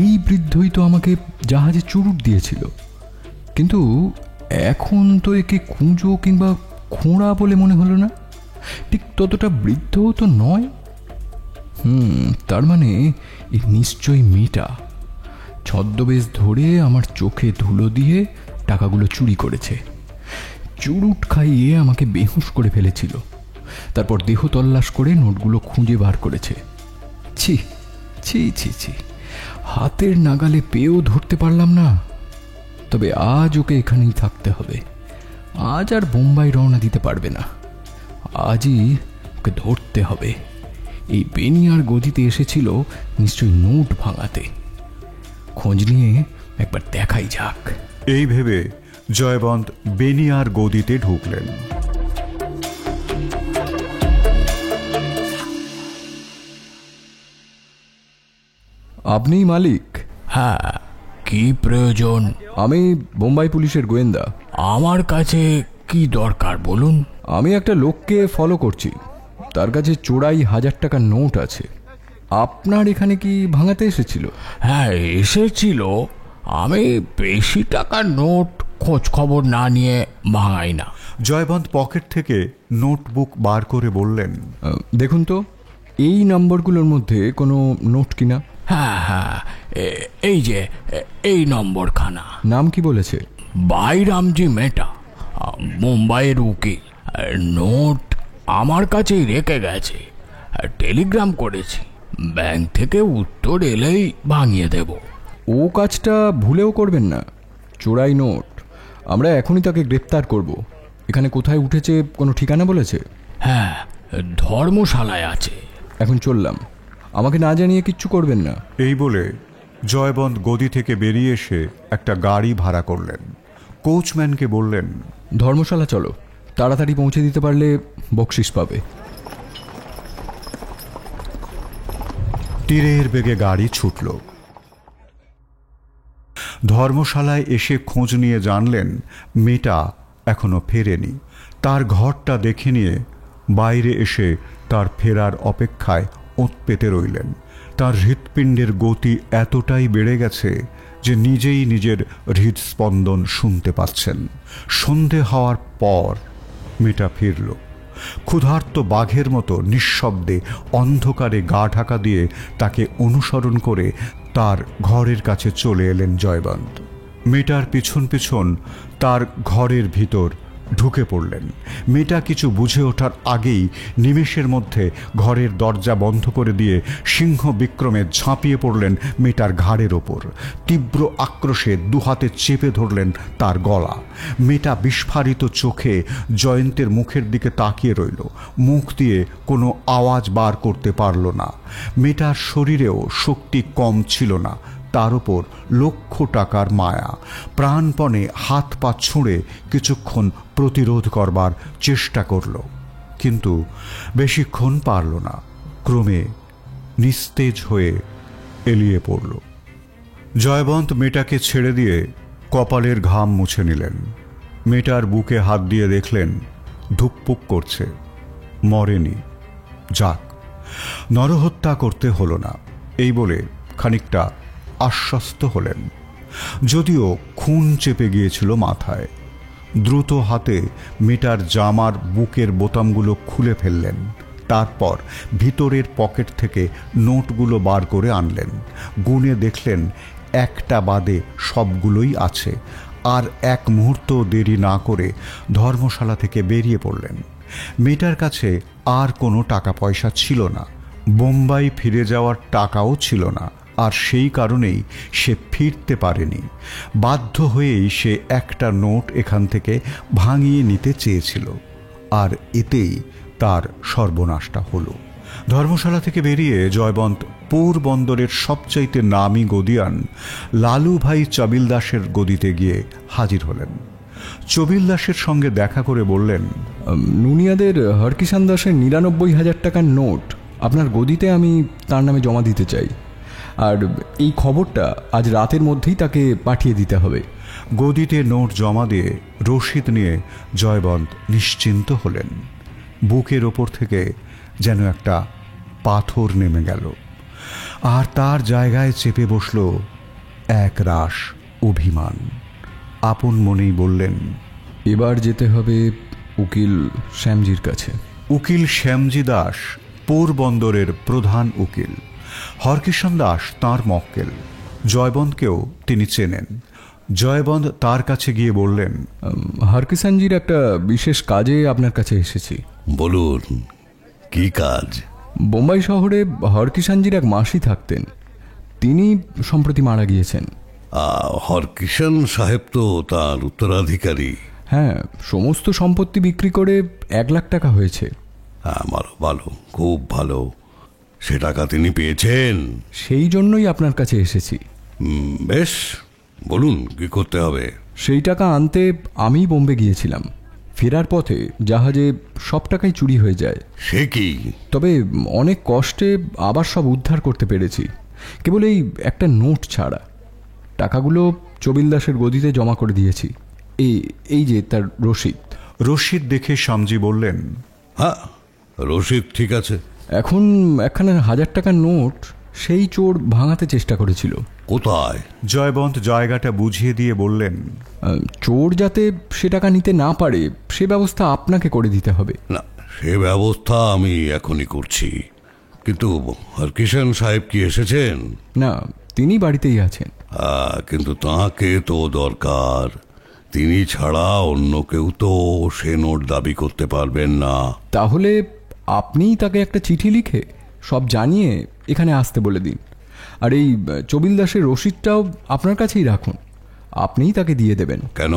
এই বৃদ্ধই তো আমাকে জাহাজে চুরুট দিয়েছিল, কিন্তু এখন তো একে কুঁজো কিংবা খোঁড়া বলে মনে হলো না। ঠিক ততটা বৃদ্ধও তো নয়। তার মানে এই নিশ্চয়ই মেয়েটা ছদ্মবেশ ধরে আমার চোখে ধুলো দিয়ে টাকাগুলো চুরি করেছে। চুরুট খাইয়ে আমাকে বেহুশ করে ফেলেছিল, তারপর দেহ তল্লাশ করে নোটগুলো খুঁজে বার করেছে। ছি ছি ছি ছি, হাতের নাগালে পেয়েও ধরতে পারলাম না। তবে আজ ওকে এখানেই থাকতে হবে। আজ আর বোম্বাই রওনা দিতে পারবে না। আজই ওকে ধরতে হবে। এই বেনিয়ার গদিতে এসেছিল নিশ্চয়ই নোট ভাঙাতে। খোঁজ নিয়ে একবার দেখাই যাক। এই ভেবে জয়বন্ত বেনিয়ার গদিতে ঢুকলেন। আপনি মালিক? হ্যাঁ, কি প্রয়োজন? আমি বোম্বাই পুলিশের গোয়েন্দা। আমার কাছে কি দরকার বলুন? আমি একটা লোককে ফলো করছি, তার কাছে চোরাই 1000 টাকার নোট আছে। আপনার এখানে কি ভাঙাতে এসেছিল? হ্যাঁ, এসেছিল। আমি বেশি টাকার নোট খোঁজ খবর না নিয়ে ভাঙাই না। জয়বন্ত পকেট থেকে নোটবুক বার করে বললেন, দেখুন তো এই নম্বরগুলোর মধ্যে কোনো নোট কিনা। হ্যাঁ হ্যাঁ, এই যে এই নম্বরখানা। নাম কি বলেছে? বাইরামজি মেটা, মুম্বাইয়ের উকিল। নোট আমার কাছেই রেখে গেছে। টেলিগ্রাম করেছি, ব্যাংক থেকে উত্তর এলেই ভাঙিয়ে দেব। ও কাজটা ভুলেও করবেন না। চোরাই নোট, আমরা এখনই তাকে গ্রেপ্তার করব। এখানে কোথায় উঠেছে কোনো ঠিকানা বলেছে? হ্যাঁ, ধর্মশালায় আছে। এখন চললাম, আমাকে না জানিয়ে কিচ্ছু করবেন না। এই বলে জয়বন্ত গদি থেকে বেরিয়ে এসে একটা গাড়ি ভাড়া করলেন। কোচম্যানকে বললেন, ধর্মশালা চলো, তাড়াতাড়ি পৌঁছে দিতে পারলে বকশিস পাবে। তীরের বেগে গাড়ি ছুটল। ধর্মশালায় এসে খোঁজ নিয়ে জানলেন মেয়েটা এখনো ফেরেনি। তার ঘরটা দেখে নিয়ে বাইরে এসে তার ফেরার অপেক্ষায় ওঁত পেতে রইলেন। তার হৃৎপিণ্ডের গতি এতটাই বেড়ে গেছে যে নিজেই নিজের হৃদস্পন্দন শুনতে পাচ্ছেন। সন্ধে হওয়ার পর মেয়েটা ফিরল। ক্ষুধার্ত বাঘের মতো নিঃশব্দে অন্ধকারে গা ঢাকা দিয়ে তাকে অনুসরণ করে তার ঘরের কাছে চলে এলেন জয়বন্ত। মেয়েটার পিছন পিছন তার ঘরের ভিতর ঢুকে পড়লেন। মেয়েটা কিছু বুঝে ওঠার আগেই নিমেষের মধ্যে ঘরের দরজা বন্ধ করে দিয়ে সিংহ বিক্রমে ঝাঁপিয়ে পড়লেন মেয়েটার ঘাড়ের ওপর। তীব্র আক্রোশে দুহাতে চেপে ধরলেন তার গলা। মেয়েটা বিস্ফারিত চোখে জয়ন্তের মুখের দিকে তাকিয়ে রইল। মুখ দিয়ে কোনো আওয়াজ বার করতে পারল না। মেয়েটার শরীরেও শক্তি কম ছিল না, তার উপর লক্ষ টাকার মায়া প্রাণপণে হাত পা ছুঁড়ে কিছুক্ষণ প্রতিরোধ করবার চেষ্টা করল, কিন্তু বেশিক্ষণ পারল না। ক্রমে নিস্তেজ হয়ে এলিয়ে পড়ল। জয়বন্ত মেয়েটাকে ছেড়ে দিয়ে কপালের ঘাম মুছে নিলেন। মেয়েটার বুকে হাত দিয়ে দেখলেন ধুকপুক করছে, মরেনি। যাক, নরহত্যা করতে হলো না, এই বলে খানিকটা আশ্বস্ত হলেন। যদিও খুন চেপে গিয়েছিল মাথায়। দ্রুত হাতে মেয়েটার জামার বুকের বোতামগুলো খুলে ফেললেন। তারপর ভিতরের পকেট থেকে নোটগুলো বার করে আনলেন। গুনে দেখলেন একটা বাদে সবগুলোই আছে। আর এক মুহূর্ত দেরি না করে ধর্মশালা থেকে বেরিয়ে পড়লেন। মেয়েটার কাছে আর কোনো টাকা পয়সা ছিল না, বোম্বাই ফিরে যাওয়ার টাকাও ছিল না। আর সেই কারণেই সে ফিরতে পারেনি। বাধ্য হয়েই সে একটা নোট এখান থেকে ভাঙিয়ে নিতে চেয়েছিল, আর এতেই তার সর্বনাশটা হলো। ধর্মশালা থেকে বেরিয়ে জয়বন্ত পোরবন্দরের সবচাইতে নামী গদিয়ান লালুভাই চবিলদাসের গদিতে গিয়ে হাজির হলেন। চবিলদাসের সঙ্গে দেখা করে বললেন, নুনিয়াদের হরকিষাণ দাসের ৯৯,০০০ টাকার নোট আপনার গদিতে আমি তার নামে জমা দিতে চাই, আর এই খবরটা আজ রাতের মধ্যেই তাকে পাঠিয়ে দিতে হবে। গদিতে নোট জমা দিয়ে রসিদ নিয়ে জয়বন্ত নিশ্চিন্ত হলেন। বুকের ওপর থেকে যেন একটা পাথর নেমে গেল, আর তার জায়গায় চেপে বসল এক রাশ অভিমান। আপন মনেই বললেন, এবার যেতে হবে উকিল শ্যামজির কাছে। উকিল শ্যামজি দাস পোরবন্দরের প্রধান উকিল। হরকিষাণ দাস তাঁর মক্কেল। জয়বন্তকেও তিনি চেনেন। জয়বন্ত তার কাছে গিয়ে বললেন, হরকিষাণজির একটা বিশেষ কাজে আপনার কাছে এসেছি। বলুন, কি কাজ? বোম্বাই শহরে হরকিষাণজির এক মাসি থাকতেন, তিনি সম্প্রতি মারা গিয়েছেন। হরকিষাণ সাহেব তো তার উত্তরাধিকারী। হ্যাঁ, সমস্ত সম্পত্তি বিক্রি করে ১,০০,০০০ টাকা হয়েছে। হ্যাঁ, ভালো ভালো, খুব ভালো। সে টাকা তিনি পেয়েছেন? সেই জন্যই আপনার কাছে এসেছি। বেশ, বলুন কি করতে হবে। সেই টাকা আনতে আমি বোম্বে গিয়েছিলাম। ফেরার পথে জাহাজে সব টাকাই চুরি হয়ে যায়। সে কি? তবে অনেক কষ্টে আবার সব উদ্ধার করতে পেরেছি, কেবল এই একটা নোট ছাড়া। টাকাগুলো চবিলদাসের গদিতে জমা করে দিয়েছি। এই যে তার রসিদ। রসিদ দেখে শ্যামজি বললেন, হ্যাঁ, রসিদ ঠিক আছে। এখন একখানা ১,০০০ টাকার নোট সেই চোর ভাঙাতে চেষ্টা করেছিল। কোথায়? জয়বন্ত জায়গাটা বুঝিয়ে দিয়ে বললেন, চোর যাতে সে টাকা নিতে না পারে সে ব্যবস্থা আপনাকে করে দিতে হবে। না, সে ব্যবস্থা আমি এখনই করছি। কিন্তু হরকিষাণ সাহেব কি এসেছেন? না, তিনি বাড়িতেই আছেন। কিন্তু তাঁকে তো দরকার। তিনি ছাড়া অন্য কেউ তো সে নোট দাবি করতে পারবেন না। তাহলে আপনিই তাকে একটা চিঠি লিখে সব জানিয়ে এখানে আসতে বলে দিন। আর এই চবিলদাসের রসিদটাও আপনার কাছেই রাখুন, আপনিই তাকে দিয়ে দেবেন। কেন?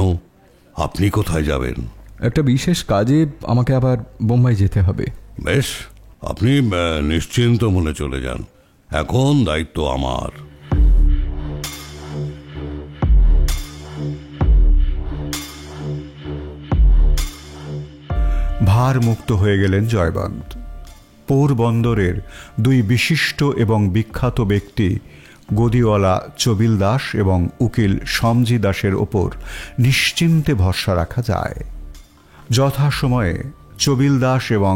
আপনি কোথায় যাবেন? একটা বিশেষ কাজে আমাকে আবার বোম্বাই যেতে হবে। বেশ, আপনি নিশ্চিন্ত মনে চলে যান। এখন দায়িত্ব আমার। ভার মুক্ত হয়ে গেলেন জয়বন্ত। পোরবন্দরের দুই বিশিষ্ট এবং বিখ্যাত ব্যক্তি গদিওয়ালা চবিল দাস এবং উকিল শ্যামজি দাসের ওপর নিশ্চিন্তে ভরসা রাখা যায়। যথাসময়ে চবিল দাস এবং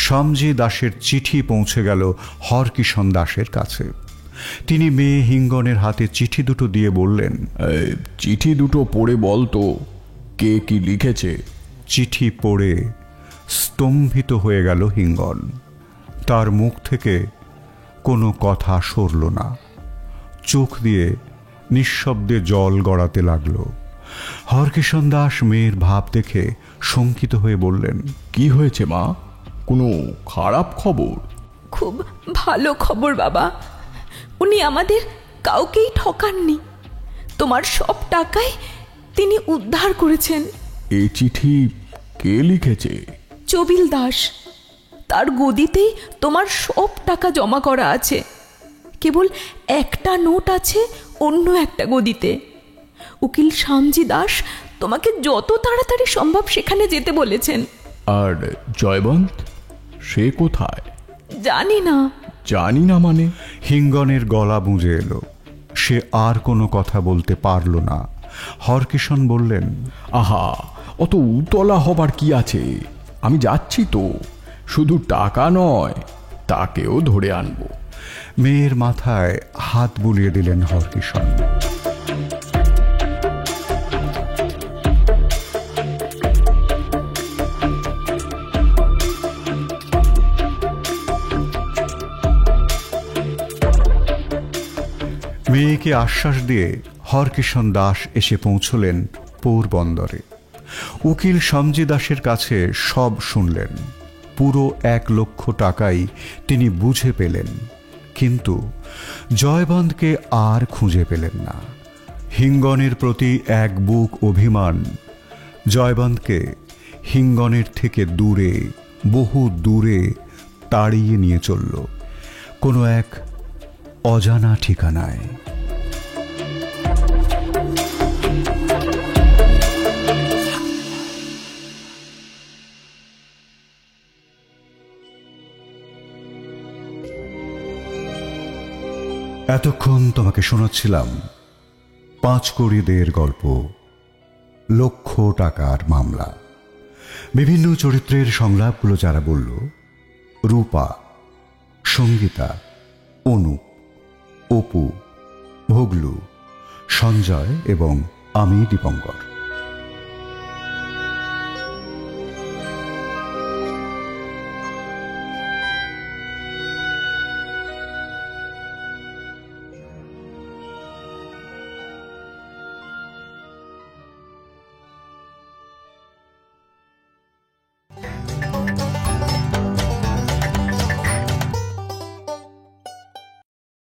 শ্যামজি দাসের চিঠি পৌঁছে গেল হরকিষাণ দাসের কাছে। তিনি মেয়ে হিঙ্গনের হাতে চিঠি দুটো দিয়ে বললেন, চিঠি দুটো পড়ে বল তো কে কি লিখেছে। চিঠি পড়ে স্তম্ভিত হয়ে গেল হিঙ্গন। তার মুখ থেকে কোনো কথা সরল না। চোখ দিয়ে নিঃশব্দে জল গড়াতে লাগল। হরকিষাণ দাস মেয়ের ভাব দেখে শঙ্কিত হয়ে বললেন, কি হয়েছে মা? কোনো খারাপ খবর? খুব ভালো খবর বাবা, উনি আমাদের কাউকেই ঠকাননি। তোমার সব টাকাই তিনি উদ্ধার করেছেন। এই চিঠি কে লিখেছে? চবিল দাস। তার গদিতেই তোমার সব টাকা জমা করা আছে। কেবল একটা নোট আছে অন্য একটা গদিতে। উকিল শ্যামজি দাস তোমাকে যত তাড়াতাড়ি সম্ভব সেখানে যেতে বলেছেন। আর জয়বন্ত, সে কোথায়? জানি না। জানি না মানে? হিঙ্গনের গলা বুঁজে এলো। সে আর কোনো কথা বলতে পারল না। হরকিষণ বললেন, আহা, অত উতলা হবার কি আছে? আমি যাচ্ছি তো, শুধু টাকা নয়, তাকেও ধরে আনবো। মেয়ের মাথায় হাত বুলিয়ে দিলেন হরকিষণ। মেয়েকে আশ্বাস দিয়ে হরকিষণ দাস এসে পৌঁছলেন পোরবন্দরে। উকিল শ্যামজি দাসের কাছে সব শুনলেন। পুরো 1 লক্ষ টাকাই তিনি বুঝে পেলেন, কিন্তু জয়বন্তকে আর খুঁজে পেলেন না। হিঙ্গনের প্রতি এক বুক অভিমান জয়বন্তকে হিঙ্গনের থেকে দূরে, বহু দূরে তাড়িয়ে নিয়ে চলল কোনো এক অজানা ঠিকানায়। এতক্ষণ তোমাকে শোনাচ্ছিলাম 5 কড়িদের গল্প, লক্ষ টাকার মামলা। বিভিন্ন চরিত্রের সংলাপগুলো যারা বলল, রূপা, সঙ্গীতা, অনুপ, অপু, ভোগলু, সঞ্জয় এবং আমি দীপঙ্কর।